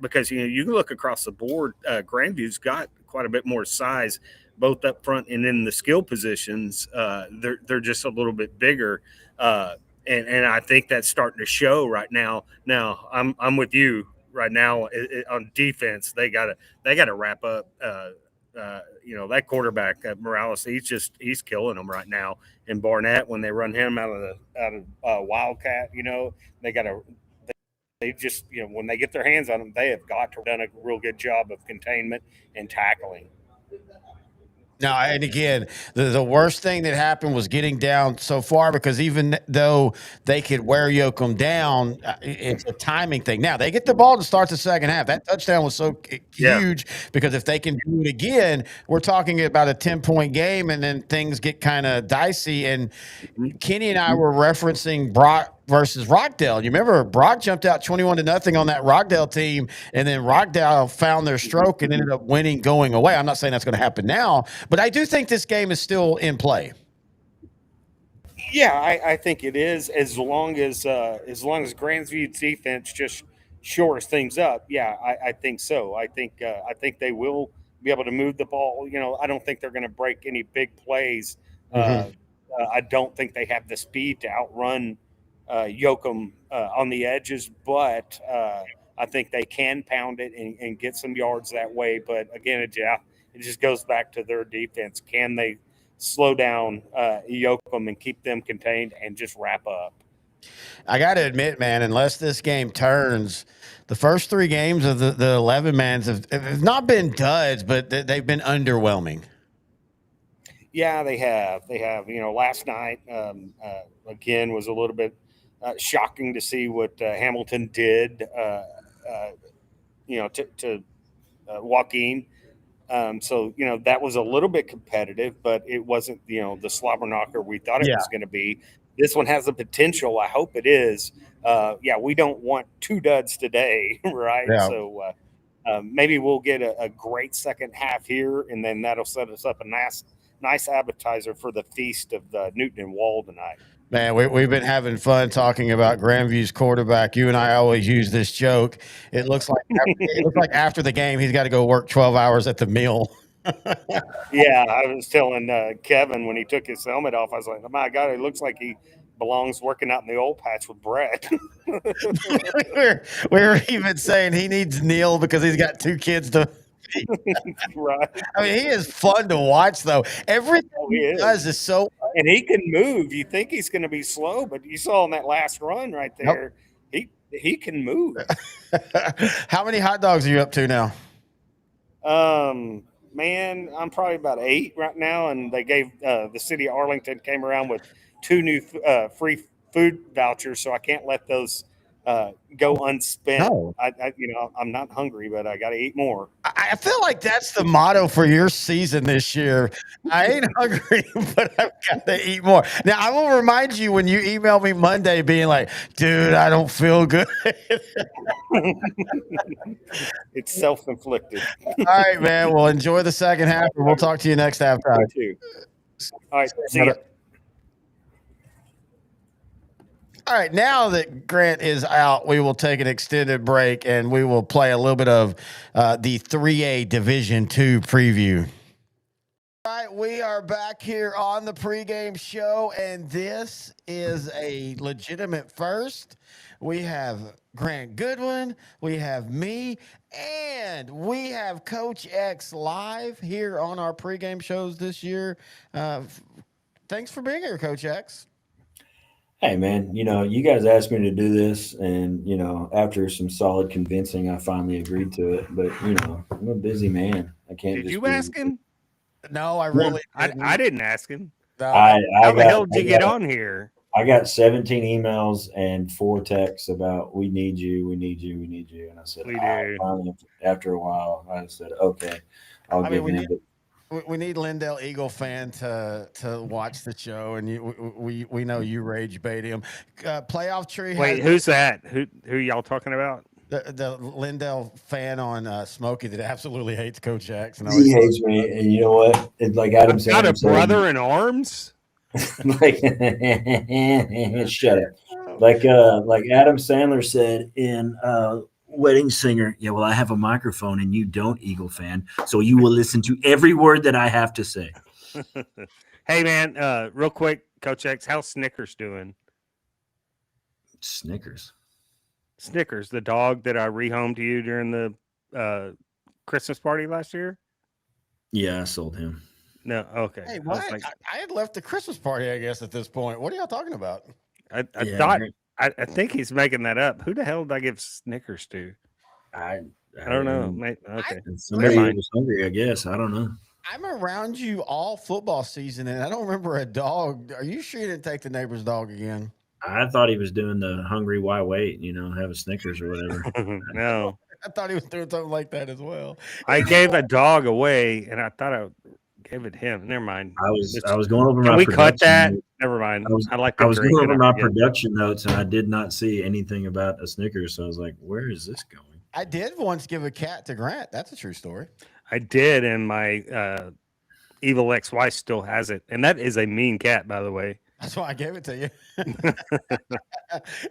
because you can look across the board. Grandview's got quite a bit more size, both up front and in the skill positions. They're just a little bit bigger, and I think that's starting to show right now. Now I'm with you right now on defense. They gotta wrap up. That quarterback Morales, he's killing them right now. And Barnett, when they run him out of Wildcat, they just when they get their hands on him, they have got to done a real good job of containment and tackling. No, and again, the worst thing that happened was getting down so far, because even though they could wear Yoakum down, it's a timing thing. Now, they get the ball to start the second half. That touchdown was so huge because if they can do it again, we're talking about a 10-point game, and then things get kind of dicey. And Kenny and I were referencing Brock versus Rockdale. You remember Brock jumped out 21-0 on that Rockdale team, and then Rockdale found their stroke and ended up winning going away. I'm not saying that's going to happen now, but I do think this game is still in play. Yeah, I think it is, as long as Grandview's defense just shores things up. Yeah, I think so. I think they will be able to move the ball. I don't think they're going to break any big plays. I don't think they have the speed to outrun Yoakum on the edges, but I think they can pound it and get some yards that way. But again, it just goes back to their defense. Can they slow down Yoakum and keep them contained and just wrap up? I got to admit, man, unless this game turns, the first three games of the 11-mans have not been duds, but they've been underwhelming. Yeah, they have. Last night, again, was a little bit shocking to see what Hamilton did, to Joaquin. So that was a little bit competitive, but it wasn't, the slobber knocker we thought it was going to be. This one has the potential. I hope it is. We don't want two duds today, right? Yeah. So maybe we'll get a great second half here, and then that'll set us up a nice appetizer for the feast of the Newton and Wall tonight. Man, we've been having fun talking about Grandview's quarterback. You and I always use this joke. It looks like after the game, he's got to go work 12 hours at the mill. Yeah, I was telling Kevin when he took his helmet off, I was like, oh my God, it looks like he belongs working out in the old patch with Brett. we were even saying he needs Neil because he's got 2 kids to feed. Right. I mean, he is fun to watch, though. Everything Oh, he does is so. And he can move. You think he's going to be slow, but you saw in that last run right there, he can move. How many hot dogs are you up to now? Man, I'm probably about 8 right now, and they gave the city of Arlington came around with 2 new free food vouchers, so I can't let those go unspent. No. I'm not hungry, but I got to eat more. I feel like that's the motto for your season this year. I ain't hungry, but I've got to eat more. Now, I will remind you when you email me Monday being like, dude, I don't feel good. It's self-inflicted. All right, man. Well, enjoy the second half, and we'll talk to you next halftime. You too. All right, see ya. All right, now that Grant is out, we will take an extended break and we will play a little bit of the 3A Division II preview. All right, we are back here on the pregame show, and this is a legitimate first. We have Grant Goodwin, we have me, and we have Coach X live here on our pregame shows this year. Thanks for being here, Coach X. Hey, man, you guys asked me to do this, and, after some solid convincing, I finally agreed to it. But, I'm a busy man. I can't Did just you ask him? No, I really didn't. I didn't ask him. How the hell did you get on here? I got 17 emails and 4 texts about we need you, we need you, we need you. And I said, finally, after a while, I said, okay, I'll give in. We need Lindell Eagle fan to watch the show, and we know you rage bait him. Playoff tree. Wait, who's that? Who y'all talking about? The Lindell fan on Smokey that absolutely hates Coach Jackson. He hates me, and you know what? It's like Adam Sandler. Not a brother in arms. Like, shut up. Like Adam Sandler said in Wedding Singer, yeah, well, I have a microphone and you don't, Eagle fan, so you will listen to every word that I have to say. Hey, man, real quick, Coach X, how's Snickers doing? Snickers, the dog that I rehomed to you during the Christmas party last year? Yeah, I sold him. No, okay. Hey, what? I had left the Christmas party, I guess, at this point. What are y'all talking about? I thought... I think he's making that up. Who the hell did I give Snickers to? I don't know. Okay. Somebody was hungry, I guess. I don't know. I'm around you all football season, and I don't remember a dog. Are you sure you didn't take the neighbor's dog again? I thought he was doing the hungry, why wait? Have a Snickers or whatever. No. I thought he was doing something like that as well. I gave a dog away, and I thought I gave it to him. Never mind. I was going over Can my we production cut that? notes. Never mind. I was going over my production notes, and I did not see anything about a Snickers. So I was like, where is this going? I did once give a cat to Grant. That's a true story. I did, and my evil ex-wife still has it. And that is a mean cat, by the way. That's why I gave it to you.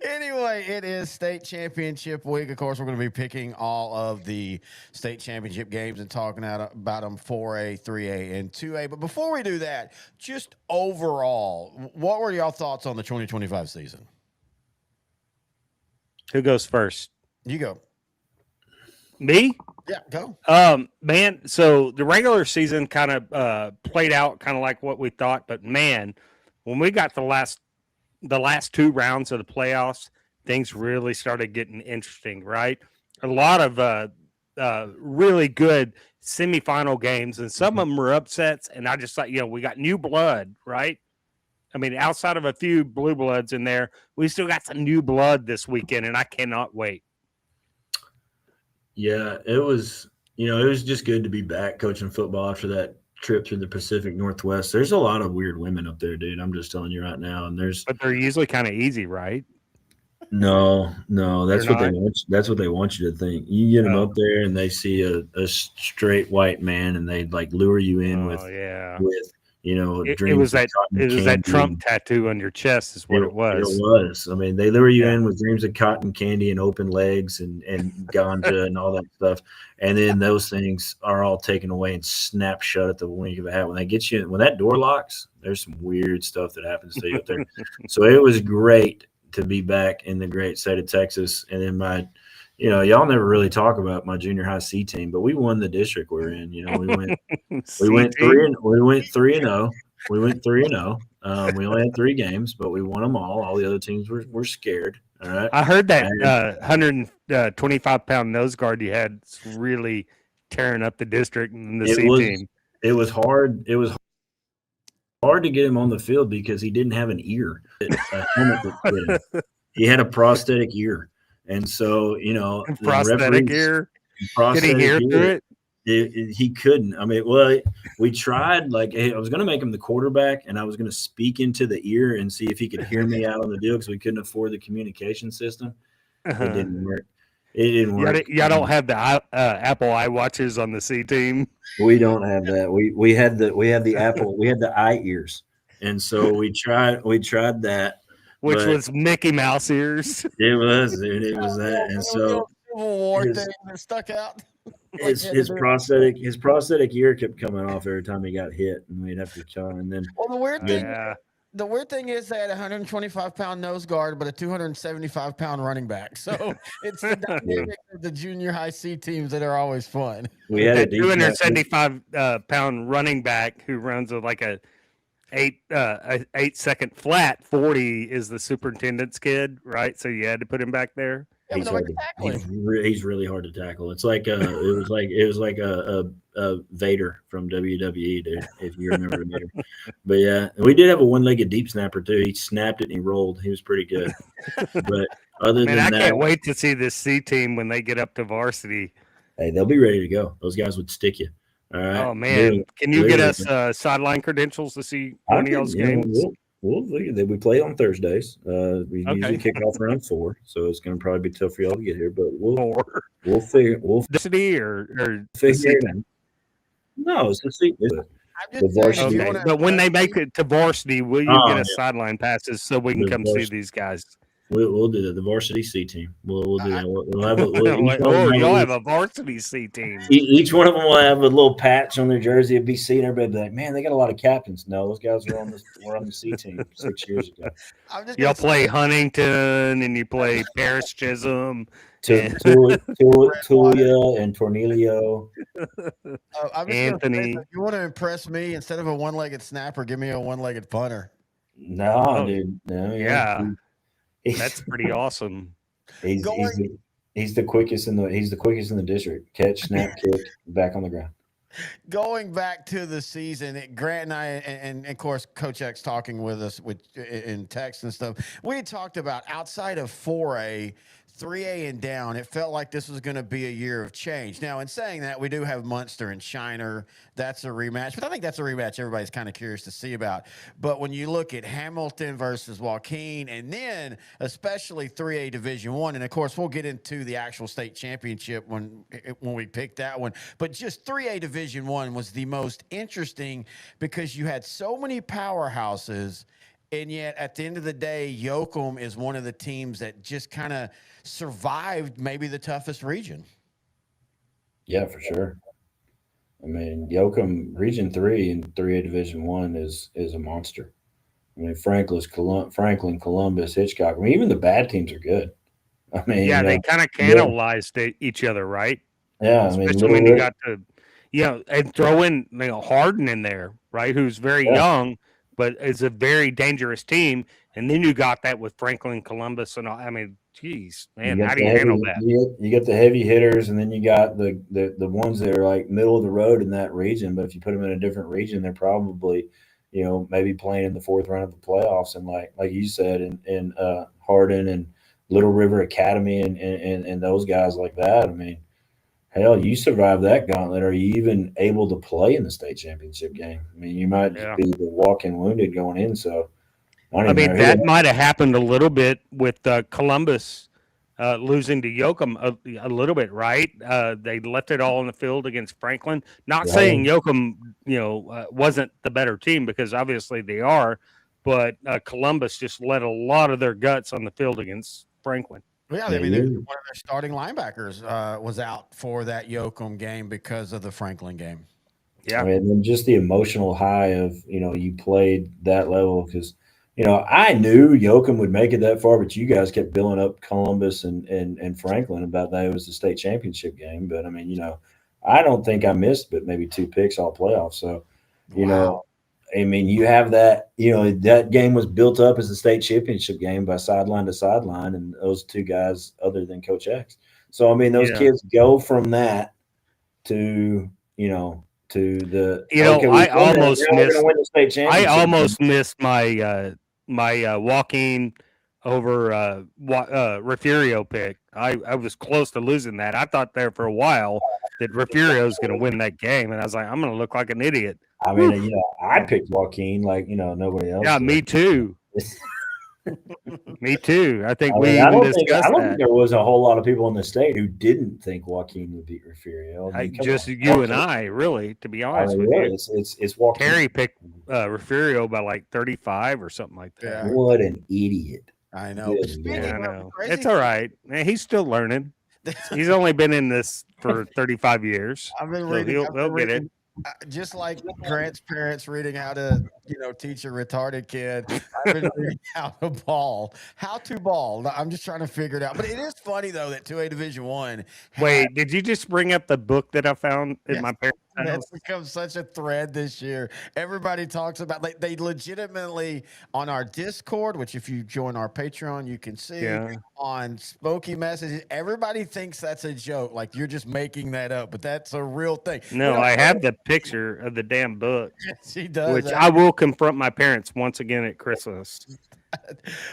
Anyway, it is state championship week. Of course, we're going to be picking all of the state championship games and talking about them 4A, 3A, and 2A. But before we do that, just overall, what were y'all thoughts on the 2025 season? Who goes first? You go. Me? Yeah, go. Man, so the regular season kind of played out kind of like what we thought, but man, when we got the last 2 rounds of the playoffs, things really started getting interesting, right? A lot of really good semifinal games, and some of them were upsets, and I just thought, we got new blood, right? I mean, outside of a few blue bloods in there, we still got some new blood this weekend, and I cannot wait. Yeah, it was just good to be back coaching football after that trip through the Pacific Northwest. There's a lot of weird women up there, dude. I'm just telling you right now. But they're usually kind of easy, right? No, that's what they want. That's what they want you to think. You get them up there and they see a straight white man and they like lure you in with It dreams was of that cotton it was that candy. Trump tattoo on your chest is what it was. It was. I mean, they lure you Yeah. in with dreams of cotton candy and open legs and ganja and all that stuff, and then those things are all taken away and snap shut at the wink of a hat. When they get you, when that door locks, there's some weird stuff that happens to you up there. So it was great to be back in the great state of Texas, and then y'all never really talk about my junior high C team, but we won the district we're in. We went 3-0. We went 3-0. We only had 3 games, but we won them all. All the other teams were scared. All right. I heard that 125-pound nose guard you had really tearing up the district and the C team. It was hard. It was hard to get him on the field because he didn't have an ear. A helmet that fit him. He had a prosthetic ear. And so, prosthetic ear. Did he hear through it? He couldn't. I mean, we tried. Like, I was going to make him the quarterback, and I was going to speak into the ear and see if he could hear me out on the deal because we couldn't afford the communication system. It didn't work. It didn't work. Y'all don't have the Apple iWatches on the C team. We don't have that. We had the Apple. We had the eye ears, and so we tried that. Which was Mickey Mouse ears. It was, dude. It was that, and so Civil War thing that stuck out. His prosthetic ear kept coming off every time he got hit, and we'd have to chime. And then, well, the weird thing is they had a 125-pound nose guard, but a 275-pound running back. So it's the dynamic of the junior high C teams that are always fun. We had a 275-pound running back who runs like a 8-second flat 40 is the superintendent's kid, right? So you had to put him back there. He's really hard to tackle. It's like it was like a Vader from WWE, dude, if you remember Vader. But yeah, we did have a one-legged deep snapper too. He snapped it and he rolled. He was pretty good. But other than that, I can't wait to see this C team when they get up to varsity. Hey, they'll be ready to go. Those guys would stick you. All right. Oh man, can you get us sideline credentials to see one of y'all's games? We play on Thursdays. We usually kick off around 4, so it's going to probably be tough for y'all to get here. But we'll figure or figure it out. No, it's the seat. The varsity. Okay. But when they make it to varsity, will you get us sideline passes so we can come see these guys? We'll do that. The varsity C team. We'll do that. Y'all have a varsity C team. Each one of them will have a little patch on their jersey. It'll be C, and everybody be like, "Man, they got a lot of captains." No, those guys were on the C team 6 years ago. Y'all play Huntington, and you play Paris Chisholm, Tulia and Tornilio. Anthony. If you want to impress me, instead of a one-legged snapper, give me a one-legged punter. No, dude. No, yeah. That's pretty awesome. He's the quickest in the district. Catch, snap, kick, back on the ground. Going back to the season, Grant and I, and of course, Coach X talking with us in text and stuff, we talked about outside of 4A, 3A and down, it felt like this was going to be a year of change. Now, in saying that, we do have Munster and Shiner. That's a rematch. But I think that's a rematch everybody's kind of curious to see about. But when you look at Hamilton versus Joaquin, and then especially 3A Division I, and of course, we'll get into the actual state championship when we pick that one. But just 3A Division I was the most interesting because you had so many powerhouses. And yet, at the end of the day, Yoakum is one of the teams that just kind of survived maybe the toughest region. Yeah, for sure. I mean, Yoakum Region 3 in 3A Division I is a monster. I mean, Franklin, Columbus, Hitchcock. I mean, even the bad teams are good. I mean, yeah, they kind of cannibalized each other, right? Yeah, especially when you got to, and throw in Hardin in there, right? Who's very young. But it's a very dangerous team. And then you got that with Franklin, Columbus, and all. I mean, geez, man, how do you handle that? You get the heavy hitters, and then you got the ones that are like middle of the road in that region. But if you put them in a different region, they're probably, maybe playing in the 4th round of the playoffs. And like you said, in Hardin and Little River Academy and those guys like that. I mean, hell, you survive that gauntlet. Are you even able to play in the state championship game? I mean, you might just be the walking wounded going in. So, I mean, that might have happened a little bit with Columbus losing to Yoakum a little bit, right? They left it all on the field against Franklin. Not Right. saying Yoakum, wasn't the better team, because obviously they are, but Columbus just let a lot of their guts on the field against Franklin. Yeah, I mean, one of their starting linebackers was out for that Yoakum game because of the Franklin game. Yeah. I mean, and then just the emotional high of, you played that level because, I knew Yoakum would make it that far, but you guys kept building up Columbus and Franklin about that it was the state championship game. But I mean, I don't think I missed but maybe 2 picks all playoffs. So, I mean, you have that, that game was built up as a state championship game by sideline to sideline, and those 2 guys other than Coach X. So, I mean, those kids go from that to, to the I almost missed win the state championship. I almost missed my my Joaquin over Refugio pick. I was close to losing that. I thought there for a while that Refugio was going to win that game, and I was like, I'm going to look like an idiot. I mean, I picked Joaquin like nobody else. Yeah, did. me too. Me too. I think we I even don't discussed think that. there was a whole lot of people in the state who didn't think Joaquin would beat Refugio. I mean, come Just on. you and I, really, to be honest with really, you. it's Joaquin. Terry picked Refugio by like 35 or something like that. What an idiot! I know. Yeah, I know. It's all right. Man, he's still learning. He's only been in this for 35 years. I've been so reading. he'll get it. Just like Grant's parents reading how to, teach a retarded kid. I've been reading how to ball. How to ball. I'm just trying to figure it out. But it is funny though that 2A Division I. Wait, did you just bring up the book that I found in my parents' house? That's become such a thread this year. Everybody talks about they legitimately on our Discord, which if you join our Patreon, you can see on Spooky Messages. Everybody thinks that's a joke, like you're just making that up, but that's a real thing. No, I have the picture of the damn book. Yes, he does. Which I will confront my parents once again at Christmas.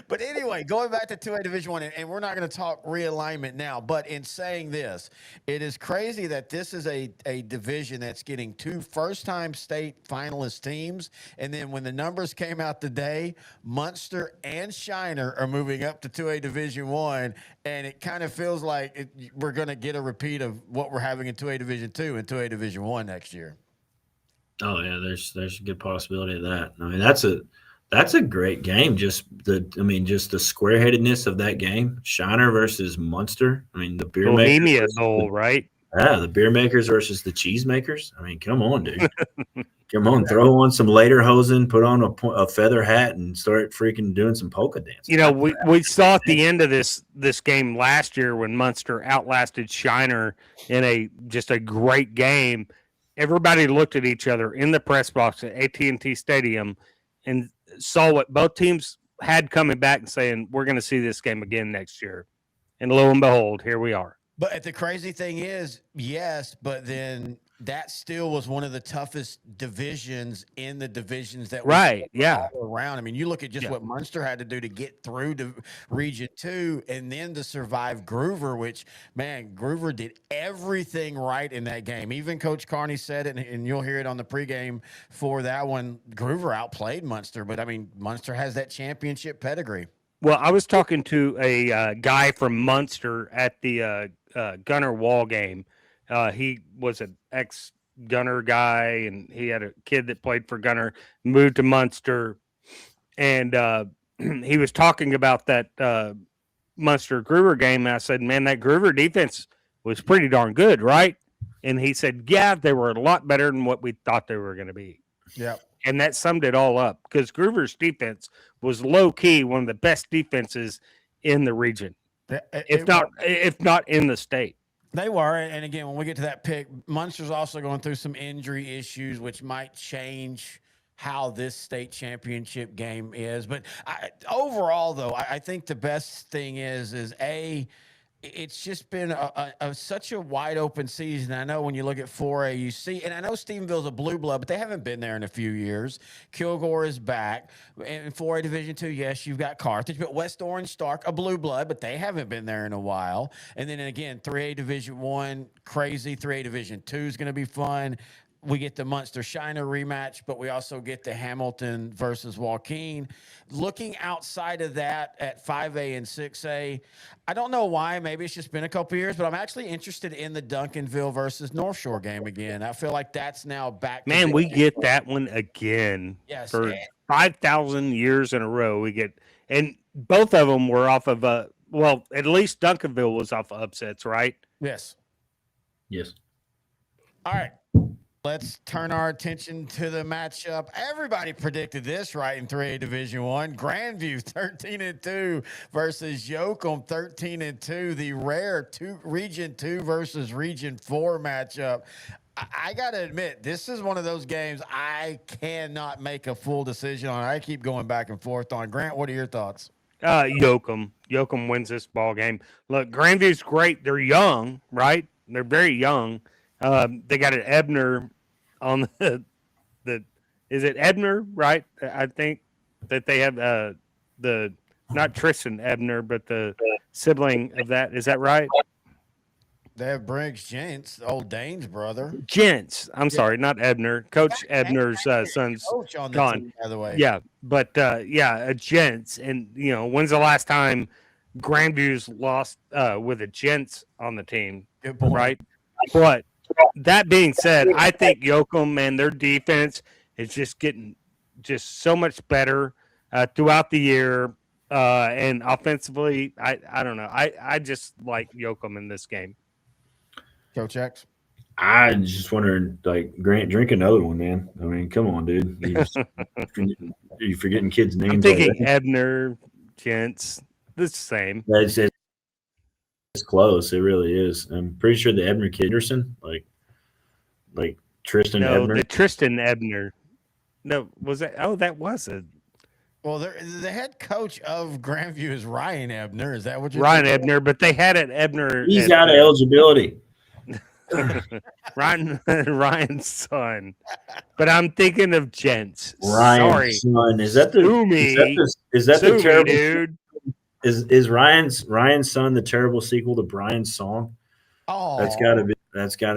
But anyway, going back to 2A Division I, and we're not going to talk realignment now, but in saying this, it is crazy that this is a division that's getting 2 first-time state finalist teams, and then when the numbers came out today, Munster and Shiner are moving up to 2A Division I, and it kind of feels like we're going to get a repeat of what we're having in 2A Division II and 2A Division I next year. Oh yeah, there's a good possibility of that. I mean, that's a great game. Just the square-headedness of that game. Shiner versus Munster. I mean, the beer Bohemia makers, Bowl, right? Yeah, the beer makers versus the cheese makers. I mean, come on, dude. Come on, throw on some lederhosen, put on a feather hat, and start freaking doing some polka dance. We saw at the end of this game last year when Munster outlasted Shiner in a great game. Everybody looked at each other in the press box at AT&T Stadium and saw what both teams had coming back and saying, we're going to see this game again next year. And lo and behold, here we are. But the crazy thing is, yes, but then that still was one of the toughest divisions in the divisions that all around. I mean, you look at just what Munster had to do to get through to Region 2 and then to survive Groover, which, man, Groover did everything right in that game. Even Coach Carney said it, and you'll hear it on the pregame for that one. Groover outplayed Munster, but, I mean, Munster has that championship pedigree. Well, I was talking to a guy from Munster at the Gunner Wall game. He was an ex-Gunner guy, and he had a kid that played for Gunner, moved to Munster, and he was talking about that Munster Groover game. And I said, man, that Groover defense was pretty darn good, right? And he said, yeah, they were a lot better than what we thought they were going to be. Yeah. And that summed it all up because Groover's defense was low-key one of the best defenses in the region, if not in the state. They were, and again, when we get to that pick, Munster's also going through some injury issues, which might change how this state championship game is. But overall, though, I think the best thing is it's just been such a wide open season. I know when you look at 4A, you see, and I know Stephenville's a blue blood, but they haven't been there in a few years. Kilgore is back. In 4A Division II, yes, you've got Carthage, but West Orange Stark, a blue blood, but they haven't been there in a while. And then again, 3A Division I, crazy. 3A Division II is going to be fun. We get the Munster Shiner rematch, but we also get the Hamilton versus Joaquin. Looking outside of that at 5A and 6A, I don't know why. Maybe it's just been a couple years, but I'm actually interested in the Duncanville versus North Shore game again. I feel like that's now back. Man, we get that one again. Yes, for 5,000 years in a row. We get, and both of them were off of well, at least Duncanville was off of upsets, right? Yes. Yes. All right. Let's turn our attention to the matchup. Everybody predicted this right in 3A Division I. Grandview 13-2 versus Yoakum 13-2. The rare Region 2 versus Region 4 matchup. I got to admit, this is one of those games I cannot make a full decision on. I keep going back and forth on. Grant, what are your thoughts? Yoakum. Yoakum wins this ball game. Look, Grandview's great. They're young, right? They're very young. They got an Ebner on the is it Ebner, right? I think that they have the not Tristan Ebner, but the sibling of that. Is that right? They have Briggs Gents, old Dane's brother. Gents. I'm sorry, not Ebner. Coach Ebner's son's coach on the gone. team, by the way. Yeah, but a Gents, and when's the last time Grandview's lost with a Gents on the team? Good point. Right? But that being said, I think Yoakum, man, their defense is just getting just so much better throughout the year. And offensively, I don't know. I just like Yoakum in this game. Coach X? I just wondering, like, Grant, drink another one, man. I mean, come on, dude. You're forgetting kids' names. I'm thinking like Ebner, Gents, the same. It's close. It really is. I'm pretty sure the Ebner kid, Anderson, like Tristan Ebner. No, the Tristan Ebner. No, was that? Oh, that was it. Well, the head coach of Grandview is Ryan Ebner. Is that what you're Ryan thinking? Ebner, but they had an Ebner. He's out of eligibility. Ryan's son. But I'm thinking of Gents. Ryan's son. Is that the terrible dude? Is Ryan's son the terrible sequel to Brian's song? Oh, that's gotta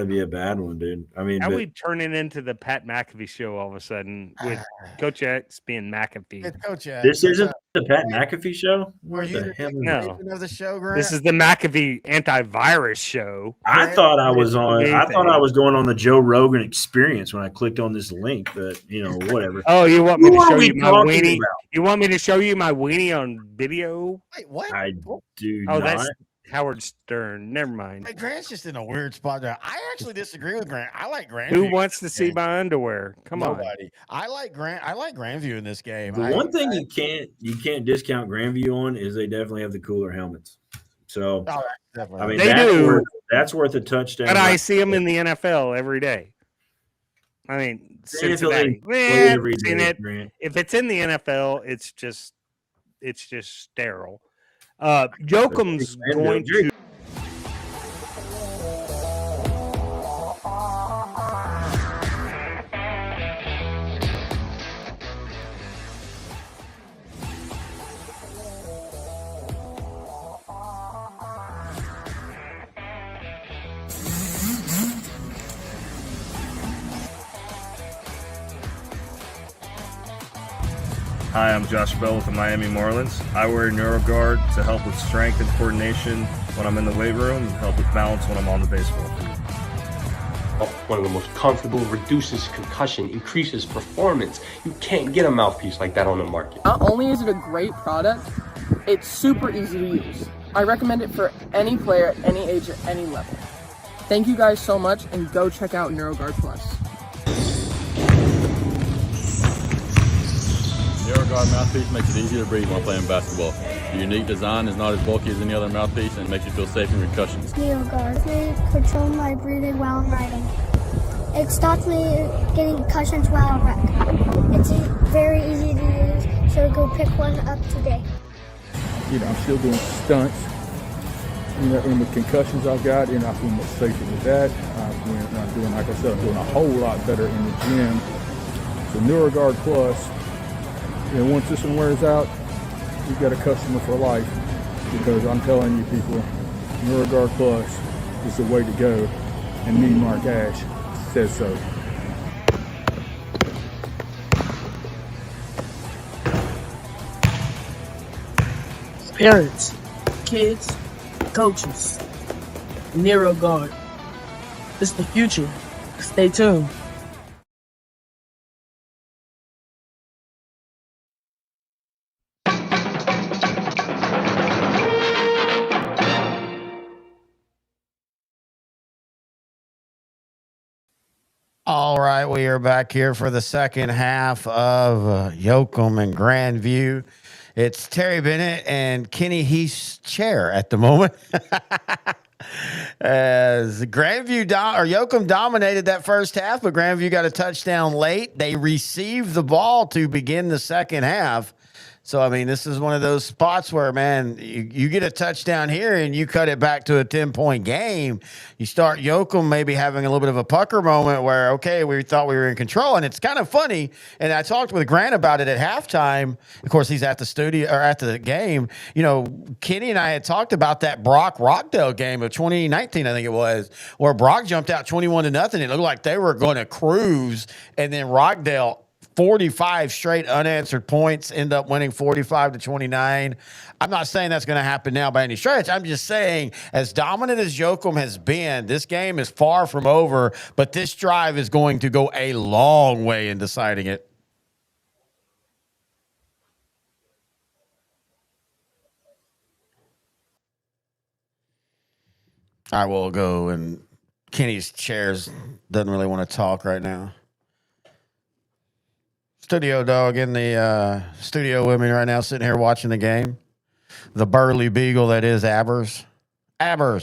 be a bad one, dude. I mean, How we turning into the Pat McAfee show all of a sudden with Coach X being McAfee? Coach X. this isn't the Pat McAfee show. Were What you the hell? No. of the show, Grant? This is the McAfee antivirus show. I thought I was going on the Joe Rogan Experience when I clicked on this link, but whatever. Oh, you want me Who to are show we you my talking weenie? about? You want me to show you my weenie on video? Wait, what? I do Oh, not. that's Howard Stern. Never mind. Hey, Grant's just in a weird spot there. I actually disagree with Grant. I like Grandview. Who wants to see my underwear? Come on. Nobody. I like Grandview in this game. The one thing you can't discount Grandview on is they definitely have the cooler helmets. So definitely. I mean, They do. That's worth a touchdown. But I see them in the NFL every day. I mean, Cincinnati. Play every Seen day, it. Grant. If it's in the NFL, it's just sterile. Yoakum's going to. Hi, I'm Josh Bell with the Miami Marlins. I wear NeuroGuard to help with strength and coordination when I'm in the weight room and help with balance when I'm on the baseball field. One of the most comfortable, reduces concussion, increases performance. You can't get a mouthpiece like that on the market. Not only is it a great product, it's super easy to use. I recommend it for any player, any age, at any level. Thank you guys so much, and go check out NeuroGuard Plus. NeuroGuard mouthpiece makes it easier to breathe while playing basketball. The unique design is not as bulky as any other mouthpiece and makes you feel safe in concussions. NeuroGuard. They control my breathing while I'm riding. It stops me getting concussions while I wreck. It's very easy to use, so go pick one up today. I'm still doing stunts. And with concussions I've got, I feel much safer with that. I'm doing, like I said, I'm doing a whole lot better in the gym. So NeuroGuard Plus, once this one wears out, you've got a customer for life, because I'm telling you people, NeuroGuard Plus is the way to go, and me, Mark Ash, says so. Parents, kids, coaches, Nero Guard. It's the future. Stay tuned. All right, we are back here for the second half of Yoakum and Grandview. It's Terry Bennett and Kenny Heath's chair at the moment. As Yoakum dominated that first half, but Grandview got a touchdown late. They received the ball to begin the second half. So, I mean, this is one of those spots where, man, you get a touchdown here and you cut it back to a 10-point game. You start Yoakum maybe having a little bit of a pucker moment where, okay, we thought we were in control. And it's kind of funny. And I talked with Grant about it at halftime. Of course, he's at the studio or at the game. You know, Kenny and I had talked about that Brock-Rockdale game of 2019, I think it was, where Brock jumped out 21-0. It looked like they were going to cruise. And then Rockdale 45 straight unanswered points, end up winning 45-29. I'm not saying that's going to happen now by any stretch. I'm just saying, as dominant as Yoakum has been, this game is far from over, but this drive is going to go a long way in deciding it. I will go, and Kenny's chairs doesn't really want to talk right now. Studio dog in the studio with me right now, sitting here watching the game. The burly beagle that is Abby. All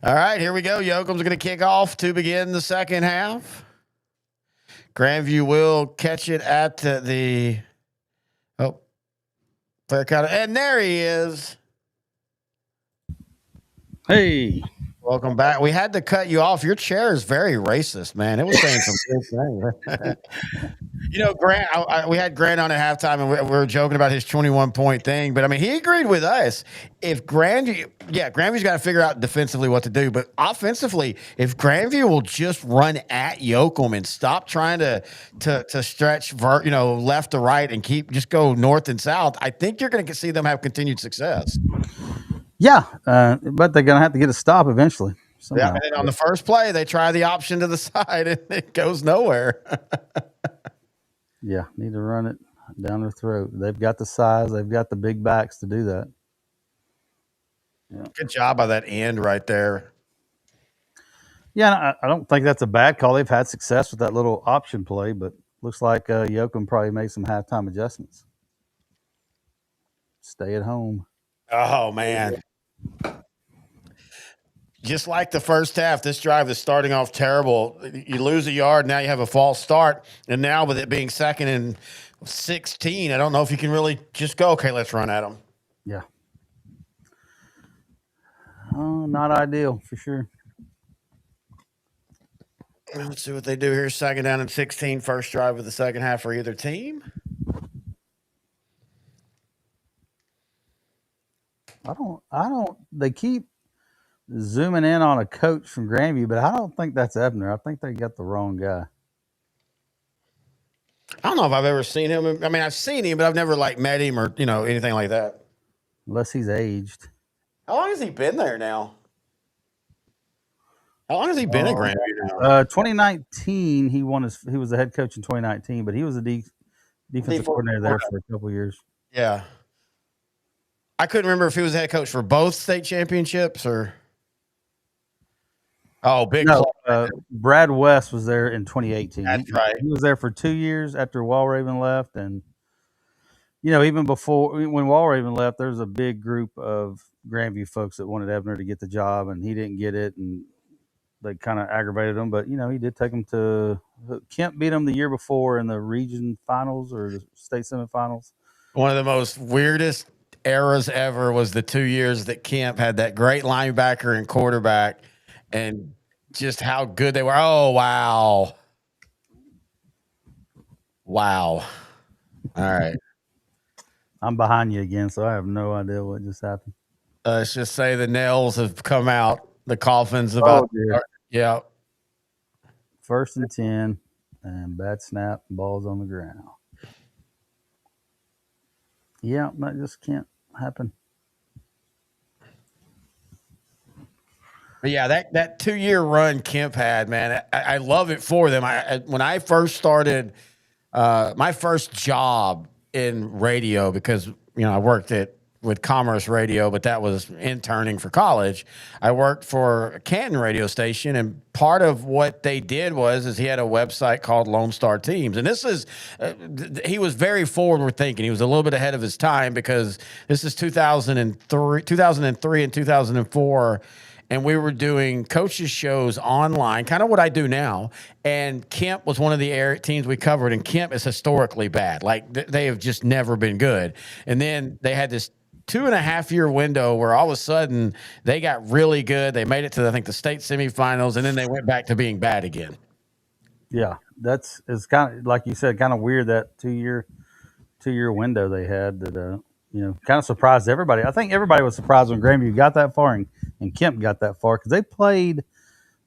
right, here we go. Yoakum's going to kick off to begin the second half. Grandview will catch it at the fair count. And there he is. Hey. Welcome back. We had to cut you off. Your chair is very racist, man. It was saying some good things. You know, Grant, we had Grant on at halftime, and we were joking about his 21-point thing. But, I mean, he agreed with us. If Grandview's got to figure out defensively what to do. But offensively, if Grandview will just run at Yoakum and stop trying to stretch, left to right and just go north and south, I think you're going to see them have continued success. Yeah, but they're going to have to get a stop eventually. Somehow. Yeah, and then on the first play, they try the option to the side, and it goes nowhere. Yeah, need to run it down their throat. They've got the size. They've got the big backs to do that. Yeah. Good job by that end right there. Yeah, I don't think that's a bad call. They've had success with that little option play, but looks like Yoakum probably made some halftime adjustments. Stay at home. Oh, man. Just like the first half, this drive is starting off terrible. You lose a yard, now you have a false start. And now with it being 2nd and 16, I don't know if you can really just go, okay, let's run at them. Yeah. Oh, not ideal for sure. Let's see what they do here. 2nd down and 16, first drive of the second half for either team. They keep zooming in on a coach from Grandview, but I don't think that's Ebner. I think they got the wrong guy. I don't know if I've ever seen him. I mean, I've seen him, but I've never met him or, anything like that. Unless he's aged. How long has he been there now? How long has he been at Grandview now? 2019, he was the head coach in 2019, but he was a defensive coordinator there for a couple of years. Yeah. I couldn't remember if he was the head coach for both state championships or. Oh, big. No, Brad West was there in 2018. That's right. He was there for 2 years after Walraven left. And, even before when Walraven left, there was a big group of Grandview folks that wanted Ebner to get the job, and he didn't get it. And they kind of aggravated him. But, he did take him to Kemp beat him the year before in the region finals or the state semifinals. One of the most weirdest eras ever was the 2 years that Kemp had that great linebacker and quarterback. And just how good they were. Oh, wow. Wow. All right. I'm behind you again, so I have no idea what just happened. Let's just say the nails have come out. The coffin's about. Oh, yeah. 1st and 10. And bad snap, ball's on the ground. Yeah, that just can't happen. But yeah, that 2-year run Kemp had, man, I love it for them. When I first started, my first job in radio, because I worked with Commerce Radio, but that was interning for college. I worked for a Canton radio station, and part of what they did is he had a website called Lone Star Teams, and this is he was very forward thinking. He was a little bit ahead of his time, because this is 2003 and 2004. And we were doing coaches shows online, kind of what I do now. And Kemp was one of the teams we covered, and Kemp is historically bad. Like, they have just never been good. And then they had this 2.5-year window where all of a sudden they got really good. They made it to, I think, the state semifinals, and then they went back to being bad again. Yeah, it's kind of, like you said, kind of weird, that two-year window they had that kind of surprised everybody. I think everybody was surprised when Grandview got that far and Kemp got that far, because they played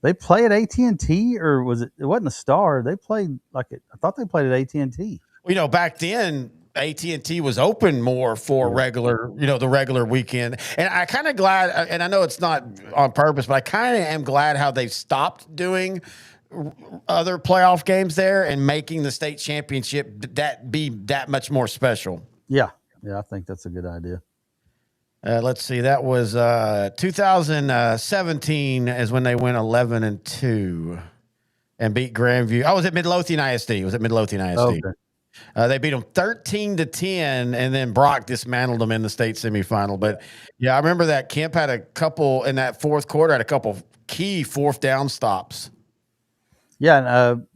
at AT&T, or it wasn't a Star. They played I thought they played at AT&T. Well, back then AT&T was open more for regular, the regular weekend. And I kind of glad, and I know it's not on purpose, but I kind of am glad how they've stopped doing other playoff games there and making the state championship that much more special. Yeah, I think that's a good idea. Let's see. That was 2017 is when they went 11-2 and beat Grandview. I was at Midlothian ISD. It was at Midlothian ISD. Okay. They beat them 13-10, and then Brock dismantled them in the state semifinal. But yeah, I remember that Kemp had a couple in that fourth quarter, had a couple key fourth down stops. Yeah, and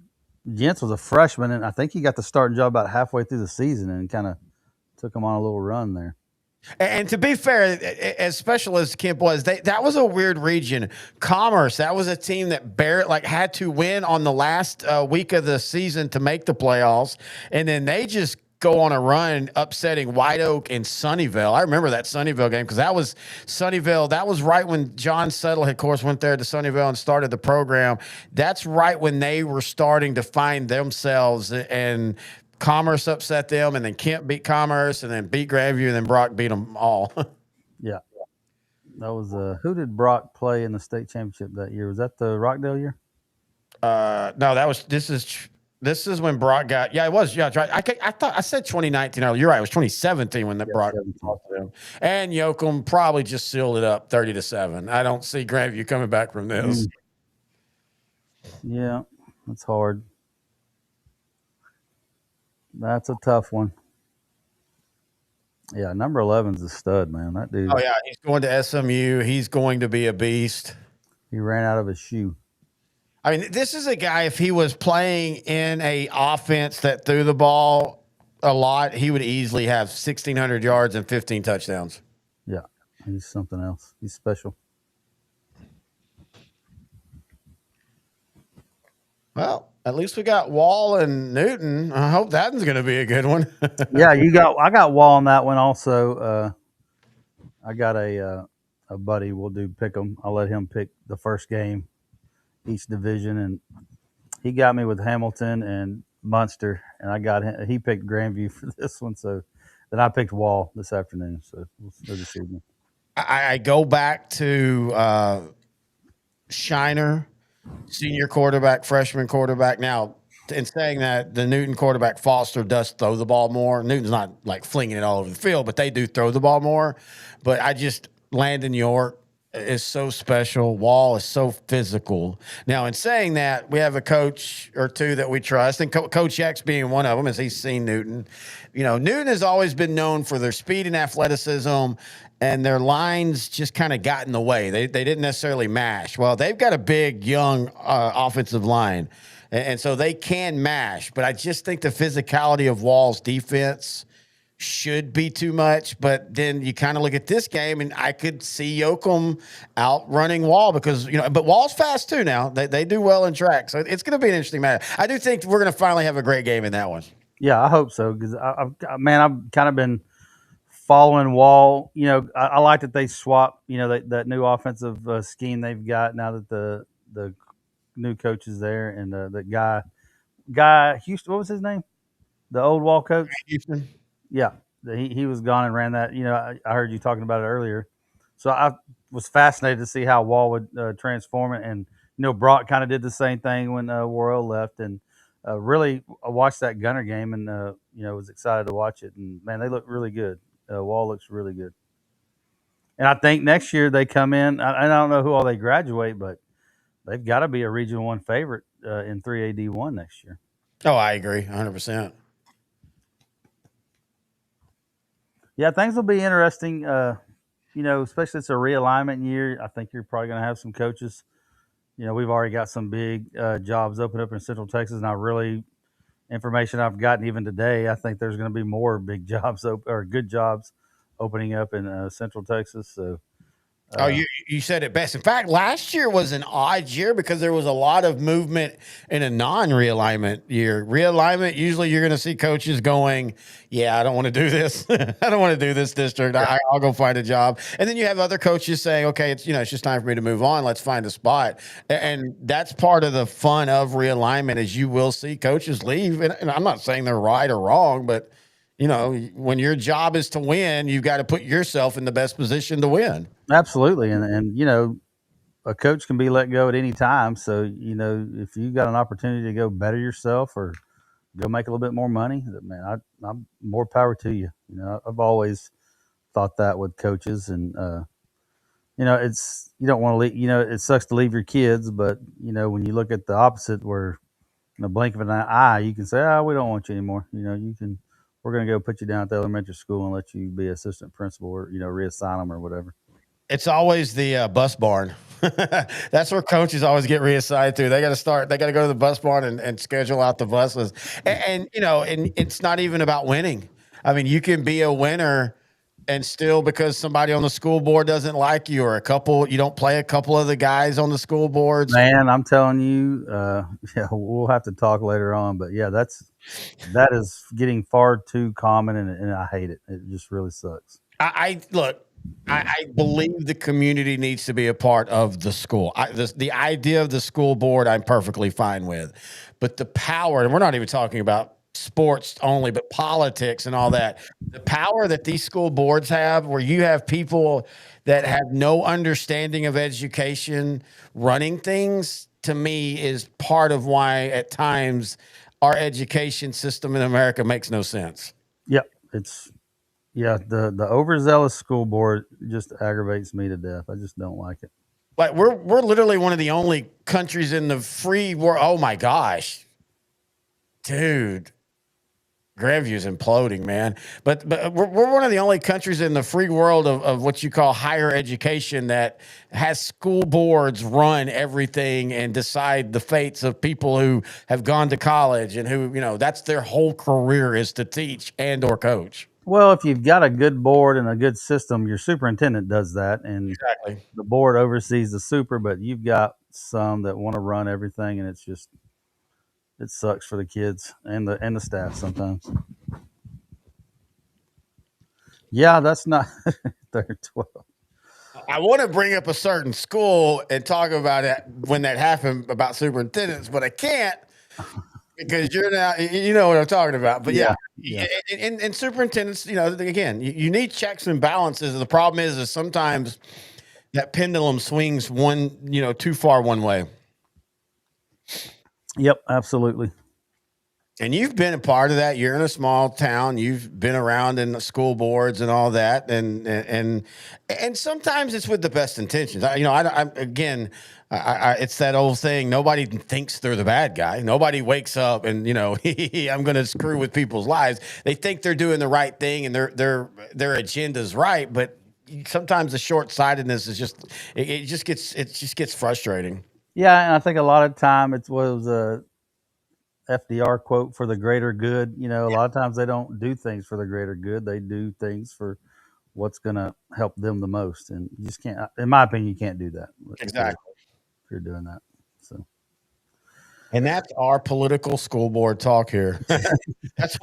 Jentz was a freshman, and I think he got the starting job about halfway through the season, and kind of took him on a little run there. And to be fair, as special as Kemp was, that was a weird region. Commerce, that was a team that had to win on the last week of the season to make the playoffs, and then they just go on a run, upsetting White Oak and Sunnyvale. I remember that Sunnyvale game, because that was Sunnyvale. That was right when John Settle, of course, went there to Sunnyvale and started the program. That's right when they were starting to find themselves, and Commerce upset them, and then Kemp beat Commerce, and then beat Grandview, and then Brock beat them all. Yeah. That was who did Brock play in the state championship that year? Was that the Rockdale year? No, this is when Brock got. Yeah, it was. Yeah, right. I thought I said 2019. Oh, you're right. It was 2017 when Brock lost to them, and Yoakum probably just sealed it up 30-7. I don't see Grandview coming back from this. Yeah, that's hard. That's a tough one. Yeah, number 11's a stud, man. That dude. Oh yeah, he's going to SMU. He's going to be a beast. He ran out of his shoe. I mean, this is a guy, if he was playing in a offense that threw the ball a lot, he would easily have 1,600 yards and 15 touchdowns. Yeah, he's something else. He's special. Well, at least we got Wall and Newton. I hope that one's going to be a good one. Yeah, I got Wall on that one also. I got a buddy. We'll do pick 'em. I'll let him pick the first game, each division, and he got me with Hamilton and Munster, and I got him. He picked Grandview for this one, so then I picked Wall this afternoon. So we'll this evening. I go back to Shiner, senior quarterback, freshman quarterback. Now, in saying that, the Newton quarterback Foster does throw the ball more. Newton's not like flinging it all over the field, but they do throw the ball more. But Landon York is so special. Wall is so physical. Now, in saying that, we have a coach or two that we trust, and Coach X being one of them, as he's seen Newton. Newton has always been known for their speed and athleticism, and their lines just kind of got in the way. They didn't necessarily mash. Well, they've got a big, young offensive line, and so they can mash. But I just think the physicality of Wall's defense should be too much. But then you kind of look at this game, and I could see Yoakum outrunning Wall because, but Wall's fast too now. They do well in track. So it's going to be an interesting match. I do think we're going to finally have a great game in that one. Yeah, I hope so, because I've kind of been following Wall. I like that they swap, that new offensive scheme they've got now that the new coach is there, and the guy guy Houston. What was his name? The old Wall coach. Houston. Yeah, he was gone and ran that. I heard you talking about it earlier, so I was fascinated to see how Wall would transform it. And Brock kind of did the same thing when Worrell left, and really I watched that Gunner game and was excited to watch it. And man, they look really good. Wall looks really good, and I think next year they come in. I don't know who all they graduate, but they've got to be a Region 1 favorite in 3A D1 next year. Oh, I agree 100%. Yeah, things will be interesting. Especially it's a realignment year. I think you're probably going to have some coaches. We've already got some big jobs open up in Central Texas, and information I've gotten even today, I think there's going to be more big jobs or good jobs opening up in Central Texas. So. You said it best. In fact, last year was an odd year because there was a lot of movement in a non-realignment year. Realignment, usually you're going to see coaches going, yeah, I don't want to do this. I don't want to do this district. I'll go find a job. And then you have other coaches saying, okay, it's just time for me to move on. Let's find a spot. And that's part of the fun of realignment is you will see coaches leave. And I'm not saying they're right or wrong, but when your job is to win, you've got to put yourself in the best position to win. Absolutely. And a coach can be let go at any time. So, if you got an opportunity to go better yourself or go make a little bit more money, man, I'm more power to you. I've always thought that with coaches, and, you don't want to leave, it sucks to leave your kids, but when you look at the opposite where in a blink of an eye, you can say, we don't want you anymore. We're going to go put you down at the elementary school and let you be assistant principal or, reassign them or whatever. It's always the bus barn. That's where coaches always get reassigned to. They got to go to the bus barn and schedule out the buses. And it's not even about winning. I mean, you can be a winner and still because somebody on the school board doesn't like you or you don't play a couple of the guys on the school boards. Man, I'm telling you, we'll have to talk later on, but yeah, that is getting far too common and I hate it. It just really sucks. I believe the community needs to be a part of the school. The idea of the school board, I'm perfectly fine with, but the power, and we're not even talking about sports only, but politics and all that. The power that these school boards have, where you have people that have no understanding of education running things, to me is part of why at times our education system in America makes no sense. Yep. The overzealous school board just aggravates me to death. I just don't like it. Like we're literally one of the only countries in the free world. Oh my gosh, dude, Grandview's imploding, man. But we're one of the only countries in the free world of what you call higher education that has school boards run everything and decide the fates of people who have gone to college and who that's their whole career is to teach and or coach. Well, if you've got a good board and a good system, your superintendent does that, and exactly the board oversees the super. But you've got some that want to run everything, and it sucks for the kids and the staff sometimes. Yeah, that's not third 12. I want to bring up a certain school and talk about it when that happened about superintendents, but I can't. Because you know what I'm talking about. But yeah. And superintendents, again, you need checks and balances. The problem is sometimes that pendulum swings too far one way. Yep, absolutely. And you've been a part of that. You're in a small town. You've been around in the school boards and all that. And sometimes it's with the best intentions. It's that old saying, nobody thinks they're the bad guy. Nobody wakes up and, I'm going to screw with people's lives. They think they're doing the right thing and their agenda's right. But sometimes the short-sightedness is it just gets frustrating. Yeah. And I think a lot of time it was a FDR quote, for the greater good. A lot of times they don't do things for the greater good. They do things for what's going to help them the most. And you just can't, in my opinion, you can't do that. Exactly. If you're doing that. So. And that's our political school board talk here. This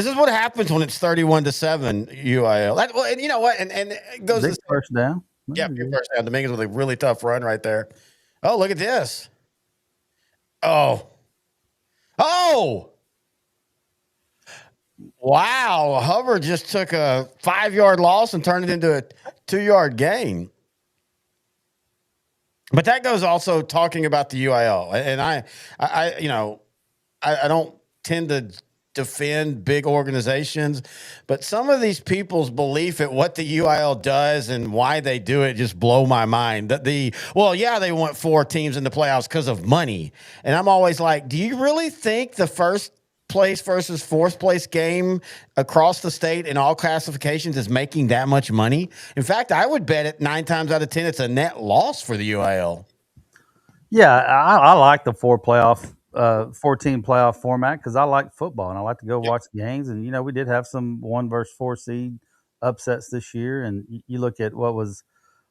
is what happens when it's 31-7 UIL. And you know what? And it goes big first down. Yeah, big first down. Dominguez with a really tough run right there. Oh, look at this. Oh, Oh, wow. Hubbard just took a 5-yard loss and turned it into a 2-yard gain. But that goes also talking about the UIL. And I don't tend to defend big organizations, but some of these people's belief at what the UIL does and why they do it just blow my mind. They want 4 teams in the playoffs because of money. And I'm always like, do you really think the first place versus fourth place game across the state in all classifications is making that much money? In fact, I would bet it 9 times out of 10 it's a net loss for the UIL. Yeah, I like the 4-team playoff format because I like football and I like to go watch games. And we did have some 1 versus 4 seed upsets this year. And you look at what was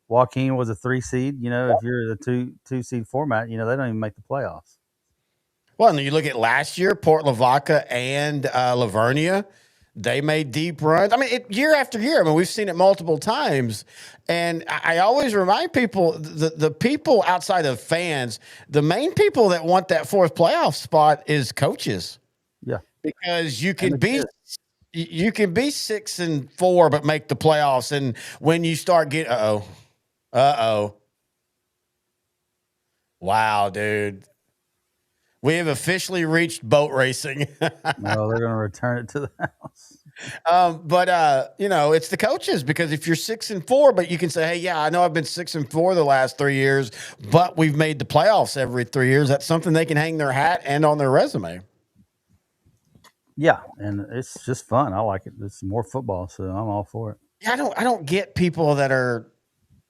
Joaquin was a 3 seed. If you're the two seed format, they don't even make the playoffs. Well, and you look at last year, Port Lavaca and Lavernia, they made deep runs. I mean, year after year. I mean, we've seen it multiple times. And I always remind people, the people outside of fans, the main people that want that 4th playoff spot is coaches. Yeah. Because you can be 6-4, but make the playoffs. And when you start getting, wow, dude. We have officially reached boat racing. No, they're going to return it to the house. It's the coaches, because if you're 6-4, but you can say, hey, yeah, I know I've been 6-4 the last 3 years, but we've made the playoffs every 3 years. That's something they can hang their hat and on their resume. Yeah, and it's just fun. I like it. It's more football, so I'm all for it. Yeah, I don't get people that are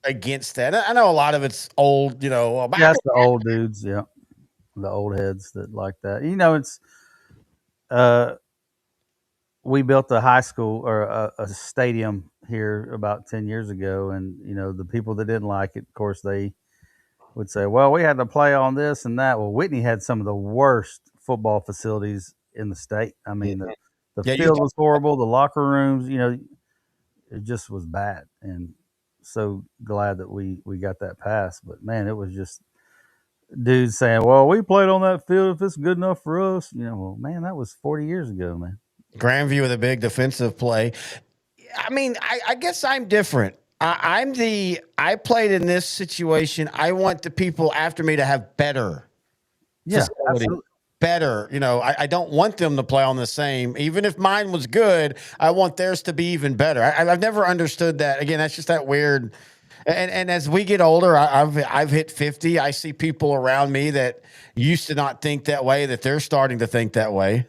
against that. I know a lot of it's old, That's the old dudes, yeah. The old heads that like that. It's we built a high school or a stadium here about 10 years ago, and the people that didn't like it, of course, they would say, well, we had to play on this and that. Well, Whitney had some of the worst football facilities in the state. I mean, the field was horrible, the locker rooms, it just was bad. And so glad that we got that passed. But man, it was just dudes saying, well, we played on that field if it's good enough for us. Well, man, that was 40 years ago, man. Grandview with a big defensive play. I mean, I guess I'm different. I played in this situation. I want the people after me to have better facility. Better. I don't want them to play on the same. Even if mine was good, I want theirs to be even better. I've never understood that. Again, that's just that weird. And as we get older, I've hit 50. I see people around me that used to not think that way, that they're starting to think that way.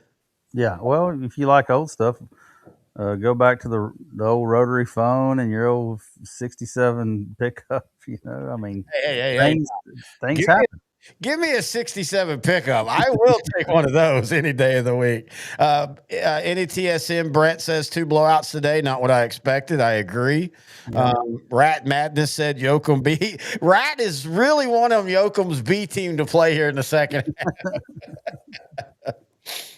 Yeah, well, if you like old stuff, go back to the old rotary phone and your old 67 pickup. I mean, things happen. Give me a 67 pickup. I will take one of those any day of the week. NETSM Brett says 2 blowouts today. Not what I expected. I agree. Yeah. Rat Madness said Yoakum B. Rat is really one of Yoakum's B team to play here in the second half.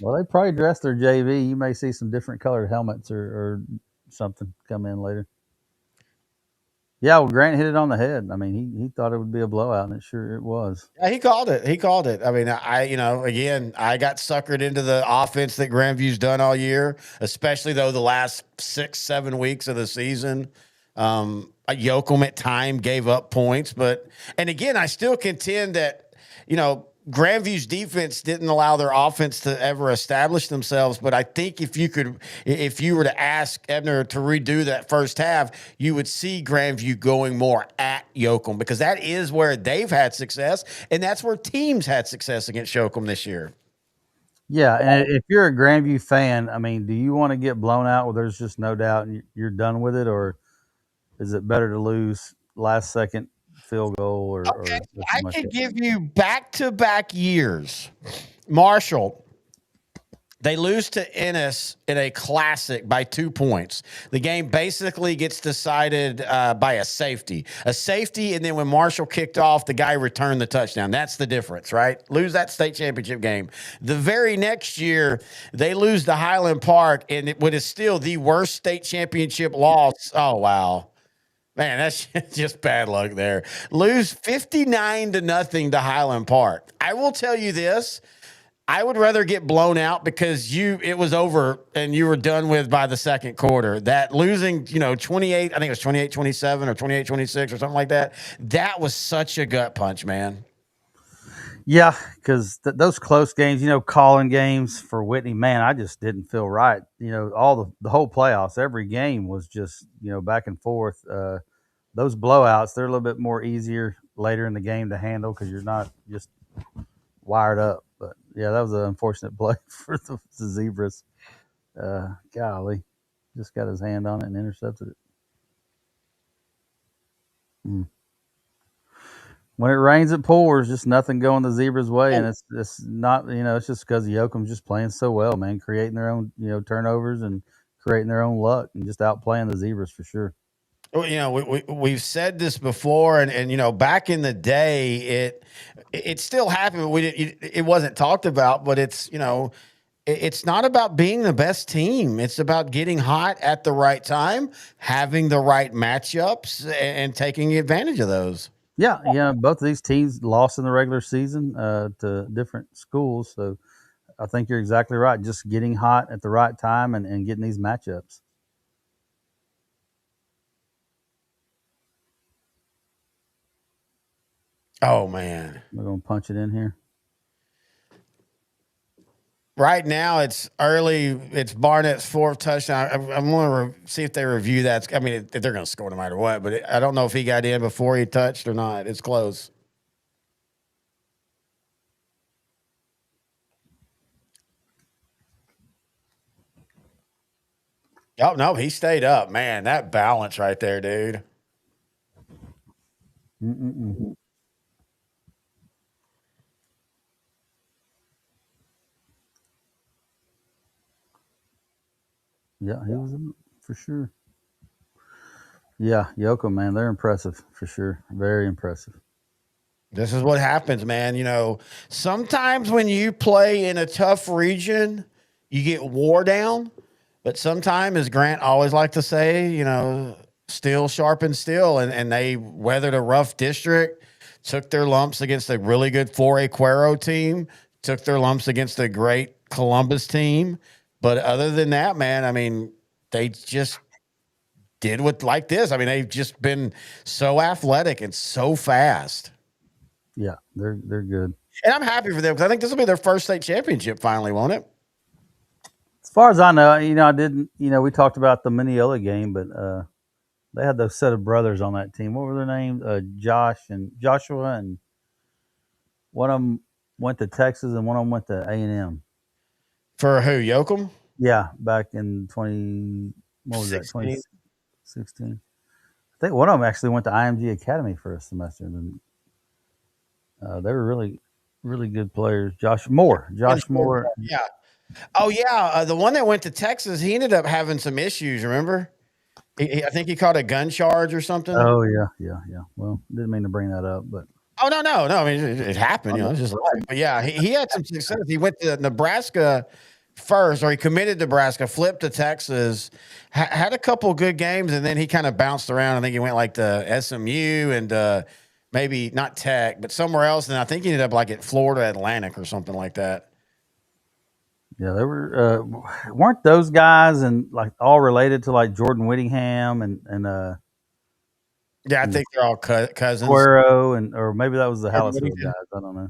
Well, they probably dressed their JV. You may see some different colored helmets or something come in later. Yeah, well, Grant hit it on the head. I mean, he thought it would be a blowout, and it was. Yeah, he called it. I mean, again, I got suckered into the offense that Grandview's done all year, especially though the last 6-7 weeks of the season. Yoakum at time gave up points, and again, I still contend that, Grandview's defense didn't allow their offense to ever establish themselves. But I think if you were to ask Ebner to redo that first half, you would see Grandview going more at Yoakum, because that is where they've had success, and that's where teams had success against Yoakum this year. Yeah, and if you're a Grandview fan, I mean, do you want to get blown out where there's just no doubt and you're done with it, or is it better to lose last second field goal or I could give you back-to-back years. Marshall, they lose to Ennis in a classic by 2 points. The game basically gets decided by a safety, and then when Marshall kicked off, the guy returned the touchdown. That's the difference, right? Lose that state championship game. The very next year, they lose to Highland Park, and what is still the worst state championship loss. Oh, wow. Man, that's just bad luck there. Lose 59-0 to Highland Park. I will tell you this. I would rather get blown out because it was over and you were done with by the second quarter. That losing, 28, I think it was 28-27 or 28-26 or something like that. That was such a gut punch, man. Yeah, because those close games, calling games for Whitney, man, I just didn't feel right. All the whole playoffs, every game was just, back and forth. Those blowouts, they're a little bit more easier later in the game to handle because you're not just wired up. But yeah, that was an unfortunate play for the Zebras. Golly, just got his hand on it and intercepted it. When it rains, it pours. Just nothing going the Zebras' way, and it's not. It's just because Yoakum's just playing so well, man, creating their own turnovers and creating their own luck and just outplaying the Zebras for sure. Well, we've said this before, and back in the day, it still happened. But it wasn't talked about, but it's not about being the best team. It's about getting hot at the right time, having the right matchups, and taking advantage of those. Yeah, both of these teams lost in the regular season to different schools, so I think you're exactly right. Just getting hot at the right time and getting these matchups. Oh man, we're gonna punch it in here. Right now, it's early. It's Barnett's fourth touchdown. I'm going to see if they review that. I mean, they're going to score no matter what, but I don't know if he got in before he touched or not. It's close. Oh, no, he stayed up. Man, that balance right there, dude. Yeah, he was for sure. Yeah, Yoakum, man, they're impressive for sure. Very impressive. This is what happens, man. Sometimes when you play in a tough region, you get wore down. But sometimes, as Grant always liked to say, steel sharpens steel, and they weathered a rough district, took their lumps against a really good 4A Cuero team, took their lumps against a great Columbus team. But other than that, man, I mean, they just did like this. I mean, they've just been so athletic and so fast. Yeah, they're good. And I'm happy for them because I think this will be their first state championship finally, won't it? As far as I know, I didn't, we talked about the Mineola game, but they had those set of brothers on that team. What were their names? Joshua, and one of them went to Texas and one of them went to A&M. For who, Yoakum? Yeah, back in 2016. I think one of them actually went to IMG Academy for a semester. And they were really, really good players. Josh Moore. Yeah. Oh, yeah. The one that went to Texas, he ended up having some issues, remember? I think he caught a gun charge or something. Oh, yeah. Well, didn't mean to bring that up, but. Oh, no. I mean, it happened. It's just life. But, yeah, he had some success. He went to Nebraska first, or he committed to Nebraska, flipped to Texas, had a couple good games, and then he kind of bounced around. I think he went like to SMU and maybe not Tech, but somewhere else. And I think he ended up like at Florida Atlantic or something like that. Yeah, they were weren't those guys and like all related to like Jordan Whittingham and yeah, I think they're all cousins. Cuero or maybe that was the Hallisville guys. I don't know.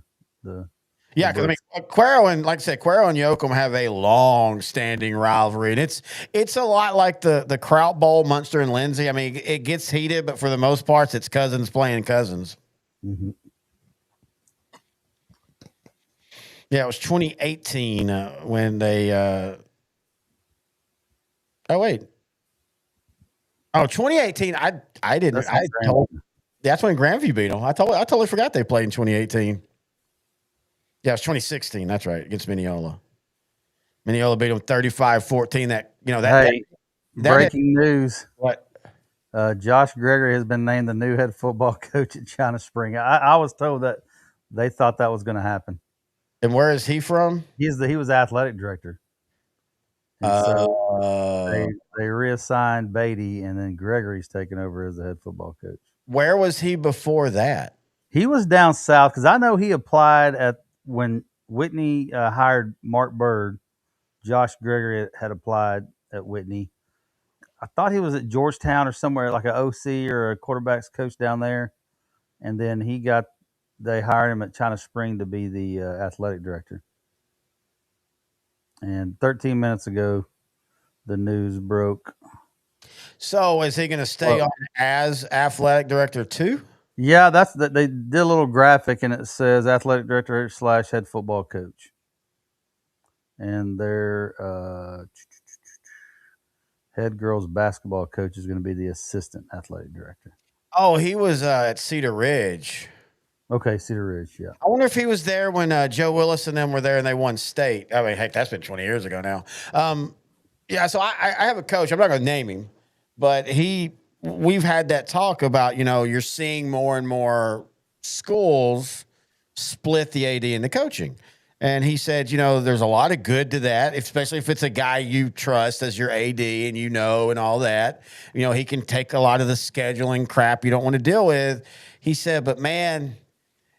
Yeah, because I mean, Cuero and like I said, Cuero and Yoakum have a long-standing rivalry, and it's a lot like the Kraut Bowl, Munster and Lindsay. I mean, it gets heated, but for the most part, it's cousins playing cousins. Mm-hmm. Yeah, it was 2018 when they. Oh wait. Oh, 2018. I didn't. That's when Grandview beat them. I totally forgot they played in 2018. Yeah, it was 2016. That's right, against Mineola. Mineola beat them 35-14. Breaking news. What? Josh Gregory has been named the new head football coach at China Spring. I was told that they thought that was going to happen. And where is he from? He was athletic director. And so they reassigned Beatty, and then Gregory's taken over as the head football coach. Where was he before that? He was down south because I know he applied at when Whitney hired Mark Bird. Josh Gregory had applied at Whitney. I thought he was at Georgetown or somewhere, like an OC or a quarterbacks coach down there. And then they hired him at China Spring to be the athletic director. And 13 minutes ago, the news broke. So is he going to stay on as athletic director too? Yeah, they did a little graphic and it says athletic director / head football coach. And their head girls basketball coach is going to be the assistant athletic director. Oh, he was at Cedar Ridge. Okay, Cedar Ridge, yeah. I wonder if he was there when Joe Willis and them were there and they won state. I mean, heck, that's been 20 years ago now. Yeah, so I have a coach. I'm not going to name him, but we've had that talk about, you're seeing more and more schools split the AD and the coaching. And he said, there's a lot of good to that, especially if it's a guy you trust as your AD and and all that. He can take a lot of the scheduling crap you don't want to deal with. He said, but man,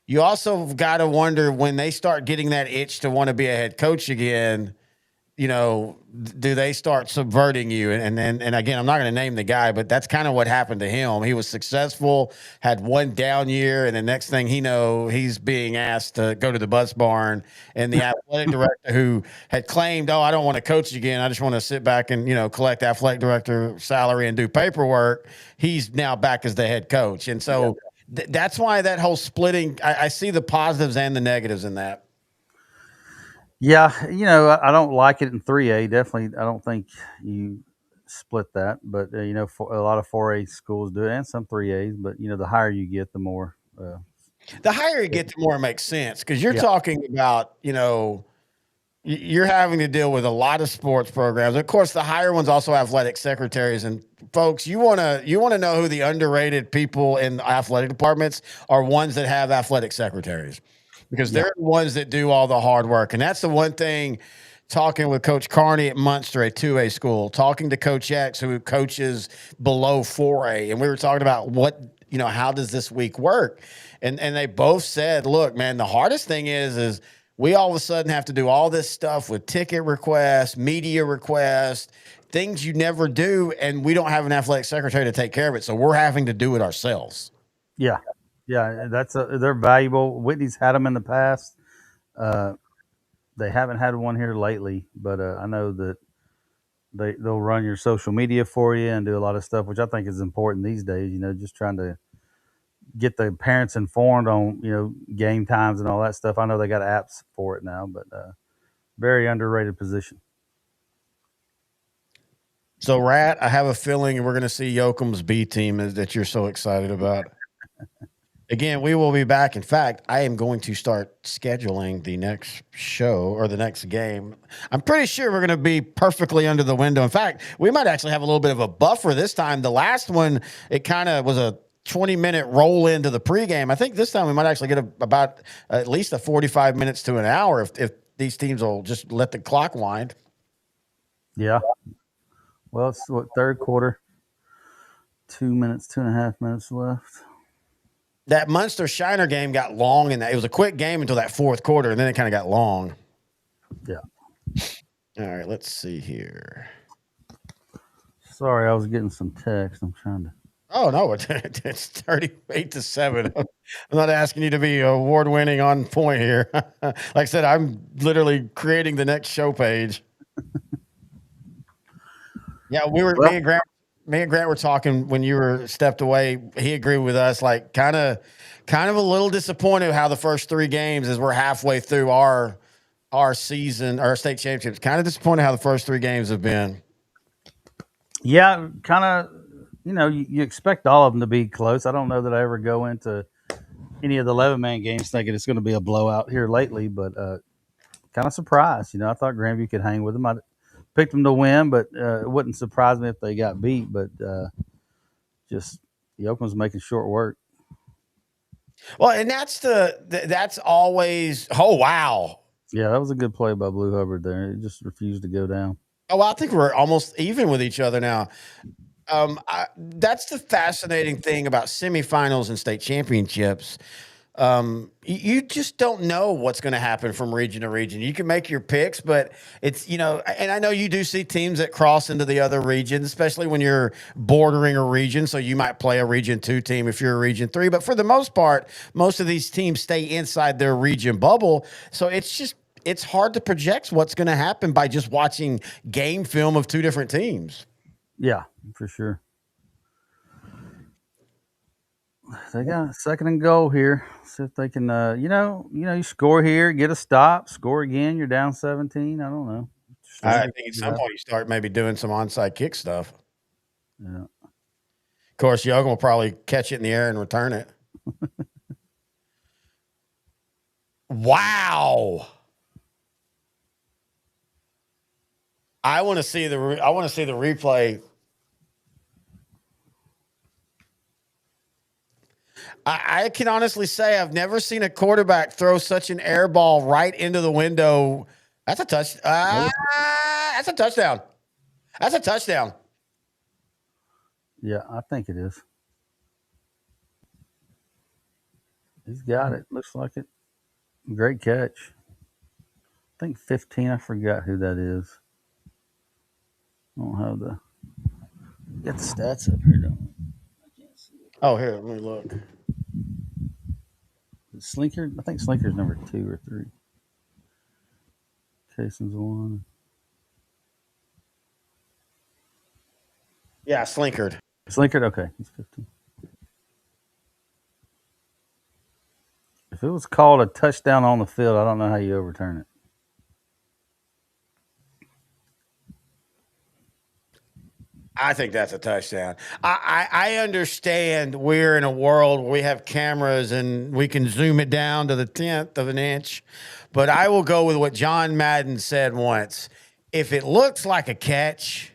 you also got to wonder when they start getting that itch to want to be a head coach again, do they start subverting you? And again, I'm not going to name the guy, but that's kind of what happened to him. He was successful, had one down year, and the next thing he's being asked to go to the bus barn. And the athletic director who had claimed, I don't want to coach again. I just want to sit back and, collect athletic director salary and do paperwork. He's now back as the head coach. And so that's why that whole splitting, I see the positives and the negatives in that. Yeah, I don't like it in 3A. Definitely, I don't think you split that. But, for a lot of 4A schools do it and some 3As. But, the higher you get, the more. The higher you get, the more it makes sense because you're talking about, you're having to deal with a lot of sports programs. Of course, the higher ones also have athletic secretaries. And folks, you want to know who the underrated people in athletic departments are ones that have athletic secretaries. Because they're the ones that do all the hard work. And that's the one thing, talking with Coach Carney at Munster, a 2A school, talking to Coach X, who coaches below 4A. And we were talking about how does this week work? And they both said, look, man, the hardest thing is we all of a sudden have to do all this stuff with ticket requests, media requests, things you never do. And we don't have an athletic secretary to take care of it. So we're having to do it ourselves. Yeah. Yeah, they're valuable. Whitney's had them in the past. They haven't had one here lately, but I know that they'll run your social media for you and do a lot of stuff, which I think is important these days. Just trying to get the parents informed on game times and all that stuff. I know they got apps for it now, but very underrated position. So, Rat, I have a feeling we're going to see Yoakum's B team that you're so excited about. Again, we will be back. In fact, I am going to start scheduling the next show or the next game. I'm pretty sure we're going to be perfectly under the window. In fact, we might actually have a little bit of a buffer this time. The last one, it kind of was a 20-minute roll into the pregame. I think this time we might actually get about at least a 45 minutes to an hour if these teams will just let the clock wind. Yeah. Well, it's third quarter, 2.5 minutes left. That Munster Shiner game got long, and it was a quick game until that fourth quarter, and then it kind of got long. Yeah. All right, let's see here. Sorry, I was getting some text. I'm trying to. Oh no, it's 38-7. I'm not asking you to be award-winning on point here. Like I said, I'm literally creating the next show page. Yeah, me and Grant were talking when you were stepped away. He agreed with us, like kind of a little disappointed how the first three games, as we're halfway through our season, our state championships. Kind of disappointed how the first three games have been. Yeah, kind of. You expect all of them to be close. I don't know that I ever go into any of the 11-man games thinking it's going to be a blowout here lately, but kind of surprised. I thought Grandview could hang with them. I picked them to win, but it wouldn't surprise me if they got beat. But just Yoakum's making short work. Well, and that's always. Oh wow! Yeah, that was a good play by Blue Hubbard there. It just refused to go down. Oh, well, I think we're almost even with each other now. That's the fascinating thing about semifinals and state championships. You just don't know what's going to happen from region to region. You can make your picks, but it's, and I know you do see teams that cross into the other regions, especially when you're bordering a region. So you might play a region 2 team if you're a region 3, but for the most part, most of these teams stay inside their region bubble. So it's hard to project what's going to happen by just watching game film of 2 different teams. Yeah, for sure. They got a second and goal here. See if they can, you score here, get a stop, score again. You're down 17. I don't know. I think at some point you start maybe doing some onside kick stuff. Yeah. Of course, Yogan will probably catch it in the air and return it. Wow. I want to see the replay. I can honestly say I've never seen a quarterback throw such an air ball right into the window. That's a touch. That's a touchdown. That's a touchdown. Yeah, I think it is. He's got it. Looks like it. Great catch. I think 15. I forgot who that is. I don't have the. Get the stats up here, don't we? Oh, here, let me look. Slinker? I think Slinker's number 2 or 3. Cason's 1. Yeah, Slinkered. Slinkered? Okay, he's 15. If it was called a touchdown on the field, I don't know how you overturn it. I think that's a touchdown. I understand we're in a world where we have cameras and we can zoom it down to the 10th of an inch, but I will go with what John Madden said once. If it looks like a catch,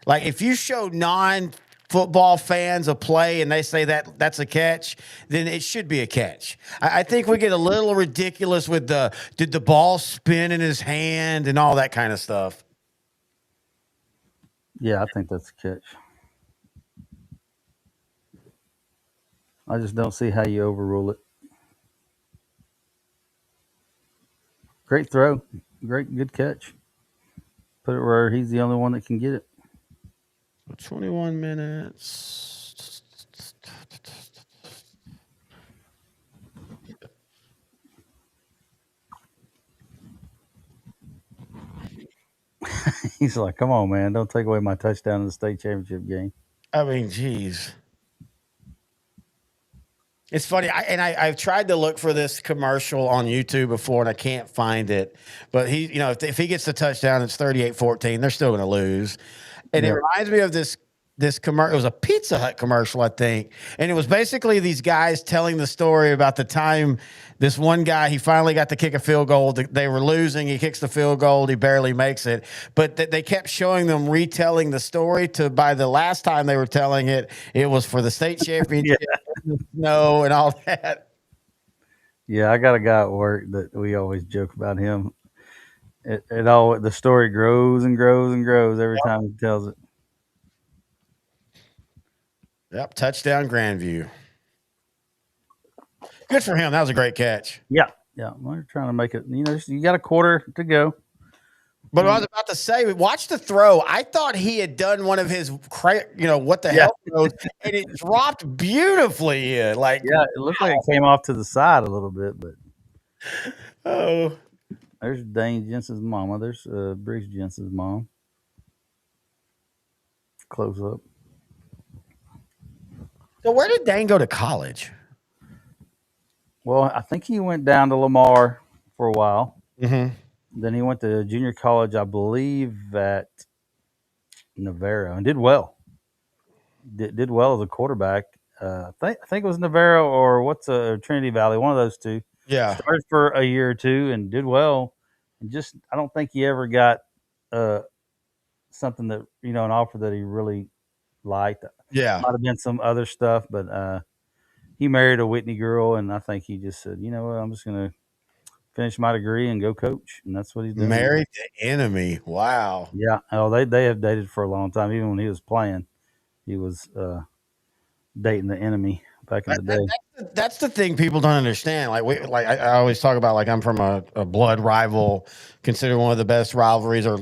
like if you show non-football fans a play and they say that's a catch, then it should be a catch. I think we get a little ridiculous with did the ball spin in his hand and all that kind of stuff. Yeah, I think that's a catch. I just don't see how you overrule it. Great throw. Good catch. Put it where he's the only one that can get it. 21 minutes. He's like, come on, man. Don't take away my touchdown in the state championship game. I mean, geez. It's funny. I've tried to look for this commercial on YouTube before, and I can't find it. But if he gets the touchdown, it's 38-14. They're still going to lose. And It reminds me of this commercial. It was a Pizza Hut commercial, I think. And it was basically these guys telling the story about the time this one guy, he finally got to kick a field goal. They were losing. He kicks the field goal. He barely makes it. But they kept showing them retelling the story by the last time they were telling it, it was for the state championship, snow and all that. Yeah, I got a guy at work that we always joke about him. The story grows and grows and grows every time he tells it. Yep, touchdown Grandview. Good for him. That was a great catch. Yeah. We're trying to make it. You got a quarter to go. But I was about to say, watch the throw. I thought he had done one of his, what the hell throws, and it dropped beautifully in. It looked like it came off to the side a little bit, but oh, there's Dane Jensen's mama. There's Briggs Jensen's mom. Close up. So where did Dane go to college? Well, I think he went down to Lamar for a while. Mm-hmm. Then he went to junior college, I believe, at Navarro, and did well. Did well as a quarterback. I think it was Navarro or Trinity Valley, one of those two. Yeah. Started for a year or two and did well. And I don't think he ever got something that, an offer that he really liked. Yeah. Might have been some other stuff, but he married a Whitney girl, and I think he just said, you know what, I'm just going to finish my degree and go coach. And that's what he's doing. Married the enemy. Wow. Yeah. Oh, they have dated for a long time. Even when he was playing, he was dating the enemy back in the day. That's That's the thing people don't understand. I always talk about, like, I'm from a blood rival, considered one of the best rivalries, or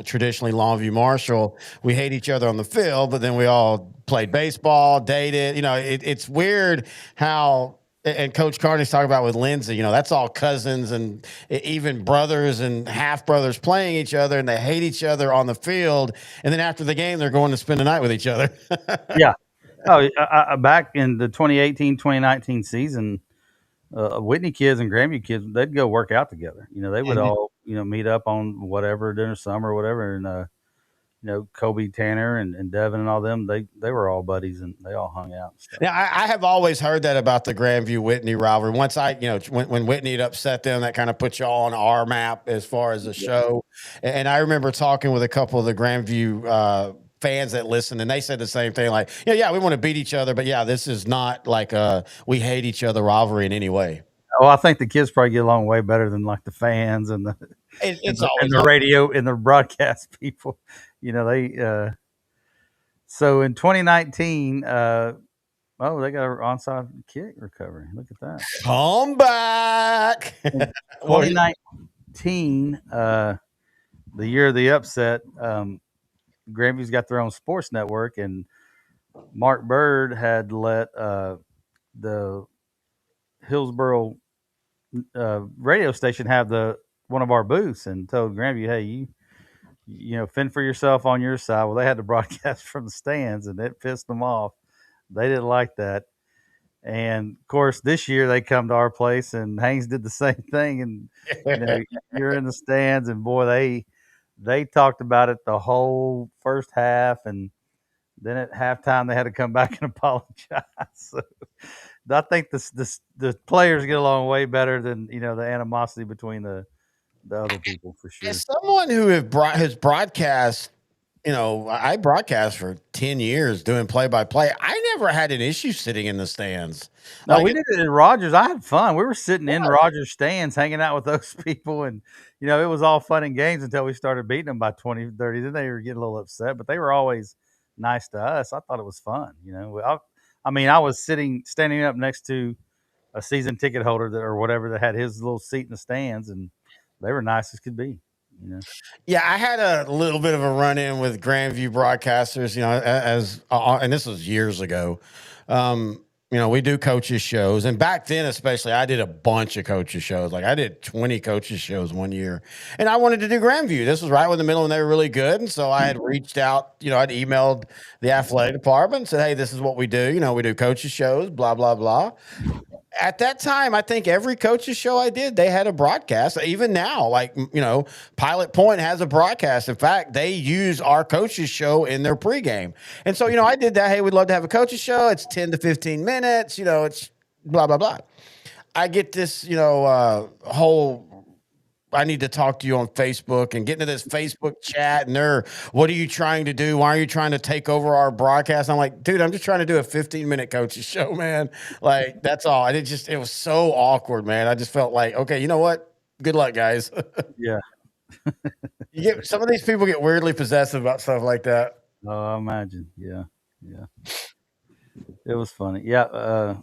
traditionally Longview Marshall. We hate each other on the field, but then we all played baseball, dated. It's weird how. And Coach Carney's talking about with Lindsay, that's all cousins and even brothers and half brothers playing each other, and they hate each other on the field. And then after the game, they're going to spend the night with each other. Yeah. Oh, back in the 2018, 2019 season, Whitney kids and Grandview kids, they'd go work out together. They would all, meet up on whatever during summer or whatever. And, Kobe Tanner and Devin and all them, they were all buddies and they all hung out and stuff. Now, I have always heard that about the Grandview Whitney rivalry. Once when Whitney had upset them, that kind of put you all on our map as far as the show. And I remember talking with a couple of the Grandview fans that listened, and they said the same thing. Like, yeah, we want to beat each other, but yeah, this is not like we hate each other rivalry in any way. Oh, I think the kids probably get along way better than like the fans and the radio and the broadcast people. They. So in 2019, they got an onside kick recovery. Look at that. Come back. 2019, the year of the upset, Grandview's got their own sports network, and Mark Bird had let the Hillsboro radio station have one of our booths, and told Grandview, hey, you fend for yourself on your side. Well, they had to broadcast from the stands, and it pissed them off. They didn't like that. And of course, this year they come to our place, and Haynes did the same thing. And you're in the stands, and boy, they talked about it the whole first half, and then at halftime they had to come back and apologize. So I think the players get along way better than the animosity between the other people, for sure. As someone who has broadcast, I broadcast for 10 years doing play-by-play. I never had an issue sitting in the stands. No, we did it in Rogers. I had fun. We were sitting in Rogers stands hanging out with those people, and it was all fun and games until we started beating them by 20, 30. Then they were getting a little upset, but they were always nice to us. I thought it was fun. I was standing up next to a season ticket holder or whatever that had his little seat in the stands, and they were nice as could be. Yeah, I had a little bit of a run-in with Grandview broadcasters, and this was years ago. We do coaches shows, and back then especially, I did a bunch of coaches shows. Like, I did 20 coaches shows one year, and I wanted to do Grandview. This was right in the middle, and they were really good, and so I had reached out. I'd emailed the athletic department and said, "Hey, this is what we do. We do coaches shows, blah blah blah." At that time, I think every coach's show I did, they had a broadcast. Even now, Pilot Point has a broadcast. In fact, they use our coach's show in their pregame. And so, I did that. Hey, we'd love to have a coach's show. It's 10 to 15 minutes. It's blah, blah, blah. I get this, whole I need to talk to you on Facebook, and get into this Facebook chat, and what are you trying to do? Why are you trying to take over our broadcast? I'm like, dude, I'm just trying to do a 15-minute coach's show, man. Like, that's all. It was so awkward, man. I just felt like, okay, you know what? Good luck, guys. Yeah. Some of these people get weirdly possessive about stuff like that. Oh, I imagine. Yeah. It was funny. Yeah.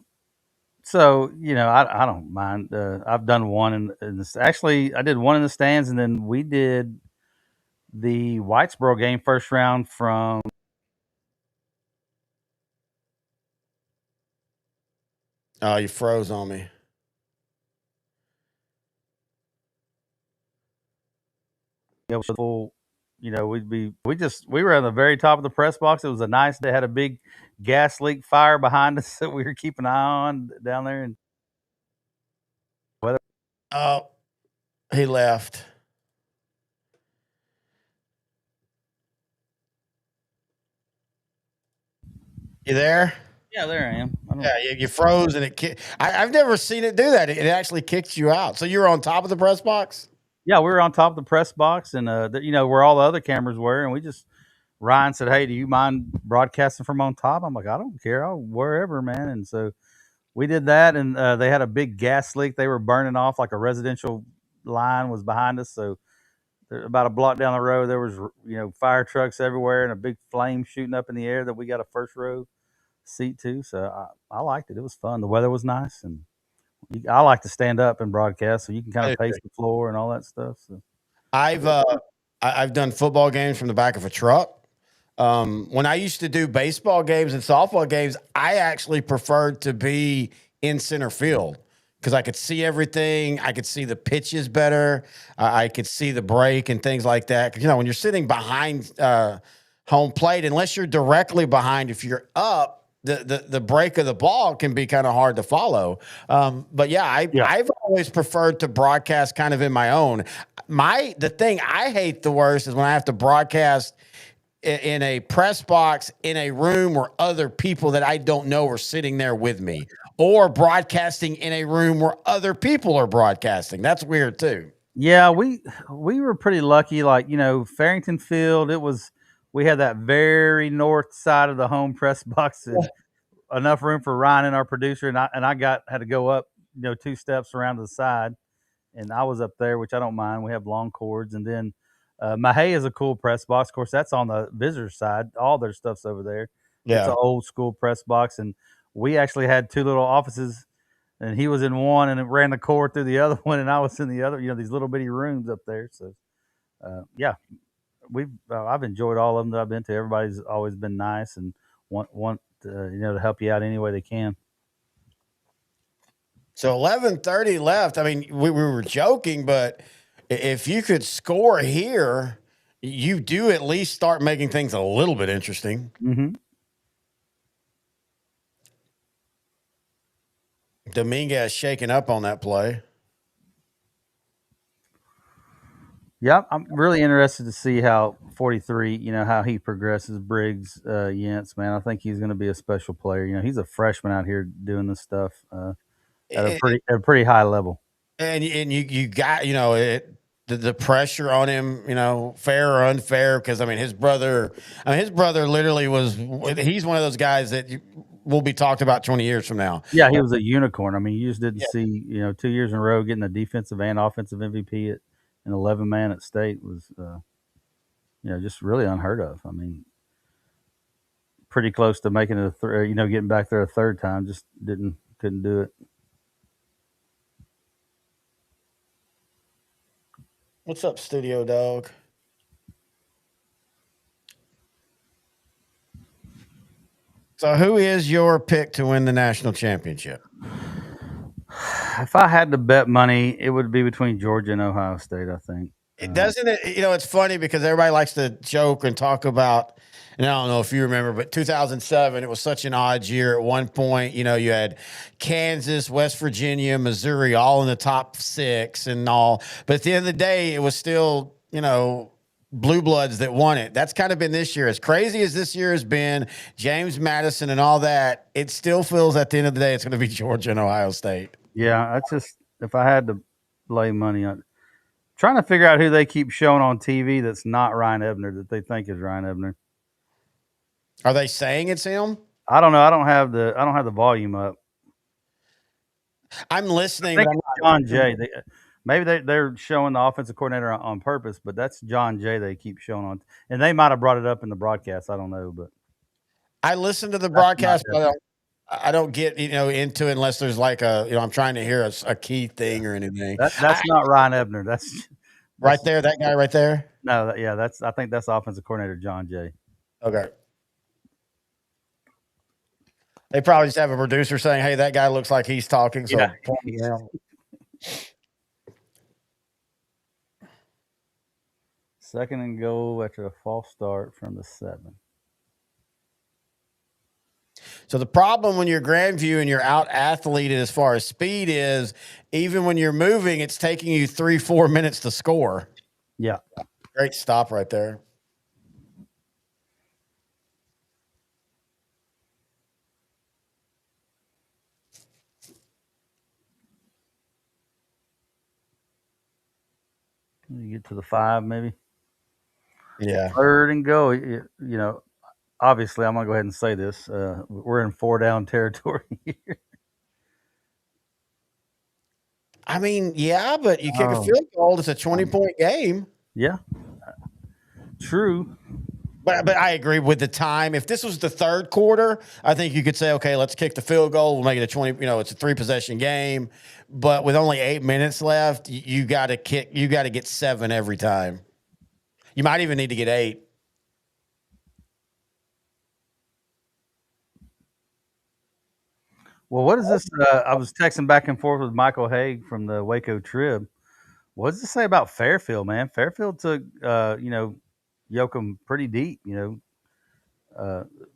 So, I don't mind. I've done one in the actually, I did one in the stands, and then we did the Whitesboro game first round from. Oh, you froze on me. It was full, we were at the very top of the press box. It was a nice day. Had a big gas leak fire behind us that we were keeping an eye on down there. And oh, he left. You there? Yeah, there I am. You froze, and I've never seen it do that. It actually kicks you out. So you were on top of the press box? Yeah, we were on top of the press box, and where all the other cameras were, and Ryan said, "Hey, do you mind broadcasting from on top?" I'm like, "I don't care. I'll wherever, man." And so we did that, and they had a big gas leak. They were burning off, like a residential line was behind us. So about a block down the road, there was fire trucks everywhere and a big flame shooting up in the air that we got a first row seat too. So I liked it. It was fun. The weather was nice, and I like to stand up and broadcast, so you can kind of pace the floor and all that stuff. So I've done football games from the back of a truck. When I used to do baseball games and softball games, I actually preferred to be in center field because I could see everything. I could see the pitches better. I could see the break and things like that. 'Cause, when you're sitting behind home plate, unless you're directly behind, if you're up, the break of the ball can be kind of hard to follow. But yeah, I've always preferred to broadcast kind of in my own. The thing I hate the worst is when I have to broadcast in a press box in a room where other people that I don't know are sitting there with me, or broadcasting in a room where other people are broadcasting. That's weird too. yeah, we were pretty lucky. Like Farrington Field, we had that very north side of the home press box and enough room for Ryan and our producer, and I had to go up 2 steps around to the side, and I was up there, which I don't mind. We have long cords, and then Mahey is a cool press box. Of course, that's on the visitor side. All their stuff's over there. It's Yeah. an old school press box, and we actually had 2 little offices, and he was in one, and it ran the cord through the other one, and I was in the other. These little bitty rooms up there. So, yeah, I've enjoyed all of them that I've been to. Everybody's always been nice and want to help you out any way they can. So 11:30 left. I mean, we were joking, but if you could score here, you do at least start making things a little bit interesting. Mm-hmm. Dominguez shaking up on that play. Yeah, I'm really interested to see how 43, how he progresses. Briggs, Yentz, man, I think he's going to be a special player. He's a freshman out here doing this stuff at a pretty high level. And you got the pressure on him, fair or unfair, because his brother literally he's one of those guys that will be talked about 20 years from now. Yeah, he was a unicorn. You just didn't see 2 years in a row getting the defensive and offensive MVP at an 11-man at state was just really unheard of. Pretty close to making it getting back there a third time, just couldn't do it. What's up, Studio Dog? So who is your pick to win the national championship? If I had to bet money, it would be between Georgia and Ohio State, I think. It doesn't it? It's funny because everybody likes to joke and talk about, and I don't know if you remember, but 2007, it was such an odd year. At one point, you had Kansas, West Virginia, Missouri, all in the top 6 and all. But at the end of the day, it was still, blue bloods that won it. That's kind of been this year. As crazy as this year has been, James Madison and all that, it still feels at the end of the day, it's going to be Georgia and Ohio State. Yeah, that's just, if I had to lay money on, trying to figure out who they keep showing on TV that's not Ryan Ebner that they think is Ryan Ebner. Are they saying it's him? I don't know. I don't have the volume up. I'm listening. I think it's John Jay. Maybe they're showing the offensive coordinator on purpose, but that's John Jay they keep showing on, and they might have brought it up in the broadcast. I don't know, but I listened to the broadcast, but I don't get into it unless there's like I'm trying to hear a key thing or anything. That's not Ryan Ebner. That's right there. That guy right there. No, I think that's offensive coordinator John Jay. Okay. They probably just have a producer saying, "Hey, that guy looks like he's talking." So yeah. Second and goal after a false start from the 7. So the problem when you're Grandview and you're out athleted as far as speed is, even when you're moving, it's taking you 3-4 minutes to score. Yeah. Great stop right there. You get to the 5, maybe. Yeah. Third and go. Obviously, I'm going to go ahead and say this. We're in 4-down territory here. Yeah, but you kick a field goal. It's a 20-point game. Yeah. True. But I agree with the time. If this was the third quarter, I think you could say, okay, let's kick the field goal. We'll make it a 20. It's a 3-possession game. But with only 8 minutes left, you got to kick. You got to get 7 every time. You might even need to get 8. Well, what is this? I was texting back and forth with Michael Haig from the Waco Trib. What does it say about Fairfield, man? Fairfield took, Yoakum pretty deep,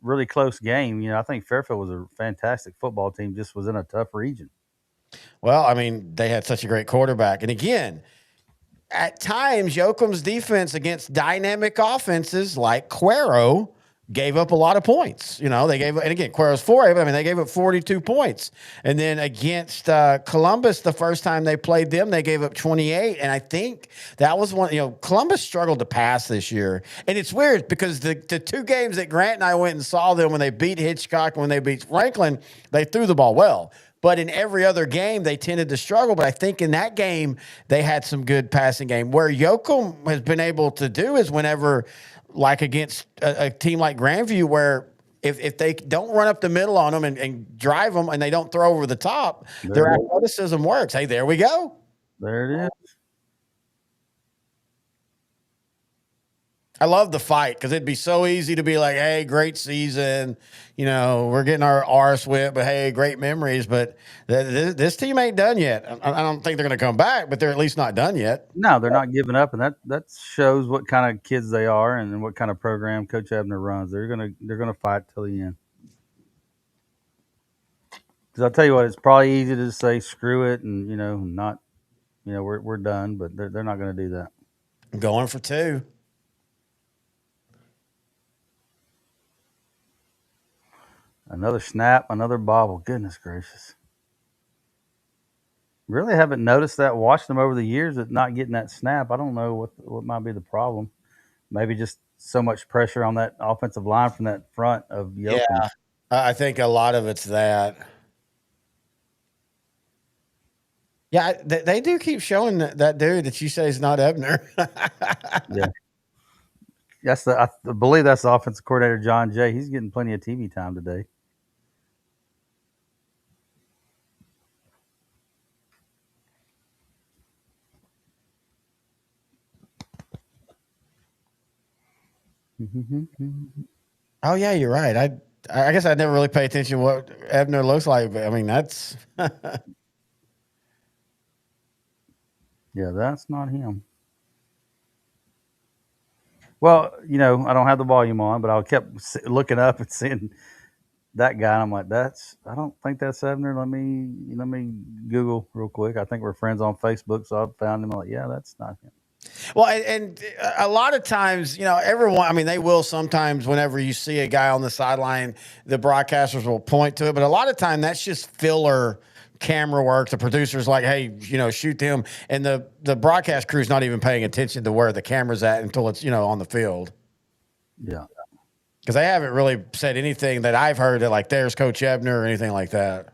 really close game. I think Fairfield was a fantastic football team, just was in a tough region. Well, I mean, they had such a great quarterback. And again, at times, Yoakum's defense against dynamic offenses like Cuero gave up a lot of points. They gave, and again, Cuero's 4A, but I mean, they gave up 42 points. And then against Columbus, the first time they played them, they gave up 28. And I think that was one, Columbus struggled to pass this year. And it's weird because the 2 games that Grant and I went and saw them, when they beat Hitchcock and when they beat Franklin, they threw the ball well. But in every other game, they tended to struggle. But I think in that game, they had some good passing game. Where Yoakum has been able to do is whenever, like against a team like Grandview, where if they don't run up the middle on them and drive them and they don't throw over the top, their athleticism works. Hey, there we go. There it is. I love the fight because it'd be so easy to be like, hey, great season. We're getting our arse whipped, but hey, great memories. But this team ain't done yet. I don't think they're going to come back, but they're at least not done yet. No, they're not giving up, and that shows what kind of kids they are and what kind of program Coach Abner runs. They're gonna fight till the end. Because I'll tell you what, it's probably easy to say screw it and not, we're done, but they're not going to do that. Going for 2. Another snap, another bobble. Goodness gracious. Really haven't noticed that. Watched them over the years at not getting that snap. I don't know what might be the problem. Maybe just so much pressure on that offensive line from that front of Yoakum. Yeah, I think a lot of it's that. Yeah, they do keep showing that dude that you say is not Ebner. Yeah. I believe that's the offensive coordinator, John Jay. He's getting plenty of TV time today. Oh yeah, you're right. I guess I never really pay attention to what Ebner looks like, but I mean that's yeah, that's not him. Well, I don't have the volume on, but I kept looking up and seeing that guy, and I'm like, I don't think that's Ebner. Let me Google real quick. I think we're friends on Facebook, so I found him. I'm like, yeah, that's not him. Well, and a lot of times, everyone, I mean, they will sometimes, whenever you see a guy on the sideline, the broadcasters will point to it. But a lot of time, that's just filler camera work. The producer's like, hey, shoot them. And the broadcast crew's not even paying attention to where the camera's at until it's, on the field. Yeah. Because they haven't really said anything that I've heard that, like, there's Coach Ebner or anything like that.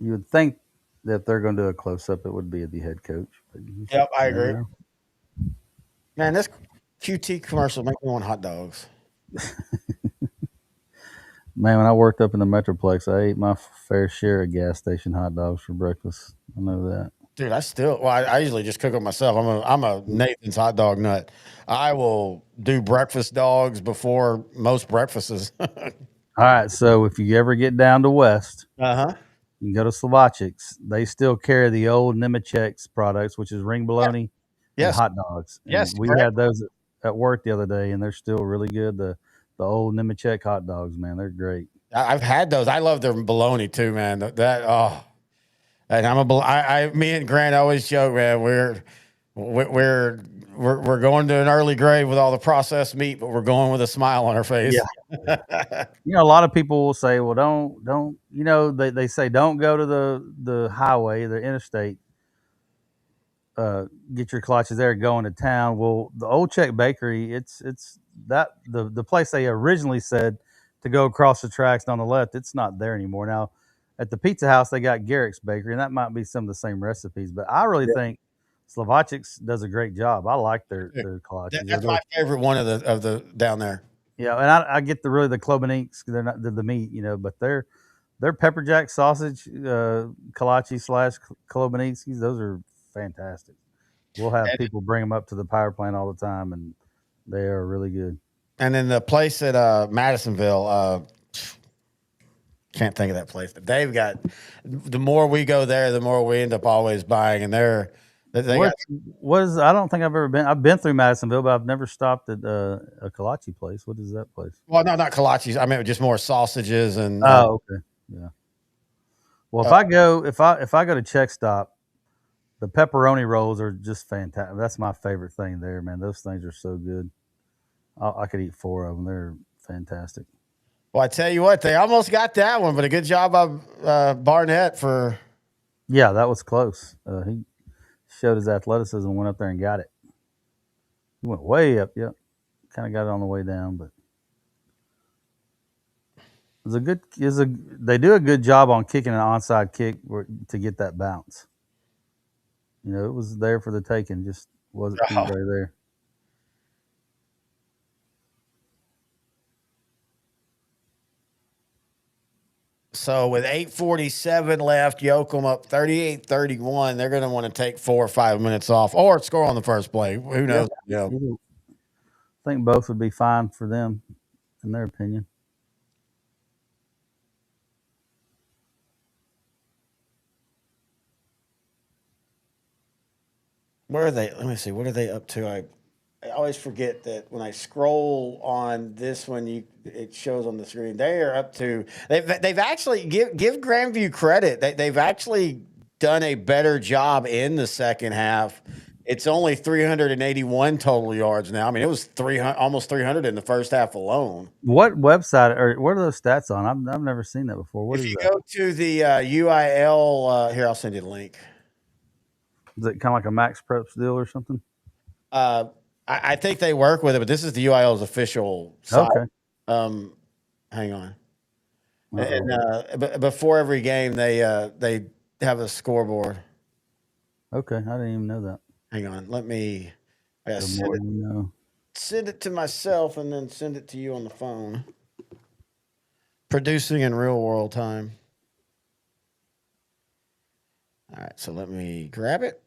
You would think that if they're going to do a close-up, it would be the head coach. But Yep, I agree. Man, this QT commercial makes me want hot dogs. Man, when I worked up in the Metroplex, I ate my fair share of gas station hot dogs for breakfast. I know that. Dude, I usually just cook them myself. I'm a Nathan's hot dog nut. I will do breakfast dogs before most breakfasts. All right, so if you ever get down to West, you can go to Slovacek's. They still carry the old Nemechek's products, which is ring bologna and hot dogs. And yes, we had those at work the other day, and they're still really good. The old Nemechek hot dogs, man, they're great. I've had those. I love their bologna too, man. And me and Grant always joke, man. We're going to an early grave with all the processed meat, but we're going with a smile on our face. Yeah. A lot of people will say, well, don't, they say don't go to the highway, the interstate, get your clutches there going to town. Well, the Old Czech Bakery, it's that the place they originally said to go across the tracks and on the left, it's not there anymore. Now, at the Pizza House they got Garrick's Bakery, and that might be some of the same recipes. But I really think Slovacek's does a great job. I like their kolaches. That's my favorite one of the down there. Yeah, and I get the Klobaniks. They're not the meat, but their pepper jack sausage kolache / Klobaniks. Those are fantastic. We'll have people bring them up to the power plant all the time, and they are really good. And then the place at Madisonville, can't think of that place, but they've got. The more we go there, the more we end up always buying, and I don't think I've ever been. I've been through Madisonville, but I've never stopped at a kolache place. What is that place? Well, no, not kolaches. I mean, just more sausages and. Oh, okay, yeah. Well, if I go to Check Stop, the pepperoni rolls are just fantastic. That's my favorite thing there, man. Those things are so good. I could eat 4 of them. They're fantastic. Well, I tell you what, they almost got that one, but a good job by Barnett for. Yeah, that was close. He showed his athleticism and went up there and got it. He went way up. Yep, kind of got it on the way down, but they do a good job on kicking an onside kick to get that bounce. It was there for the taking, just wasn't right there. So with 8:47 left, Yoakum up 38-31. They're going to want to take 4 or 5 minutes off or score on the first play. Who knows? Yeah. I think both would be fine for them, in their opinion. Where are they? Let me see. What are they up to? I always forget that when I scroll on this one, it shows on the screen. They are up to. They've actually give Grandview credit. They've actually done a better job in the second half. It's only 381 total yards now. I mean, it was almost 300 in the first half alone. What website or what are those stats on? I've never seen that before. What if is you that? go to the UIL, here I'll send you the link. Is it kind of like a Max Preps deal or something? I think they work with it, but this is the UIL's official site. Okay. Hang on. And before every game, they have a scoreboard. Okay, I didn't even know that. Hang on, let me. Send it to myself and then send it to you on the phone. Producing in real world time. All right, so let me grab it.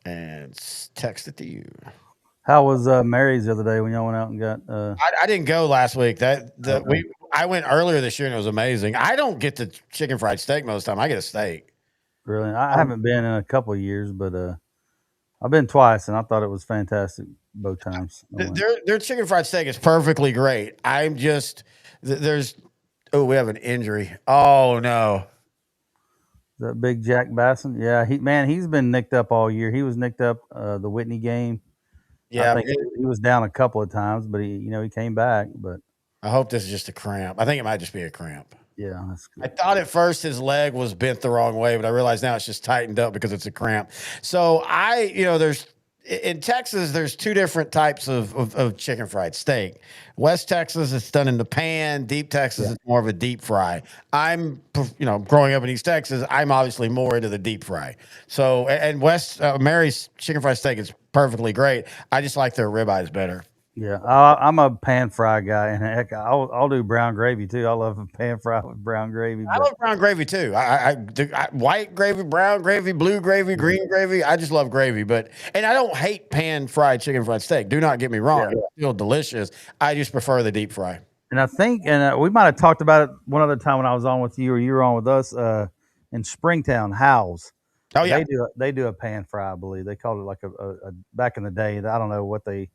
And text it to you. How was Mary's the other day when y'all went out and got? I didn't go last week. I went earlier this year and it was amazing. I don't get the chicken fried steak most of the time. I get a steak. Really, I haven't been in a couple of years, but I've been twice and I thought it was fantastic both times. Their chicken fried steak is perfectly great. I'm just we have an injury. Oh no. That big Jack Basson, yeah, he's been nicked up all year. He was nicked up the Whitney game. Yeah, I think he was down a couple of times, but he came back. But I hope this is just a cramp. I think it might just be a cramp. Yeah, that's good. I thought at first his leg was bent the wrong way, but I realize now it's just tightened up because it's a cramp. So there's in Texas, there's 2 different types of chicken fried steak. West Texas, it's done in the pan. Deep Texas, it's more of a deep fry. I'm, growing up in East Texas, I'm obviously more into the deep fry. So, and Mary's chicken fried steak is perfectly great. I just like their ribeyes better. Yeah, I'm a pan fry guy, and heck, I'll do brown gravy too. I love a pan fry with brown gravy. I love brown gravy too. I white gravy, brown gravy, blue gravy, green gravy. I just love gravy, and I don't hate pan fried chicken fried steak. Do not get me wrong; it's still delicious. I just prefer the deep fry. And I think, we might have talked about it one other time when I was on with you, or you were on with us in Springtown. Howes. Oh yeah, they do a pan fry. I believe they called it like a back in the day. I don't know what they.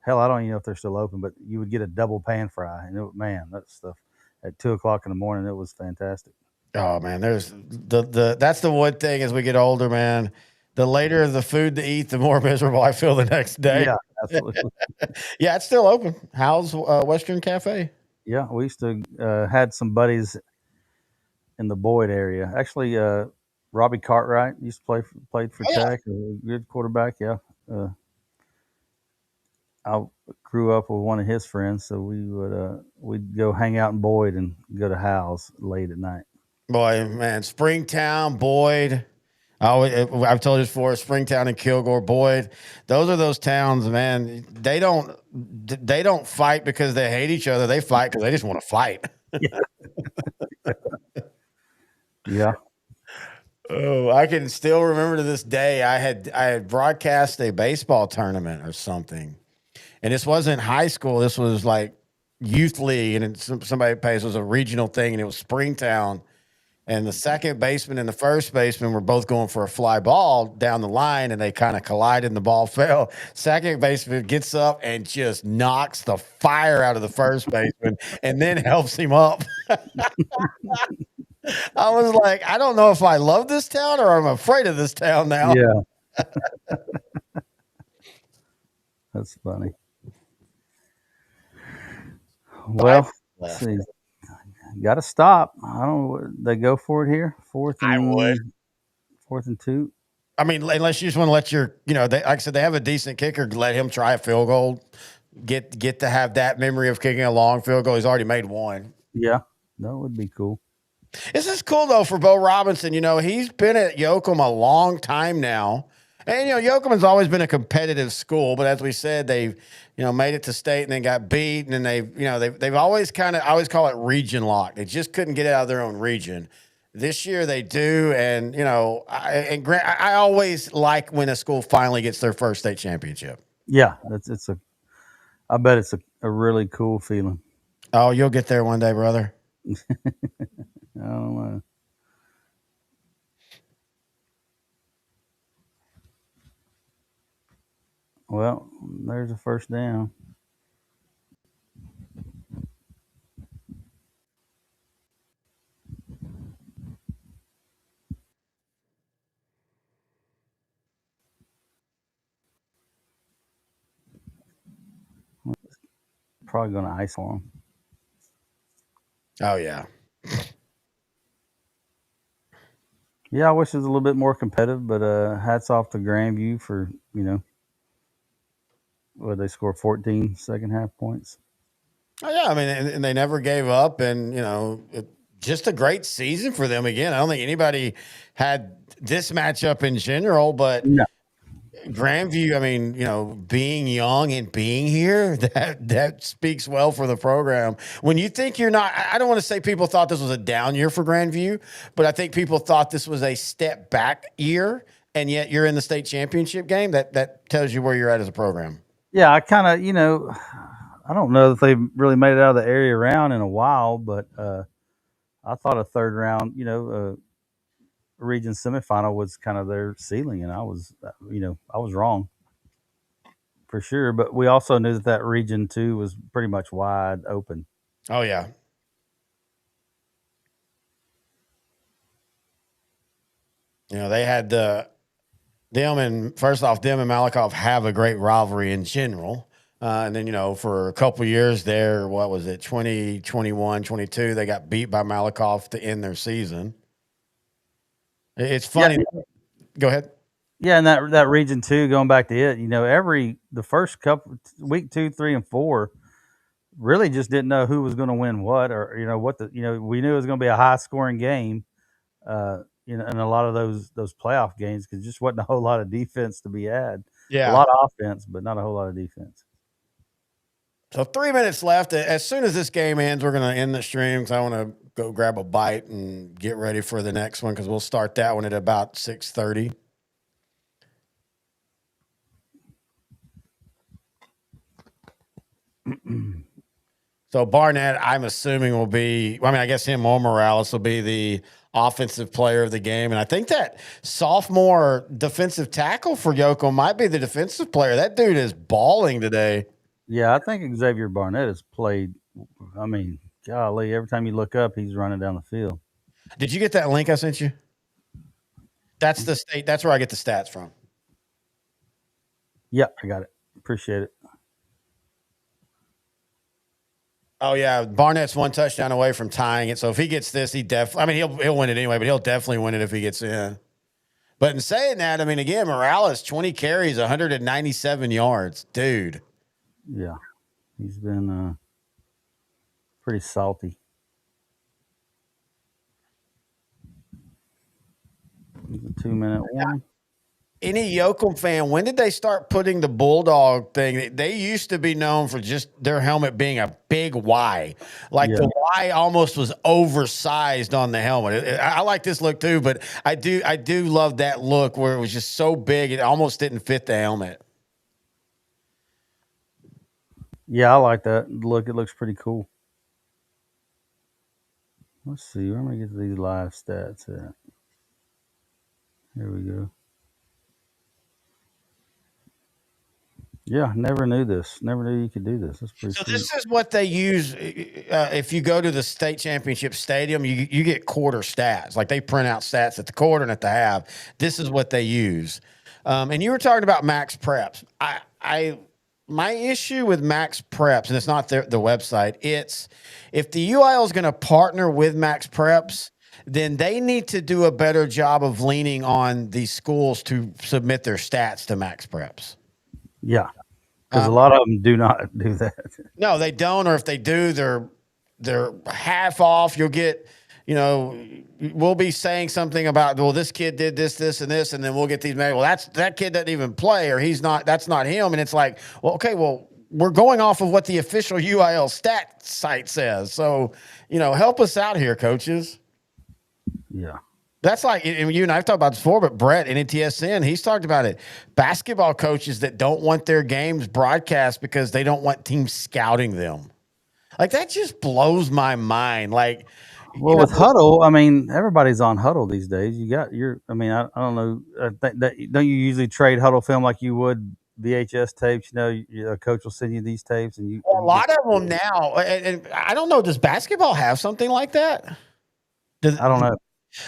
Hell, I don't even know if they're still open, but you would get a double pan fry, and that stuff at 2:00 in the morning, it was fantastic. Oh man, there's that's the one thing as we get older, man. The later the food to eat, the more miserable I feel the next day. Yeah, absolutely. Yeah, it's still open. How's Western Cafe? Yeah, we used to had some buddies in the Boyd area. Actually, Robbie Cartwright used to played for Tech, a good quarterback. Yeah. I grew up with one of his friends, so we'd go hang out in Boyd and go to Hal's late at night. Boy, man, Springtown, Boyd. I've told you before, Springtown and Kilgore, Boyd. Those are those towns, man. They don't fight because they hate each other. They fight because they just want to fight. Yeah. Oh, I can still remember to this day. I had broadcast a baseball tournament or something, and this wasn't high school. This was like youth league, and somebody pays was a regional thing, and it was Springtown. And the second baseman and the first baseman were both going for a fly ball down the line, and they kind of collided, and the ball fell. Second baseman gets up and just knocks the fire out of the first baseman, and then helps him up. I was like, I don't know if I love this town or I'm afraid of this town now. Yeah. That's funny. Well, let's see. Got to stop. I don't. They go for it here. Fourth and 2. I mean, unless you just want to let your, like I said, they have a decent kicker. Let him try a field goal. Get to have that memory of kicking a long field goal. He's already made one. Yeah, that would be cool. This is cool though for Bo Robinson. He's been at Yoakum a long time now. And, Yoakum has always been a competitive school, but as we said, they've, made it to state and then got beat. And then they've always I always call it region lock. They just couldn't get it out of their own region. This year they do. And, I always like when a school finally gets their first state championship. Yeah. I bet it's a really cool feeling. Oh, you'll get there one day, brother. I don't know. Well, there's a first down. Probably going to ice on him. Oh, yeah. Yeah, I wish it was a little bit more competitive, but hats off to Grandview for, they scored 14 second half points. Oh, yeah. I mean, and they never gave up, and, just a great season for them again. I don't think anybody had this matchup in general, but no. Grandview, I mean, being young and being here, that speaks well for the program. When you think you're not, I don't want to say people thought this was a down year for Grandview, but I think people thought this was a step back year, and yet you're in the state championship game. That tells you where you're at as a program. Yeah, I kind of, I don't know if they've really made it out of the area round in a while, but I thought a third round, region semifinal was kind of their ceiling, and I was wrong for sure. But we also knew that region 2 was pretty much wide open. Oh yeah. They had them and Malakoff have a great rivalry in general. And then, for a couple years there, what was it, 2021, 22, they got beat by Malakoff to end their season. It's funny. Yeah. Go ahead. Yeah, and that region 2, going back to it, the first couple, week 2, 3, and 4, really just didn't know who was going to win what, or we knew it was going to be a high scoring game, in a lot of those playoff games, because just wasn't a whole lot of defense to be had. Yeah, a lot of offense, but not a whole lot of defense. So 3 minutes left. As soon as this game ends, we're going to end the stream because I want to go grab a bite and get ready for the next one because we'll start that one at about 6:30. So Barnett, I'm assuming will be, I guess him or Morales will be the offensive player of the game. And I think that sophomore defensive tackle for Yoakum might be the defensive player. That dude is balling today. Yeah, I think Xavier Barnett has played. Golly, every time you look up, he's running down the field. Did you get that link I sent you? That's the state. That's where I get the stats from. Yeah, I got it. Appreciate it. Oh yeah, Barnett's one touchdown away from tying it. So if he gets this, he'll win it anyway. But he'll definitely win it if he gets in. But in saying that, again, Morales 20 carries, 197 yards, dude. Yeah, he's been pretty salty. It's a 2-minute warning. Any Yoakum fan, when did they start putting the Bulldog thing? They used to be known for just their helmet being a big Y. Like the Y almost was oversized on the helmet. I like this look too, but I do love that look where it was just so big it almost didn't fit the helmet. Yeah, I like that look. It looks pretty cool. Let's see. Where am I get to these live stats at? Here we go. Yeah, never knew this. Never knew you could do this. That's pretty So sweet. this is what they use if you go to the state championship stadium. You get quarter stats, like they print out stats at the quarter and at the half. This is what they use. And you were talking about max preps. My issue with max preps, and it's not the website. It's if the UIL is going to partner with max preps, then they need to do a better job of leaning on these schools to submit their stats to max preps. Yeah, because a lot of them do not do that. No, they don't, or if they do, they're half off. You'll get, we'll be saying something about, well, this kid did this, this, and this, and then we'll get these. Well, that kid doesn't even play, or he's not. That's not him. And it's like, well, okay, well, we're going off of what the official UIL stat site says. So, help us out here, coaches. Yeah. That's like, and you and I've talked about this before, but Brett, NTSN, he's talked about it. Basketball coaches that don't want their games broadcast because they don't want teams scouting them. Like, that just blows my mind. Like, Well, with Huddle, I mean, everybody's on Huddle these days. I don't know. Don't you usually trade Huddle film like you would VHS tapes? A coach will send you these tapes, and a lot of them now, and I don't know, does basketball have something like that? I don't know.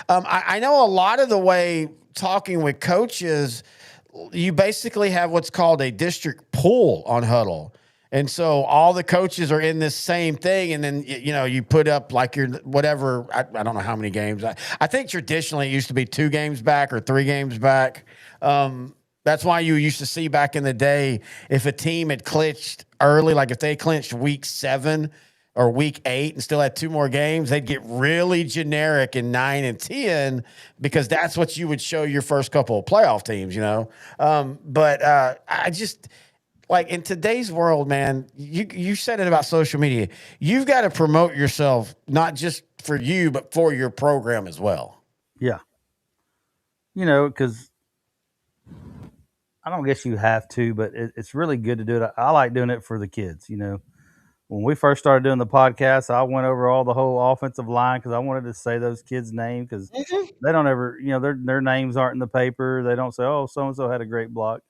I know a lot of the way talking with coaches, you basically have what's called a district pool on Huddle. And so all the coaches are in this same thing. And then, you put up like your whatever. I don't know how many games. I think traditionally it used to be 2 games back or 3 games back. That's why you used to see back in the day, if a team had clinched early, like if they clinched week 7 or week 8 and still had 2 more games, they'd get really generic in 9 and 10 because that's what you would show your first couple of playoff teams, But I just, like, in today's world, man, you said it about social media. You've got to promote yourself, not just for you, but for your program as well. Yeah. Because I don't guess you have to, but it's really good to do it. I like doing it for the kids, When we first started doing the podcast, I went over all the whole offensive line because I wanted to say those kids' names because they don't ever, their names aren't in the paper. They don't say, oh, so-and-so had a great block.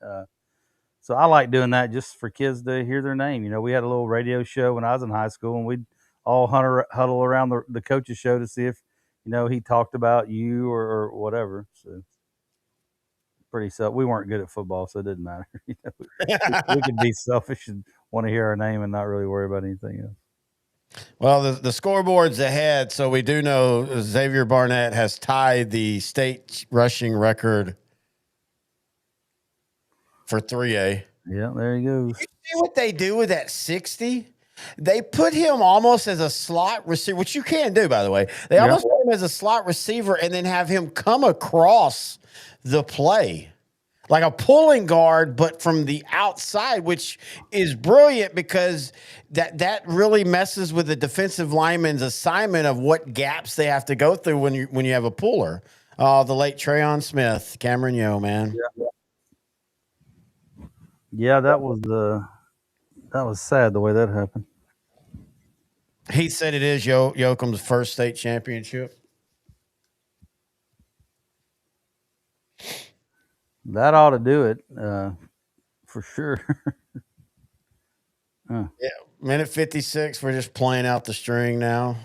So I like doing that just for kids to hear their name. We had a little radio show when I was in high school, and we'd all huddle around the coach's show to see if, he talked about you or whatever. So pretty self. We weren't good at football, so it didn't matter. We could be selfish and want to hear our name and not really worry about anything else. Well, the scoreboard's ahead, so we do know Xavier Barnett has tied the state rushing record for 3A. Yeah, there he goes. You see what they do with that 60? They put him almost as a slot receiver, which you can do, by the way. They almost put him as a slot receiver and then have him come across the play like a pulling guard, but from the outside, which is brilliant because that really messes with the defensive lineman's assignment of what gaps they have to go through when you have a puller. The late Trayon Smith, Cameron Yo, man. Yeah, that was sad the way that happened. He said it is Yoakum's first state championship. That ought to do it, for sure. Yeah, minute 56. We're just playing out the string now.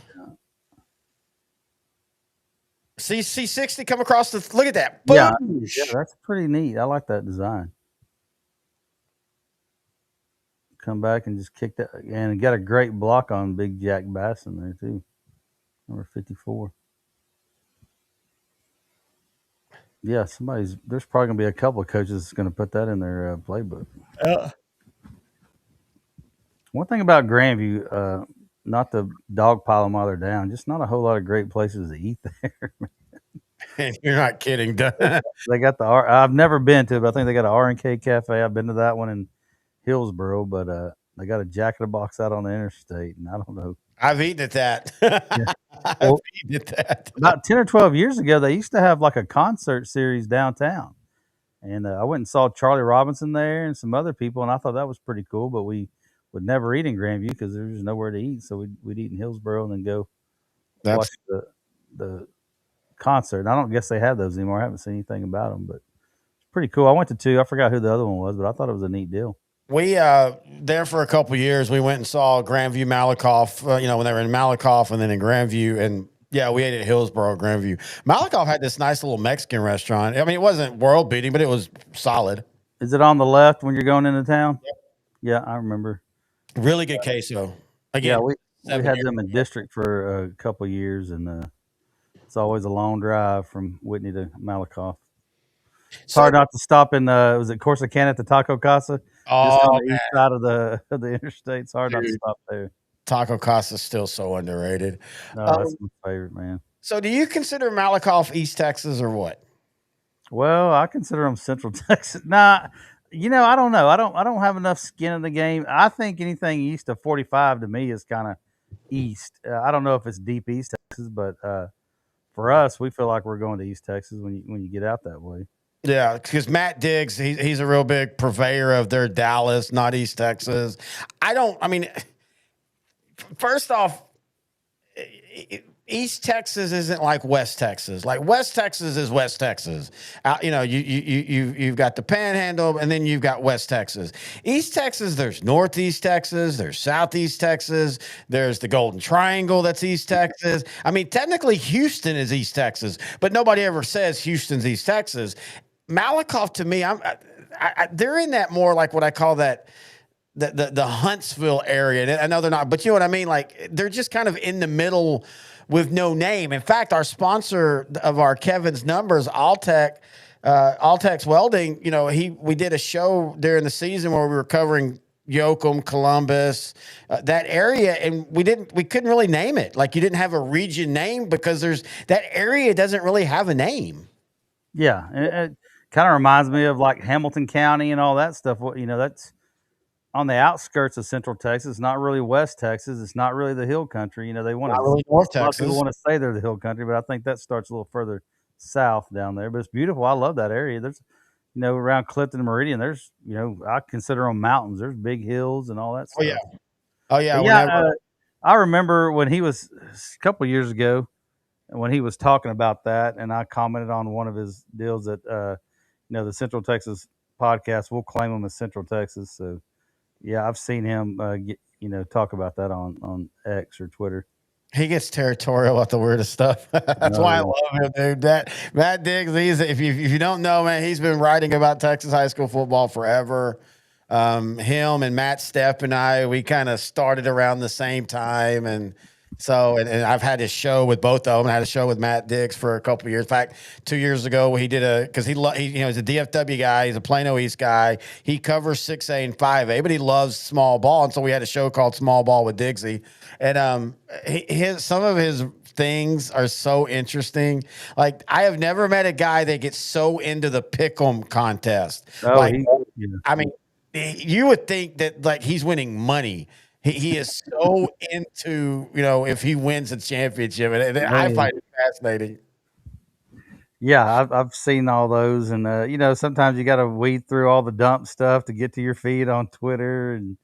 See 60 come across the. Look at that. Yeah, that's pretty neat. I like that design. Come back and just kick that, and got a great block on Big Jack Bass in there too, number 54. Yeah, there's probably gonna be a couple of coaches that's gonna put that in their playbook. One thing about Grandview, not to dogpile them while they're down, just not a whole lot of great places to eat there. You're not kidding. They got the I've never been to it, but I think they got an R&K cafe. I've been to that one in Hillsboro, but they got a Jack in the Box out on the interstate, and I don't know. I've eaten at that. Yeah. I've Well, eaten at that. about 10 or 12 years ago, they used to have like a concert series downtown. And I went and saw Charlie Robinson there and some other people, and I thought that was pretty cool. But we would never eat in Grandview because there was nowhere to eat. So we'd eat in Hillsboro and then go watch the concert. And I don't guess they have those anymore. I haven't seen anything about them, but it's pretty cool. I went to two. I forgot who the other one was, but I thought it was a neat deal. We there for a couple of years. We went and saw Grandview Malakoff. When they were in Malakoff and then in Grandview, and yeah, we ate at Hillsboro, Grandview. Malakoff had this nice little Mexican restaurant. I mean, it wasn't world beating, but it was solid. Is it on the left when you're going into town? Yep. Yeah, I remember. Really good queso. Again, yeah, we had them in district for a couple of years, and it's always a long drive from Whitney to Malakoff. It's hard not to stop in was it Corsicana at the Taco Casa? Just on the east side of the interstate. It's hard not to stop there. Taco Casa is still so underrated. No, that's my favorite, man. So do you consider Malakoff East Texas or what? Well, I consider them Central Texas. Nah, I don't know. I don't have enough skin in the game. I think anything east of 45 to me is kind of east. I don't know if it's deep East Texas, but for us, we feel like we're going to East Texas when you get out that way. Yeah, because Matt Diggs, he's a real big purveyor of their Dallas, not East Texas. First off, East Texas isn't like West Texas. Like West Texas is West Texas. You've got the Panhandle, and then you've got West Texas. East Texas, there's Northeast Texas, there's Southeast Texas, there's the Golden Triangle that's East Texas. I mean, technically Houston is East Texas, but nobody ever says Houston's East Texas. Malakoff, to me, they're in that more like what I call that. The Huntsville area. I know they're not, but you know what I mean? Like they're just kind of in the middle with no name. In fact, our sponsor of our Kevin's Numbers, Alltex Welding, we did a show during the season where we were covering Yoakum, Columbus, that area, and we couldn't really name it. Like you didn't have a region name because that area doesn't really have a name. Yeah, it kind of reminds me of like Hamilton County and all that stuff. That's on the outskirts of Central Texas, not really West Texas. It's not really the hill country. They want not really North a lot of Texas. people want to say they're the hill country, but I think that starts a little further south down there. But it's beautiful. I love that area. There's, around Clifton and Meridian, there's, I consider them mountains. There's big hills and all that stuff. Oh yeah. I remember when he was a couple of years ago when he was talking about that, and I commented on one of his deals that, the Central Texas podcast, we'll claim them as Central Texas. So, yeah, I've seen him, talk about that on X or Twitter. He gets territorial about the weirdest stuff. That's why I love him, dude. That Matt Diggs, if you don't know, man, he's been writing about Texas high school football forever. Him and Matt Stepp and I, we kind of started around the same time, and I've had his show with both of them. I had a show with Matt Diggs for a couple of years. In fact, 2 years ago, he did because he's a DFW guy. He's a Plano East guy. He covers 6A and 5A, but he loves small ball. And so we had a show called Small Ball with Diggsy. And some of his things are so interesting. Like, I have never met a guy that gets so into the pick'em contest. I mean, you would think that like he's winning money. He is so into, if he wins a championship, and I find it fascinating. Yeah, I've seen all those, and sometimes you got to weed through all the dump stuff to get to your feed on Twitter, and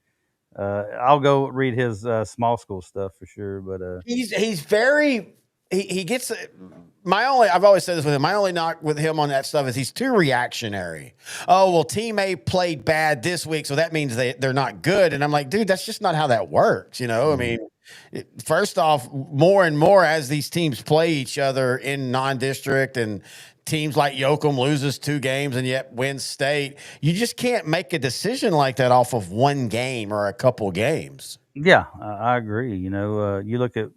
I'll go read his small school stuff for sure. But he's very. He gets I've always said this with him. My only knock with him on that stuff is he's too reactionary. Oh, well, team A played bad this week, so that means they're not good. And I'm like, dude, that's just not how that works. I mean, first off, more and more as these teams play each other in non-district and teams like Yoakum loses 2 games and yet wins state, you just can't make a decision like that off of one game or a couple games. Yeah, I agree. You look at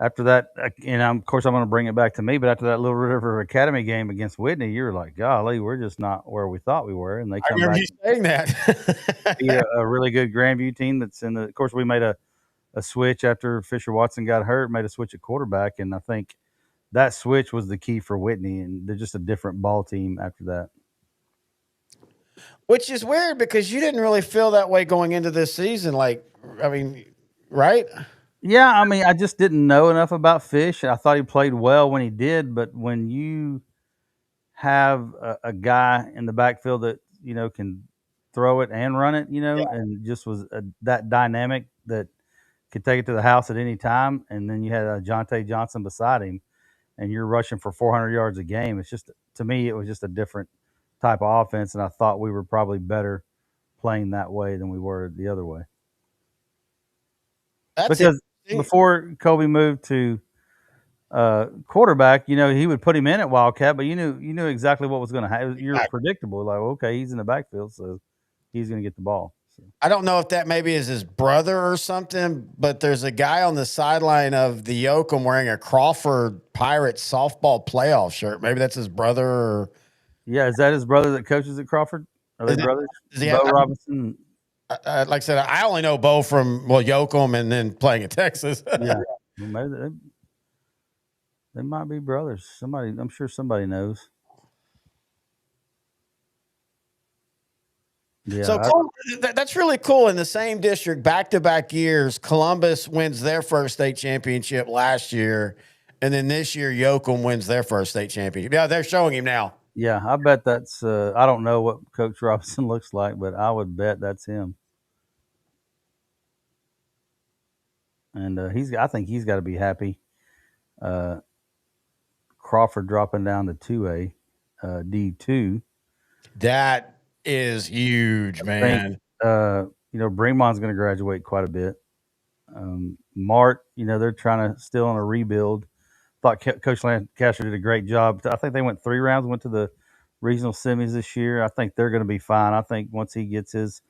after that, and of course I'm going to bring it back to me, but after that Little River Academy game against Whitney, you were like, golly, we're just not where we thought we were. And they I come remember back you saying that. beat a really good Grandview team that's in the, of course we made a switch after Fisher Watson got hurt, made a switch at quarterback. And I think that switch was the key for Whitney, and they're just a different ball team after that. Which is weird because you didn't really feel that way going into this season. Like, I mean, right? Yeah, I mean, I just didn't know enough about Fish. I thought he played well when he did, but when you have a guy in the backfield that, you know, can throw it and run it, you know, and just was that dynamic that could take it to the house at any time, and then you had Jonte Johnson beside him, and you're rushing for 400 yards a game. It's just, to me, it was just a different type of offense, and I thought we were probably better playing that way than we were the other way. Because before Kobe moved to quarterback, you know, he would put him in at Wildcat, but you knew exactly what was going to happen. You're predictable, like, okay, he's in the backfield, so he's going to get the ball. So. I don't know if that maybe is his brother or something, but there's a guy on the sideline of the Yoakum wearing a Crawford Pirates softball playoff shirt. Maybe that's his brother. Or yeah, is that his brother that coaches at Crawford? Are they brothers? Bo Robinson. Like I said, I only know Bo from Yoakum and then playing in Texas. Yeah, maybe they might be brothers. I'm sure somebody knows. Yeah, so that's really cool. In the same district, back-to-back years, Columbus wins their first state championship last year, and then this year, Yoakum wins their first state championship. Yeah, they're showing him now. Yeah, I bet that's. I don't know what Coach Robinson looks like, but I would bet that's him. And I think he's got to be happy. Crawford dropping down to 2A, D2. That is huge, man. You know, Bremon's going to graduate quite a bit. Mart, you know, they're trying to still on a rebuild. Thought Coach Lancaster did a great job. I think they went 3 rounds, went to the regional semis this year. I think they're going to be fine. I think once he gets his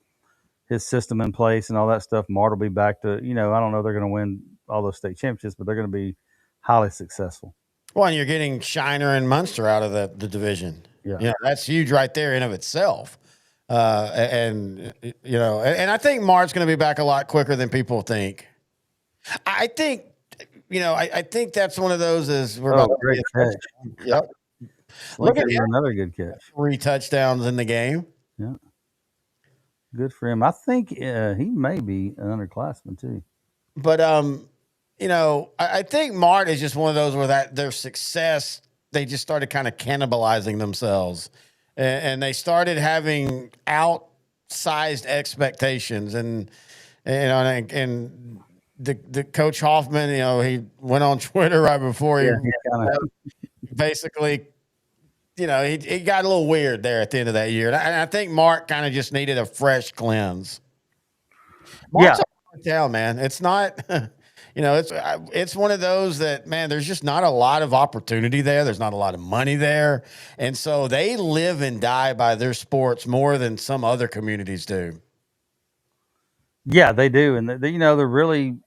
system in place and all that stuff, Mart will be back to, you know, I don't know they're going to win all those state championships, but they're going to be highly successful. Well, and you're getting Shiner and Munster out of the division. Yeah. You know, that's huge right there in of itself. And you know, and I think Mart's going to be back a lot quicker than people think. I think, you know, I think that's one of those is we're about great catch. Yep. Look at another good catch. 3 touchdowns in the game. Yeah. Good for him. I think he may be an underclassman too. But you know, I think Mart is just one of those where their success, they just started kind of cannibalizing themselves, and they started having outsized expectations, and you know, and the Coach Hoffman, you know, he went on Twitter right before he basically, you know, he got a little weird there at the end of that year, and I think Mark kind of just needed a fresh cleanse. Mark's a town, man. It's not. You know, it's one of those that, man, there's just not a lot of opportunity there. There's not a lot of money there. And so they live and die by their sports more than some other communities do. Yeah, they do. And, you know, they're really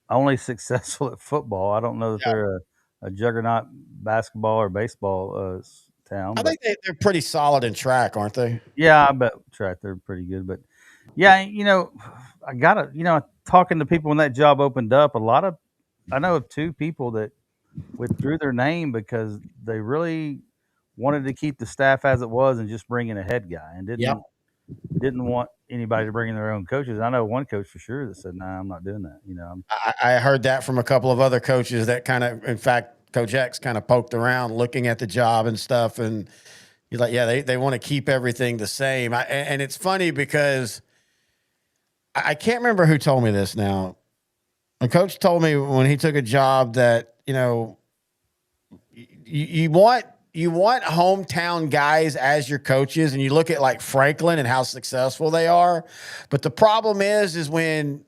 only successful at football. I don't know that they're a juggernaut basketball or baseball town. I think they're pretty solid in track, aren't they? Yeah, I bet track they're pretty good. But, yeah, you know, I got to, you know, talking to people when that job opened up, I know of 2 people that withdrew their name because they really wanted to keep the staff as it was and just bring in a head guy and didn't want anybody to bring in their own coaches. I know one coach for sure that said, "Nah, I'm not doing that." You know, I heard that from a couple of other coaches that kind of, in fact, Coach X kind of poked around looking at the job and stuff, and he's like, "Yeah, they want to keep everything the same." And it's funny because I can't remember who told me this now. A coach told me when he took a job that, you know, you want hometown guys as your coaches, and you look at like Franklin and how successful they are. But the problem is when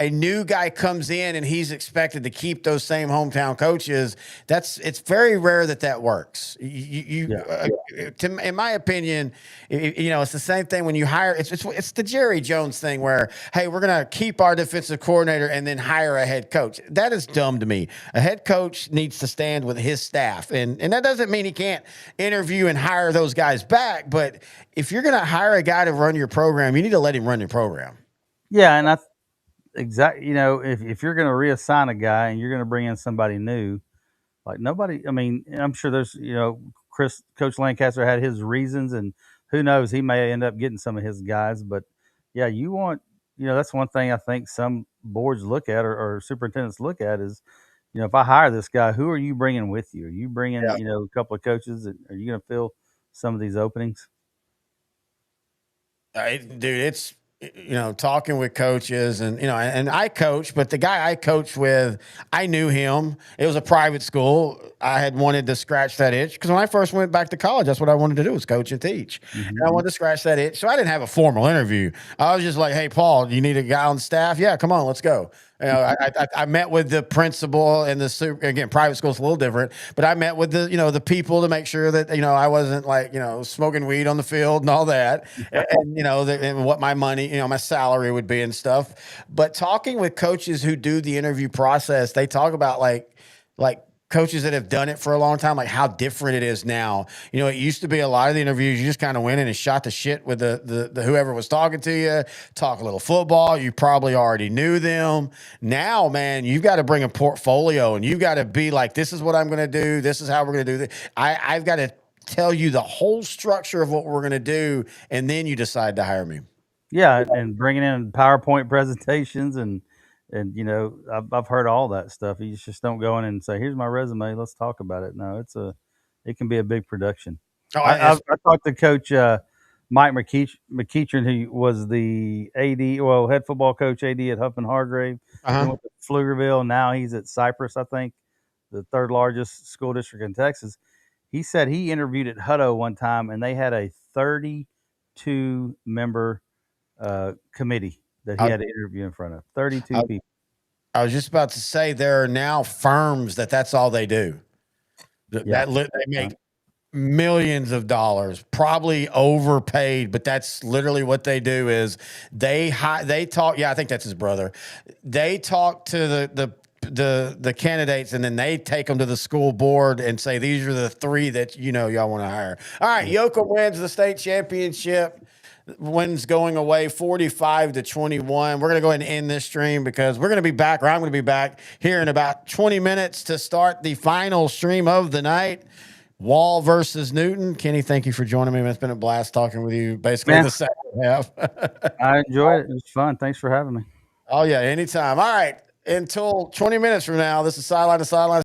a new guy comes in and he's expected to keep those same hometown coaches, it's very rare that works. In my opinion, it's the same thing when you hire. It's the Jerry Jones thing where, hey, we're gonna keep our defensive coordinator and then hire a head coach. That is dumb to me. A head coach needs to stand with his staff, and that doesn't mean he can't interview and hire those guys back. But if you're gonna hire a guy to run your program, you need to let him run your program. Yeah, and exactly. If you're going to reassign a guy and you're going to bring in somebody new, like nobody. I mean, I'm sure there's Coach Lancaster had his reasons, and who knows, he may end up getting some of his guys. But yeah, you want that's one thing I think some boards look at or superintendents look at is, if I hire this guy, who are you bringing with you? Are you bringing a couple of coaches? Are you going to fill some of these openings? Dude, it's talking with coaches and I coach, but the guy I coached with, I knew him. It was a private school. I had wanted to scratch that itch because when I first went back to college, that's what I wanted to do was coach and teach. And I wanted to scratch that itch. So I didn't have a formal interview. I was just like, hey, Paul, you need a guy on staff? Yeah, come on, let's go. I met with the principal and again, private school's a little different, but I met with the people to make sure that, I wasn't like, smoking weed on the field and all that. And what my money, my salary would be and stuff. But talking with coaches who do the interview process, they talk about like coaches that have done it for a long time, like how different it is now. It used to be a lot of the interviews, you just kind of went in and shot the shit with the whoever was talking to you, talk a little football. You probably already knew them. Now, man, you've got to bring a portfolio and you've got to be like, this is what I'm going to do. This is how we're going to do this. I've got to tell you the whole structure of what we're going to do. And then you decide to hire me. Yeah. And bringing in PowerPoint presentations and I've heard all that stuff. You just don't go in and say, here's my resume, let's talk about it. No, it can be a big production. I talked to Coach Mike McEachern, who was the AD, head football coach AD at Huff and Hargrave. He went to Pflugerville. Now he's at Cypress, I think, the third largest school district in Texas. He said he interviewed at Hutto one time, and they had a 32-member committee that he had to interview in front of. 32 people. I was just about to say there are now firms that's all they do. They make millions of dollars, probably overpaid, but that's literally what they do is they talk. Yeah, I think that's his brother. They talk to the candidates and then they take them to the school board and say, these are the three that y'all want to hire. All right, Yoakum wins the state championship. Wins going away 45-21. We're going to go ahead and end this stream because we're going to be back, or I'm going to be back here in about 20 minutes to start the final stream of the night. Wall versus Newton. Kenny, thank you for joining me. It's been a blast talking with you basically the second half. I enjoyed it. It was fun. Thanks for having me. Oh, yeah, anytime. All right. Until 20 minutes from now, this is Sideline to Sideline.